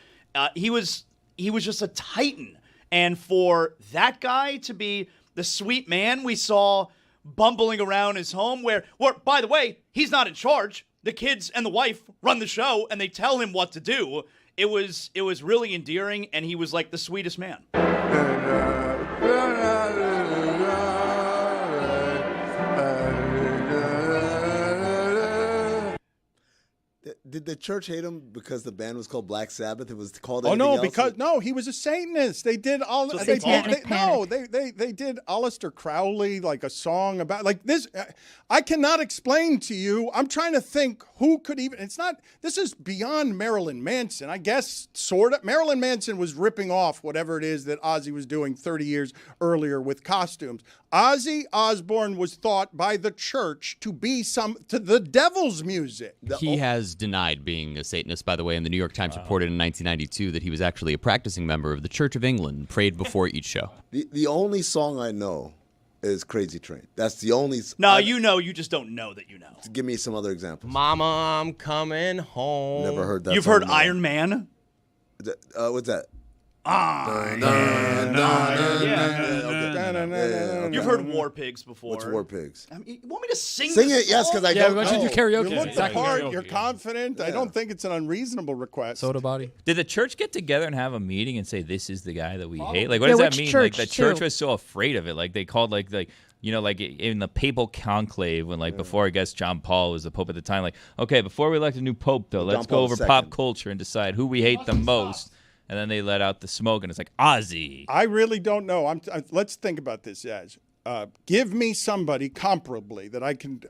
He was just a titan. And for that guy to be the sweet man we saw bumbling around his home, where by the way, he's not in charge. The kids and the wife run the show, and they tell him what to do. It was really endearing, and he was like the sweetest man. Did the church hate him because the band was called Black Sabbath? It was called. Oh no, else? he was a Satanist. They did all. So They Satanic did Aleister Crowley, like a song about like this. I cannot explain to you. I'm trying to think who could even. It's not. This is beyond Marilyn Manson. I guess sort of. Marilyn Manson was ripping off whatever it is that Ozzy was doing 30 years earlier with costumes. Ozzy Osbourne was thought by the church to be to the devil's music. He has denied being a Satanist, by the way, and the New York Times reported in 1992 that he was actually a practicing member of the Church of England, prayed before each show. The only song I know is Crazy Train. That's the only. No, you just don't know that you know. Give me some other examples. Mama, I'm coming home. Never heard that. You've heard Iron Man? What's that? You've heard War Pigs before. What's War Pigs? I mean, you want me to sing Sing this it, yes, song? because I don't know. why don't you do karaoke? You look the Exactly. part. Karaoke. You're confident. I don't think it's an unreasonable request. Soda body. Did the church get together and have a meeting and say, this is the guy that we hate? Like, what Yeah, does that which mean? church, Like, the church too? was so afraid of it. Like, they called, like in the papal conclave when, before, I guess, John Paul was the pope at the time, like, okay, before we elect a new pope, though, let's go over pop culture and decide who we hate the most. And then they let out the smoke, and it's like, Ozzy. I really don't know. Let's think about this, Yaz. Give me somebody comparably that I can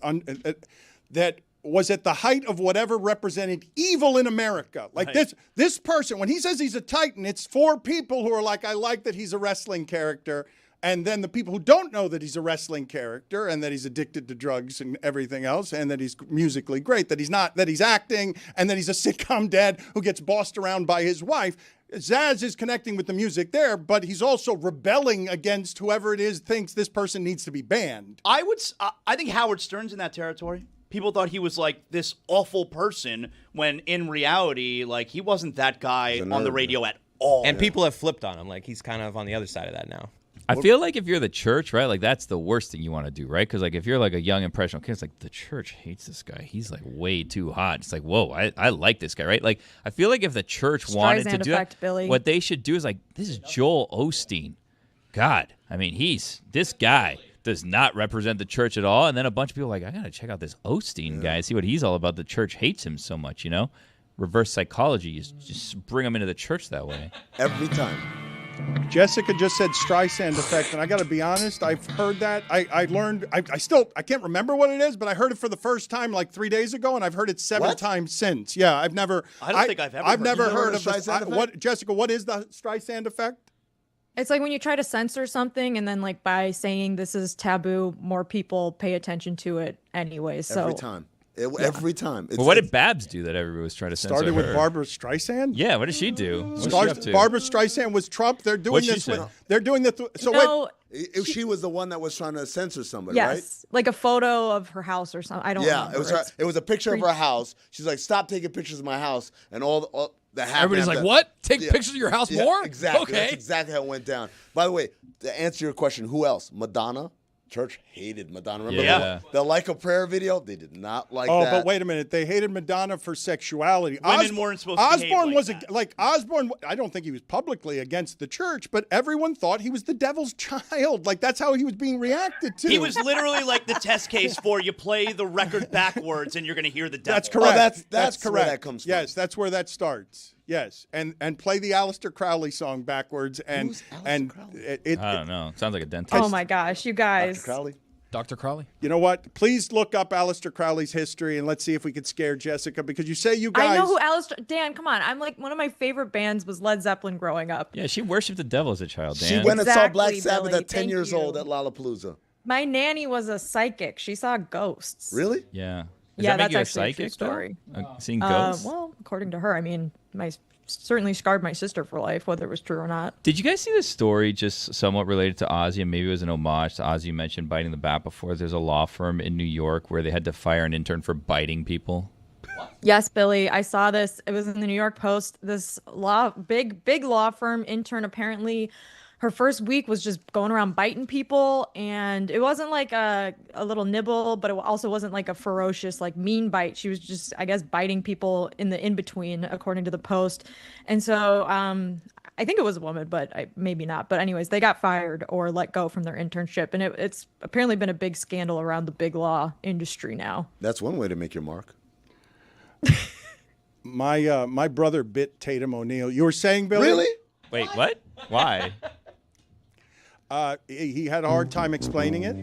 that was at the height of whatever represented evil in America. Like this person, when he says he's a titan, it's for people who are like, I like that he's a wrestling character. And then the people who don't know that he's a wrestling character and that he's addicted to drugs and everything else, and that he's musically great, that he's not, that he's acting, and that he's a sitcom dad who gets bossed around by his wife. Zaz is connecting with the music there, but he's also rebelling against whoever it is thinks this person needs to be banned. I think Howard Stern's in that territory. People thought he was like this awful person when in reality, like he wasn't that guy on the radio at all. And people have flipped on him. Like he's kind of on the other side of that now. I feel like if you're the church, right, like that's the worst thing you want to do, right? Because like if you're like a young impressionable kid, it's like the church hates this guy. He's like way too hot. It's like, whoa, I like this guy, right? Like I feel like if the church wanted to do effect, that, Billy. what they should do is like, this is Joel Osteen. God, I mean, this guy does not represent the church at all. And then a bunch of people are like, I got to check out this Osteen guy and see what he's all about. The church hates him so much, Reverse psychology. You just bring him into the church that way. Every time. Jessica just said Streisand effect, and I got to be honest, I've heard that. I learned, I can't remember what it is, but I heard it for the first time like 3 days ago, and I've heard it 7 times since. Yeah, I don't think I've ever heard of Streisand effect. What, Jessica, what is the Streisand effect? It's like when you try to censor something, and then like by saying this is taboo, more people pay attention to it anyway. So every time. Every time. Well, what did Babs do that everyone was trying to censor Started with her? Barbara Streisand? Yeah, what did she do? What was she up to? Barbara Streisand was Trump. They're doing What'd she this say? they're doing this. So no, If she was the one that was trying to censor somebody, yes, right? like a photo of her house or something. I don't. Yeah, remember. it was her. It was a picture of her house. She's like, "Stop taking pictures of my house," and all the Everybody's like, "What? Take pictures of your house more?" Exactly. Okay. That's exactly how it went down. By the way, to answer your question, who else? Madonna. church hated Madonna. Remember Yeah. the Like a Prayer video? They did not like Oh, that. but wait a minute. They hated Madonna for sexuality. Women weren't supposed to behave Osbourne like was that. like Osbourne. I don't think he was publicly against the church, but everyone thought he was the devil's child. Like that's how he was being reacted to. He was literally like the test case for you play the record backwards and you're going to hear the devil. That's correct. that's correct. where that comes from. Yes, that's where that starts. Yes, and play the Aleister Crowley song backwards, and it I don't know. Sounds like a dentist. Oh my gosh, you guys. Dr. Crowley. You know what? Please look up Aleister Crowley's history and let's see if we could scare Jessica because you say you guys. I know who Aleister. Dan, come on. I'm like one of my favorite bands was Led Zeppelin growing up. Yeah, she worshipped the devil as a child, Dan. She went and saw Black Exactly, Sabbath Billy. at 10 Thank years you. old at Lollapalooza. My nanny was a psychic. She saw ghosts. Really? Yeah. Does Yeah, that make that's you a actually a true psychic, though? story. Seeing ghosts? Well, according to her, I mean, certainly scarred my sister for life, whether it was true or not. Did you guys see this story just somewhat related to Ozzy, and maybe it was an homage to Ozzy? You mentioned biting the bat before. There's a law firm in New York where they had to fire an intern for biting people. Yes, Billy, I saw this. It was in the New York Post. This big law firm intern, apparently her first week was just going around biting people, and it wasn't like a little nibble, but it also wasn't like a ferocious, like mean bite. She was just, I guess, biting people in the in-between, according to the Post. And so I think it was a woman, but maybe not. But anyways, they got fired or let go from their internship, and it's apparently been a big scandal around the big law industry now. That's one way to make your mark. My brother bit Tatum O'Neal. You were saying, Billy? Really? Wait, what? Why? He had a hard time explaining it.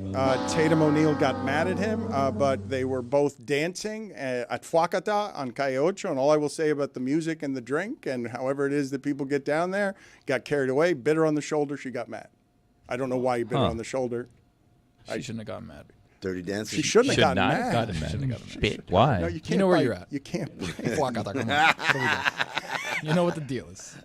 Tatum O'Neal got mad at him, but they were both dancing at Vakita on Calle Ocho, and all I will say about the music and the drink and however it is that people get down there, got carried away, bit her on the shoulder, she got mad. I don't know why he bit her on the shoulder. She shouldn't have gotten mad. Dirty Dancing. She shouldn't have Should gotten not mad. have gotten mad. Shouldn't have gotten mad. Bit. Why? No, you can't. You know where bite. you're at. You can't. Vakita, come on. What do we got? You know what the deal is.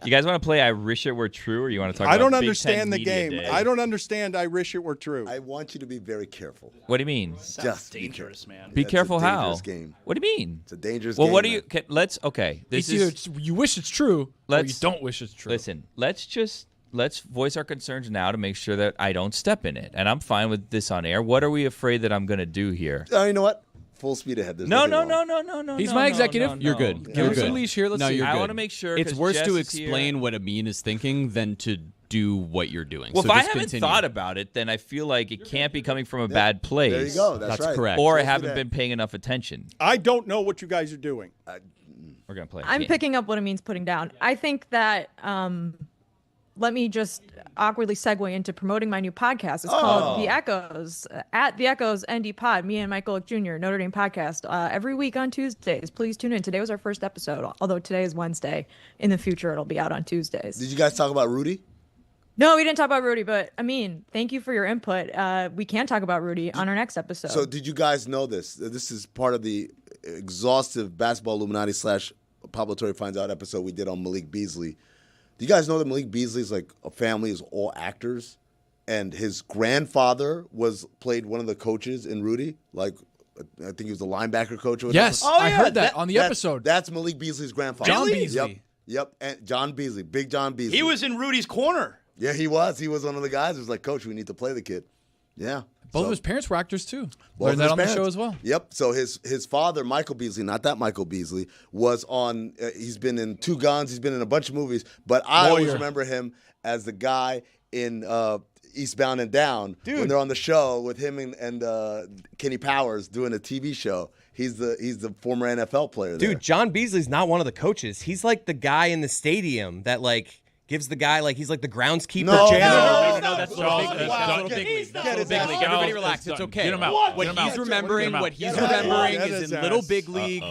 You guys want to play I Wish It Were True, or you want to talk I about don't Big Ten understand the Media game. Day? I don't understand. I wish it were true. I want you to be very careful. What do you mean? Just dangerous, man. Be That's careful a how? dangerous game. What do you mean? It's a dangerous Well, game. what do you? man. Let's okay. This It's either is. you wish it's true, or you Let's don't wish it's true. Listen. Let's voice our concerns now to make sure that I don't step in it, and I'm fine with this on air. What are we afraid that I'm going to do here? Oh, you know what? Full speed ahead. There's No. nothing wrong. He's no, my no, executive. no, You're no. good. Give You're us a good. leash here. Let's No, see. you're I good. want to make sure. It's 'cause worse Jess to is here. explain what Amin is thinking than to do what you're doing. Well, so if I just haven't continue. thought about it, then I feel like it can't be coming from a bad place. There you go. That's right. correct. Or I Don't do haven't that. been paying enough attention. I don't know what you guys are doing. We're gonna play. a I'm game. picking up what it means putting down. I think that let me just awkwardly segue into promoting my new podcast. It's called The Echoes, at The Echoes ND Pod, me and Michael Lick Jr., Notre Dame podcast, every week on Tuesdays. Please tune in. Today was our first episode, although today is Wednesday. In the future, it'll be out on Tuesdays. Did you guys talk about Rudy? No, we didn't talk about Rudy, but I mean, thank you for your input. We can talk about Rudy on our next episode. So did you guys know this? This is part of the exhaustive Basketball Illuminati / Pablo Torre Finds Out episode we did on Malik Beasley. Do you guys know that Malik Beasley's like a family is all actors, and his grandfather played one of the coaches in Rudy. Like, I think he was the linebacker coach. Or whatever. Yes, I heard that on the episode. That's Malik Beasley's grandfather. John Beasley. Yep. And John Beasley, Big John Beasley. He was in Rudy's corner. Yeah, he was. He was one of the guys who was like, Coach, we need to play the kid. Yeah. Both of his parents were actors too. Both Learned of that his on the parents. show as well. Yep. So his father, Michael Beasley, not that Michael Beasley, was on. He's been in Two Guns. He's been in a bunch of movies. But I always remember him as the guy in Eastbound and Down when they're on the show with him and Kenny Powers doing a TV show. He's the former NFL player. Dude, there. John Beasley's not one of the coaches. He's like the guy in the stadium that like gives the guy like he's like the groundskeeper janitor. No, that's Little Big League. That's Little Big League. That's Little Big League. Everybody relax. It's okay. Get him out. What he's remembering is in Little Big League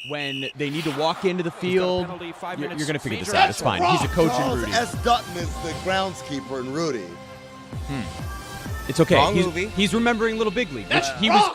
when they need to walk into the field. You're going to figure this out. It's fine. He's a coach in Charles Rudy. S. Dutton is the groundskeeper in Rudy. It's okay. Wrong movie. He's remembering Little Big League, which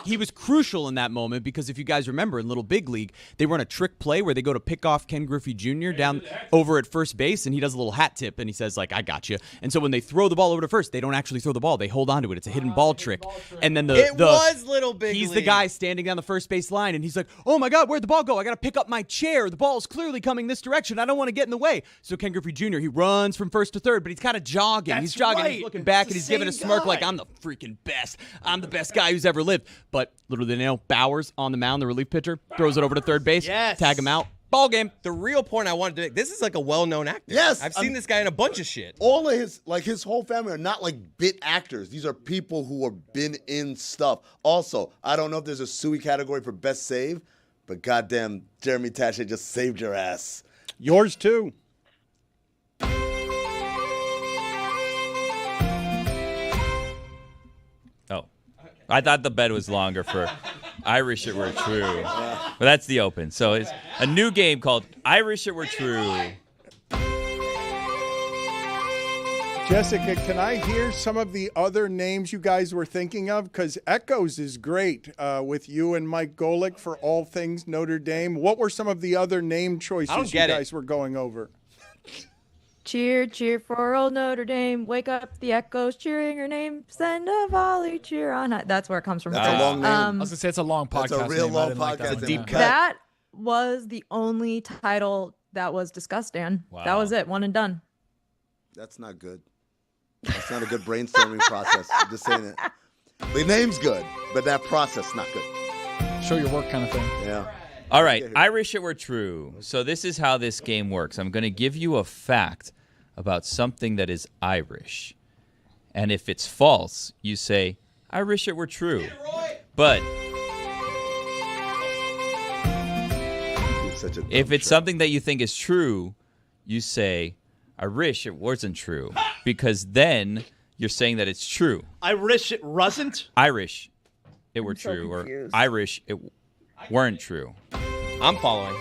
he was crucial in that moment because if you guys remember in Little Big League, they run a trick play where they go to pick off Ken Griffey Jr. down over at first base, and he does a little hat tip, and he says like, "I got you." And so when they throw the ball over to first, they don't actually throw the ball; they hold on to it. It's a hidden ball trick. And then It was Little Big He's League. the guy standing down the first base line, and he's like, "Oh my God, where'd the ball go? I got to pick up my chair. The ball's clearly coming this direction. I don't want to get in the way." So Ken Griffey Jr. he runs from first to third, but he's kind of jogging. He's jogging. right. He's looking back, It's and he's the giving a same smirk guy. like, "I'm the the freaking best. I'm the best guy who's ever lived. But little did they know, Bowers on the mound, the relief pitcher, throws it over to third base, tag him out. Ball game. The real point I wanted to make, this is like a well-known actor. Yes, I've seen this guy in a bunch of shit. All of his whole family are not like bit actors. These are people who have been in stuff. Also, I don't know if there's a SUI category for best save, but goddamn, Jeremy Taché just saved your ass. Yours too. Oh, I thought the bed was longer for I Wish It Were True. But that's the open. So it's a new game called I Wish It Were True. Jessica, can I hear some of the other names you guys were thinking of? Because Echoes is great with you and Mike Golick for all things Notre Dame. What were some of the other name choices you guys were going over? Cheer, cheer for old Notre Dame. Wake up the Echoes cheering her name. Send a volley cheer on high. That's where it comes from. That's a long name. I was going to say it's a long podcast. That's a real name. long I didn't like podcast. that It's a one. deep cut. That was the only title that was discussed, Dan. Wow. That was it. One and done. That's not good. That's not a good brainstorming process. I'm just saying it. The name's good, but that process not good. Show your work kind of thing. Yeah. All right, I Wish It Were True. So this is how this game works. I'm going to give you a fact about something that is Irish. And if it's false, you say, I wish it were true. But if it's something that you think is true, you say, I wish it wasn't true. Because then you're saying that it's true. I wish it wasn't. Irish, it were so true. Or confused. Irish, it weren't true. I'm following.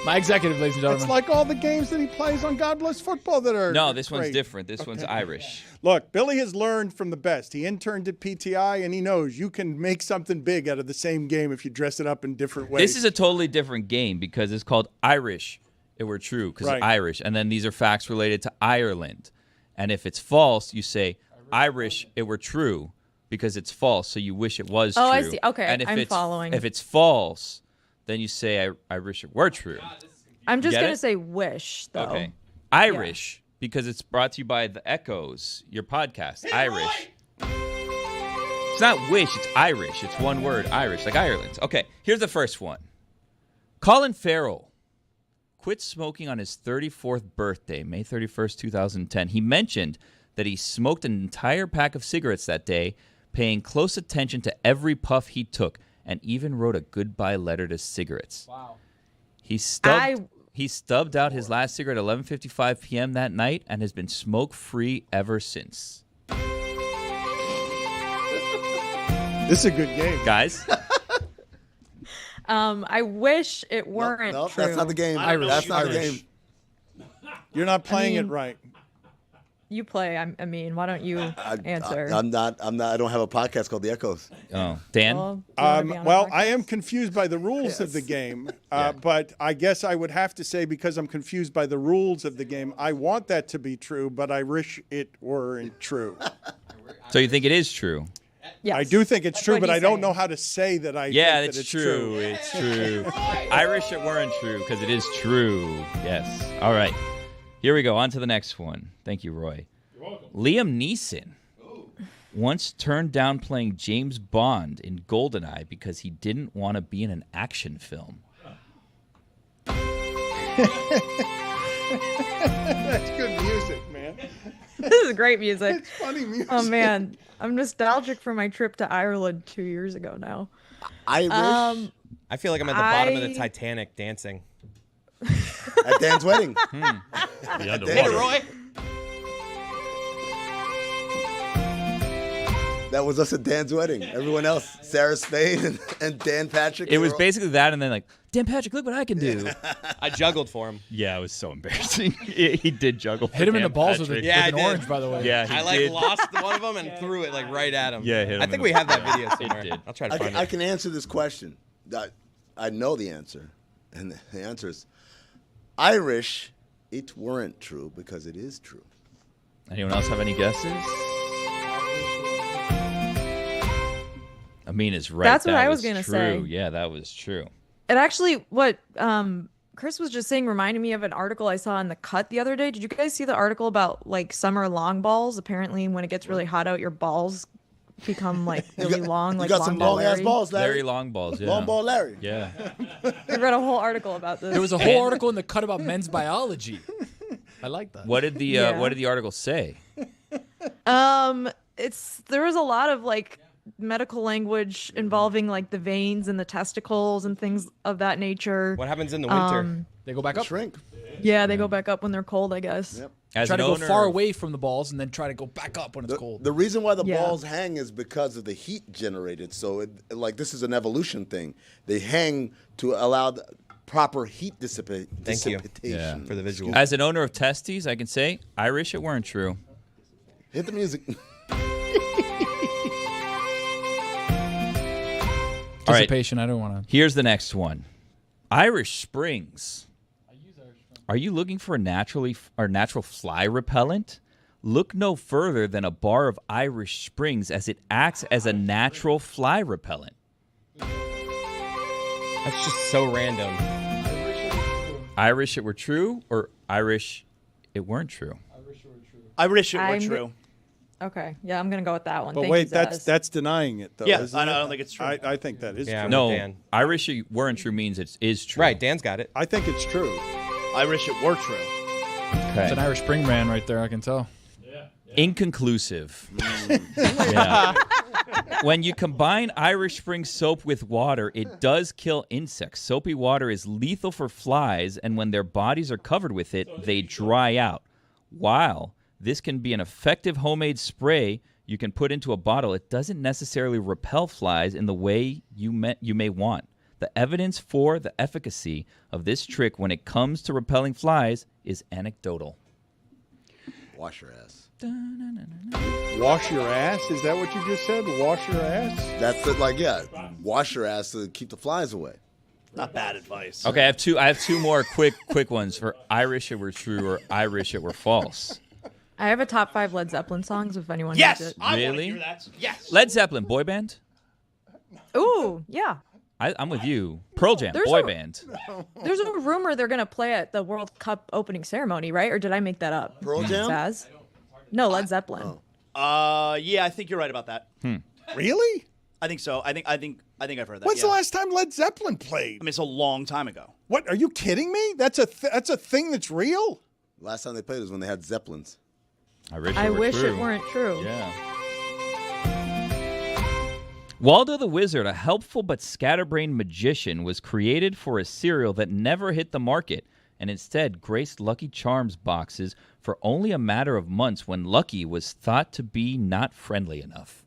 My executive, ladies and gentlemen. It's like all the games that he plays on God Bless Football that are No, this one's great. different. This one's Irish. Look, Billy has learned from the best. He interned at PTI, and he knows you can make something big out of the same game if you dress it up in different ways. This is a totally different game because it's called Irish. It were true because Right. it's Irish. And then these are facts related to Ireland. And if it's false, you say, Irish, it were true because it's false. So you wish it was Oh, true. I see. Okay, And if I'm it's, following. If it's false, then you say, I wish it were true. I'm just Get going to it? say wish, though. Okay. Irish, because it's brought to you by The Echoes, your podcast. Irish. It's not wish, it's Irish. It's one word, Irish, like Ireland. Okay, here's the first one. Colin Farrell quit smoking on his 34th birthday, May 31st, 2010. He mentioned that he smoked an entire pack of cigarettes that day, paying close attention to every puff he took, and even wrote a goodbye letter to cigarettes. Wow. He stubbed out his last cigarette at 11:55 p.m. that night and has been smoke-free ever since. This is a good game. Guys? I wish it weren't Nope, true. that's not the game. Irish. That's not the Irish. game. You're not playing mean, it right. You play. I mean, why don't you answer? I'm not. I don't have a podcast called The Echoes. Oh, Dan? Well, I am confused by the rules of the game, but I guess I would have to say because I'm confused by the rules of the game, I want that to be true, but I wish it weren't true. So you think it is true? Yes. I do think it's That's true, what but I he's don't saying. know how to say that I Yeah, think that it's it's true. It's true. I wish it weren't true because it is true. Yes. All right. Here we go. On to the next one. Thank you, Roy. You're welcome. Liam Neeson once turned down playing James Bond in GoldenEye because he didn't want to be in an action film. That's good music, man. This is great music. It's funny music. Oh man, I'm nostalgic for my trip to Ireland 2 years ago now. Irish. I feel like I'm at the bottom of the I- Titanic dancing. At Dan's wedding. Hit it, Roy. That was us at Dan's wedding. Everyone else, Sarah Spain and Dan Patrick. It was basically that, and then like, Dan Patrick, look what I can do. I juggled for him. Yeah, it was so embarrassing. he did juggle. Hit him in Dan the balls with Patrick. a- Yeah, with an I did. orange, by the way. Yeah, he I like did. lost one of them and threw it like right at him. Yeah, hit him I in think the- we have that yeah, video it somewhere. did. I'll try to I find can, I it. can answer this question. I know the answer, and the answer is Irish. It weren't true because it is true. Anyone else have any guesses? Amina's right. That's what That I was gonna true. say. Yeah, that was true. It actually, what Chris was just saying reminded me of an article I saw in The Cut the other day. Did you guys see the article about like summer long balls? Apparently, when it gets really hot out, your balls become like really long, like you got some Ball long ass Larry. balls, Larry. Very long balls. Yeah. Long ball, Larry. Yeah. I read a whole article about this. There was a whole article in the cut about men's biology. I like that. What did the Yeah. What did the article say? There was a lot of like medical language involving like the veins and the testicles and things of that nature. What happens in the winter? They go back up. Shrink. Yeah, they go back up when they're cold, I guess. Yep. As Try an to go owner far of- away from the balls and then try to go back up when it's cold. The reason why the Yeah. balls hang is because of the heat generated. So, like, this is an evolution thing. They hang to allow the proper heat dissipation. Thank you. For the visual. As an owner of testes, I can say I wish it weren't true. Hit the music. All right. Dissipation, I don't want to. Here's the next one. Irish Springs. Are you looking for a natural fly repellent? Look no further than a bar of Irish Springs, as it acts as a natural fly repellent. That's just so random. Irish it were true, or Irish it weren't true? I wish it were I'm- true. Okay, yeah, I'm gonna go with that one. But Thank wait, you, Zaz. that's denying it, though. Yeah, isn't I it? don't think it's true. I think that is Yeah, true. No, Dan. Irish it weren't true means it is true. Right, Dan's got it. I think it's true. I wish it were true. It's an Irish Spring man right there, I can tell. Inconclusive. Yeah. When you combine Irish Spring soap with water, it does kill insects. Soapy water is lethal for flies, and when their bodies are covered with it, they dry out. While this can be an effective homemade spray you can put into a bottle, it doesn't necessarily repel flies in the way you may want. The evidence for the efficacy of this trick when it comes to repelling flies is anecdotal. Wash your ass. Wash your ass? Is that what you just said? Wash your ass? That's it. Like, yeah, wash your ass to keep the flies away. Not bad advice. Okay, I have two more quick ones for Irish it were true or Irish it were false. I have a top 5 Led Zeppelin songs if anyone Yes, needs it. I want to Really? hear that. Yes. Led Zeppelin, boy band? Ooh, yeah. I'm with you. Pearl Jam, There's boy a- band. There's a rumor they're gonna play at the World Cup opening ceremony, right? Or did I make that up? Pearl Jam? Zaz? No, Led Zeppelin. Yeah, I think you're right about that. Really? I think so. I think I've heard that. When's yeah. the last time Led Zeppelin played? I mean, it's a long time ago. What? Are you kidding me? That's a thing that's real? Last time they played was when they had Zeppelins. I wish I it were wish true. it weren't true. Yeah. Waldo the Wizard, a helpful but scatterbrained magician, was created for a cereal that never hit the market and instead graced Lucky Charms boxes for only a matter of months when Lucky was thought to be not friendly enough.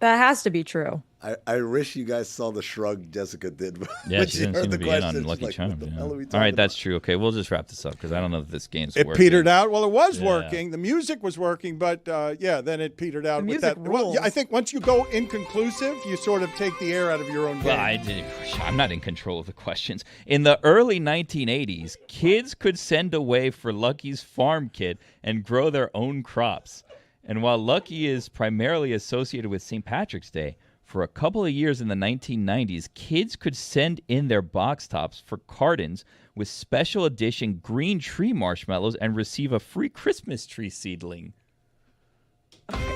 That has to be true. I wish you guys saw the shrug Jessica did. Yeah, when she didn't heard seem the to be in on question. Lucky She's like, Charms. what the yeah. hell are we All talking right, that's about? true. Okay, we'll just wrap this up because I don't know if this game's It working. petered out. Well, it was Yeah. working. The music was working, but then it petered out The with music that. Well, rules. yeah, I think once you go inconclusive, you sort of take the air out of your own Well, game. I'm not in control of the questions. In the early 1980s, kids could send away for Lucky's farm kit and grow their own crops. And while Lucky is primarily associated with St. Patrick's Day, for a couple of years in the 1990s, kids could send in their box tops for cartons with special edition green tree marshmallows and receive a free Christmas tree seedling.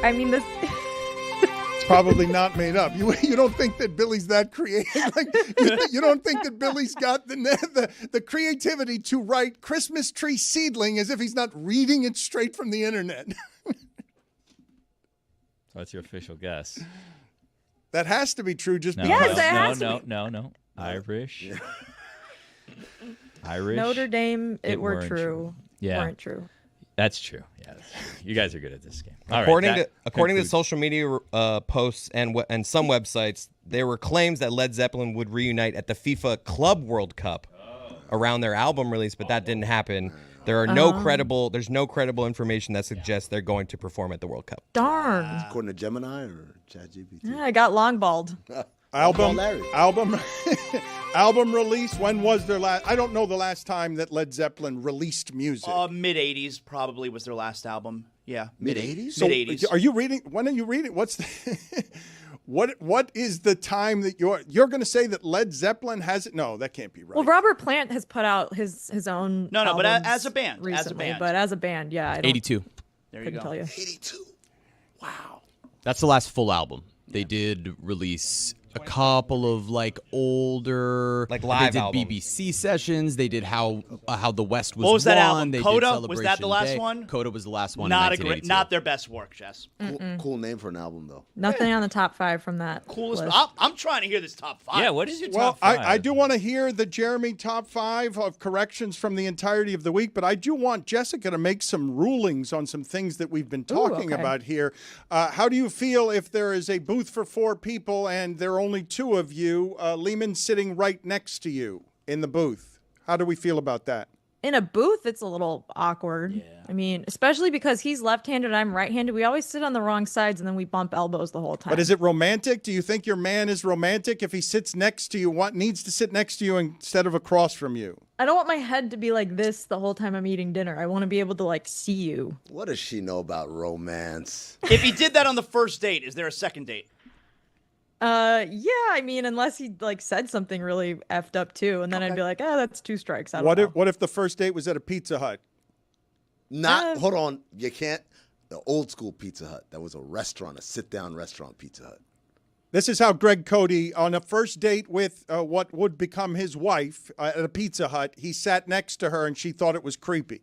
I mean, this. It's probably not made up. You don't think that Billy's that creative? Like, you don't think that Billy's got the creativity to write Christmas tree seedling as if he's not reading it straight from the internet? So that's your official guess. That has to be true. Just No, because. Yes, it has to be. no. Irish. Irish. Notre Dame, it were weren't true. Yeah. Weren't true. That's true. Yeah, that's true. You guys are good at this game. All right, According that to concludes- social media posts and some websites, there were claims that Led Zeppelin would reunite at the FIFA Club World Cup around their album release, but that didn't happen. There's no credible information that suggests they're going to perform at the World Cup. Darn. According to Gemini or ChatGPT? Yeah, I got longballed. Album Larry. release. When was their last? I don't know the last time that Led Zeppelin released music. Mid '80s probably was their last album. Yeah, Mid-80s? So, Mid '80s. Are you reading? When are you reading? What's the What is the time that you're going to say that Led Zeppelin has it? No, that can't be right. Well, Robert Plant has put out his own. No, but albums as a band, recently, but as a band, yeah. I don't, 82. There you couldn't go. tell you. 82. That's the last full album. They did release a couple of like older, Like live They did albums. BBC sessions. They did how the West was. What was that won. album? They did Coda? Was that the Celebration last Day. one? Coda was the last one. Not in 1982. not their best work, Jess. Cool name for an album, though. Nothing on the top 5 from that. Coolest. list. I'm trying to hear this top 5. Yeah, what is your Well, top 5? I do want to hear the Jeremy top 5 of corrections from the entirety of the week, but I do want Jessica to make some rulings on some things that we've been talking okay. about here. How do you feel if there is a booth for 4 people and there are only 2 of you, Lehman sitting right next to you in the booth? How do we feel about that? In a booth, it's a little awkward. Yeah. I mean, especially because he's left-handed, I'm right-handed. We always sit on the wrong sides, and then we bump elbows the whole time. But is it romantic? Do you think your man is romantic if he sits next to you? What needs to sit next to you instead of across from you? I don't want my head to be like this the whole time I'm eating dinner. I want to be able to like see you. What does she know about romance? If he did that on the first date, is there a second date? Yeah, I mean, unless he like said something really effed up too, and then I'd be like, oh, that's 2 strikes. I don't know. What if the first date was at a Pizza Hut? Hold on. You can't. The old school Pizza Hut. That was a restaurant, a sit-down restaurant Pizza Hut. This is how Greg Cody, on a first date with what would become his wife at a Pizza Hut, he sat next to her and she thought it was creepy.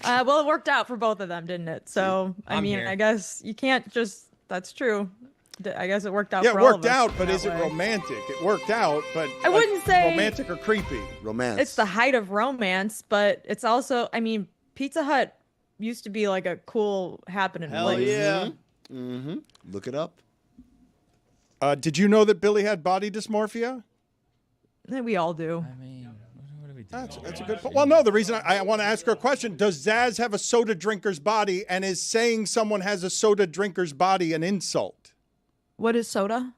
Well, it worked out for both of them, didn't it? So, I mean, here. I guess you can't just. That's true. I guess it worked out. Yeah, for it all of worked us out, but that is it way. romantic? It worked out, but I wouldn't say- romantic or creepy. Romance. It's the height of romance, but it's also. I mean, Pizza Hut used to be like a cool happening Hell place. yeah. Mm-hmm. Look it up. Did you know that Billy had body dysmorphia? We all do. I mean, what are we doing? That's a good point. Well, no, the reason I want to ask her a question, does Zaz have a soda drinker's body, and is saying someone has a soda drinker's body an insult? What is soda?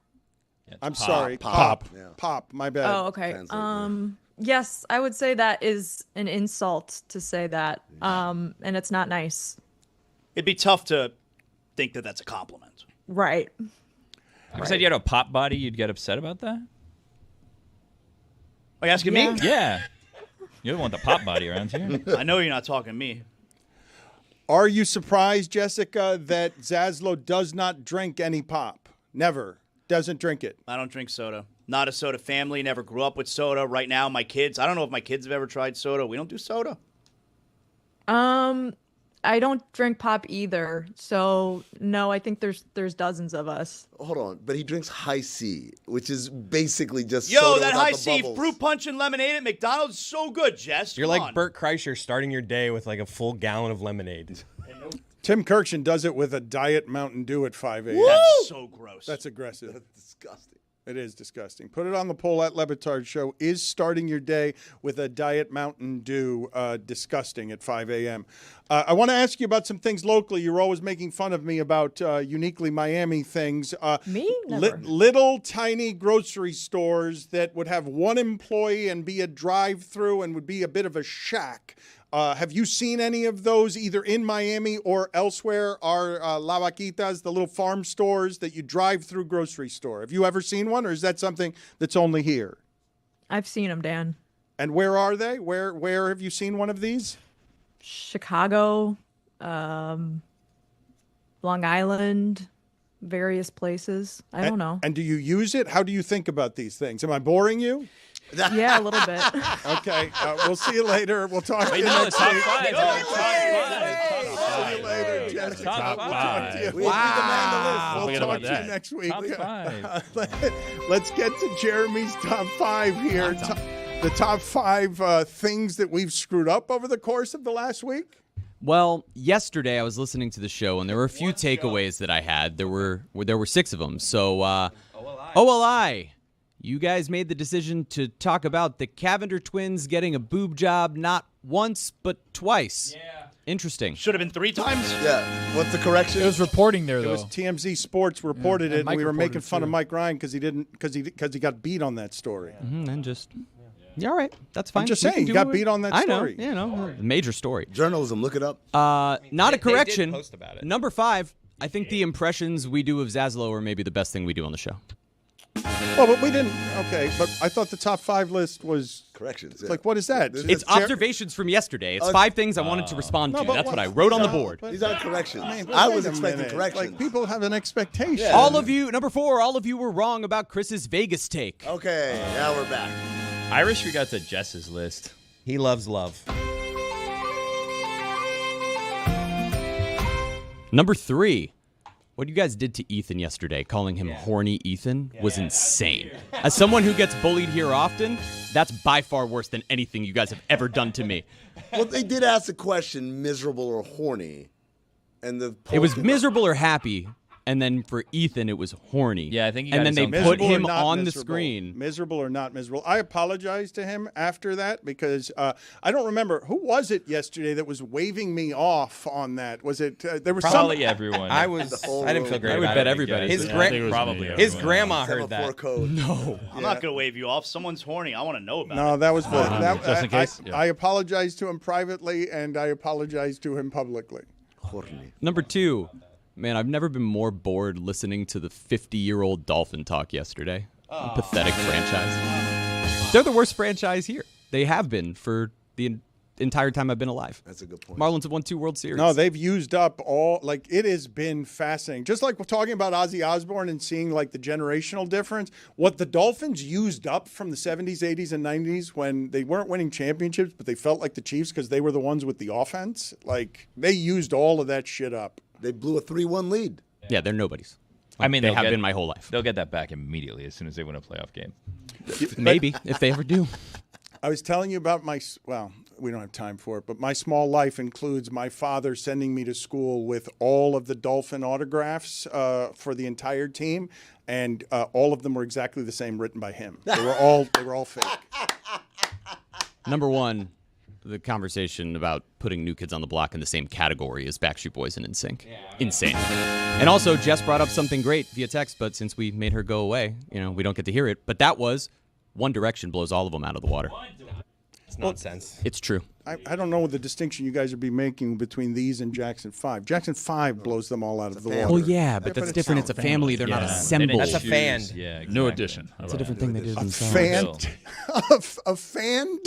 I'm sorry. Pop. Pop. Yeah. Pop. My bad. Oh, okay. Translate, yeah. Yes, I would say that is an insult to say that. And it's not nice. It'd be tough to think that that's a compliment. Right. If you said you had a pop body, you'd get upset about that? Are you asking me? Yeah. You don't want the pop body around here. I know you're not talking to me. Are you surprised, Jessica, that Zaslow does not drink any pop? Never. Doesn't drink it. I don't drink soda. Not a soda family. Never grew up with soda. Right now, my kids, I don't know if my kids have ever tried soda. We don't do soda. I don't drink pop either. So no, I think there's dozens of us. Hold on, but he drinks High C, which is basically just Yo, soda that without high the C bubbles. fruit punch and lemonade at McDonald's is so good, Jess. You're Come like on. Bert Kreischer starting your day with like a full gallon of lemonade. Tim Kirkshin does it with a Diet Mountain Dew at 5 a.m. That's so gross. That's aggressive. That's disgusting. It is disgusting. Put it on the poll at Le Batard Show. Is starting your day with a Diet Mountain Dew disgusting at 5 a.m.? I want to ask you about some things locally. You're always making fun of me about uniquely Miami things. Me? Never. Little tiny grocery stores that would have one employee and be a drive-through and would be a bit of a shack. Have you seen any of those either in Miami or elsewhere? Are La Vaquitas, the little farm stores that you drive through grocery store? Have you ever seen one, or is that something that's only here? I've seen them, Dan. And where are they? Where have you seen one of these? Chicago, Long Island, various places. I don't know. And do you use it? How do you think about these things? Am I boring you? Yeah, a little bit. Okay, we'll see you later. We'll talk to you no, next top week. five. See you later, Jessica. Top We'll talk to you. five. We'll Forget talk about to you that. next week. Top five. Let's get to Jeremy's top 5 here. The top 5 things that we've screwed up over the course of the last week. Well, yesterday I was listening to the show, and there were a few takeaways that I had. There were 6 of them. So, OLI. You guys made the decision to talk about the Cavender twins getting a boob job not once, but twice. Yeah. Interesting. Should have been 3 times. Yeah. What's the correction? It was reporting there, It though. was TMZ Sports reported and it. Mike We were reported making it, fun of too. Mike Ryan because he got beat on that story. And just, yeah, all right, that's fine. I'm just We can saying, do you got it. beat on that I know, story. major story. Journalism, look it up. Not a they did correction. post about it. Number 5. I think the impressions we do of Zaslow are maybe the best thing we do on the show. Well, but we didn't. Okay, but I thought the top 5 list was corrections. Yeah. Like, what is that? It's observations from yesterday. It's 5 things I wanted to respond to. That's what I wrote on the board. These aren't corrections. I was expecting corrections. Like, people have an expectation. All of you, number 4, all of you were wrong about Chris's Vegas take. Okay, now we're back. I wish we got to Jess's list. He loves love. Number 3. What you guys did to Ethan yesterday, calling him horny Ethan, was insane. As someone who gets bullied here often, that's by far worse than anything you guys have ever done to me. Well, they did ask the question, miserable or horny, and it was miserable or happy. And then for Ethan, it was horny. Yeah, I think he and got then they his put own- him Miserable or not on the miserable? screen. Miserable or not miserable. I apologized to him after that because I don't remember who was it yesterday that was waving me off on that. Was it there was Probably some everyone. I didn't feel great. I would about bet it. everybody. His, Yeah, I think it was probably me. his grandma heard that. No. I'm not gonna wave you off. Someone's horny. I want to know about it. No, that was just in case? Yeah. I apologized to him privately and I apologized to him publicly. horny. Number 2. Man, I've never been more bored listening to the 50-year-old Dolphin talk yesterday. Pathetic franchise. They're the worst franchise here. They have been for the entire time I've been alive. That's a good point. Marlins have won 2 World Series. No, they've used up all, like, it has been fascinating. Just like we're talking about Ozzy Osbourne and seeing, like, the generational difference, what the Dolphins used up from the 70s, 80s, and 90s when they weren't winning championships, but they felt like the Chiefs because they were the ones with the offense, like, they used all of that shit up. They blew a 3-1 lead. Yeah, they're nobodies. I mean, they they'll have get- been my whole life. They'll get that back immediately as soon as they win a playoff game. Maybe, if they ever do. I was telling you about well, we don't have time for it, but my small life includes my father sending me to school with all of the Dolphin autographs for the entire team, and all of them were exactly the same, written by him. They were all fake. Number 1, the conversation about putting New Kids on the Block in the same category as Backstreet Boys and NSYNC. Insane. And also, Jess brought up something great via text, but since we made her go away, we don't get to hear it. But that was One Direction blows all of them out of the water. It's nonsense. It's true. I don't know the distinction you guys would be making between these and Jackson 5. Jackson 5 blows them all out of the water. Well, yeah, but that's different. It's a family. They're not assembled. That's a fan. Yeah, exactly. No addition. It's a different thing they do A themselves. fan? A fan?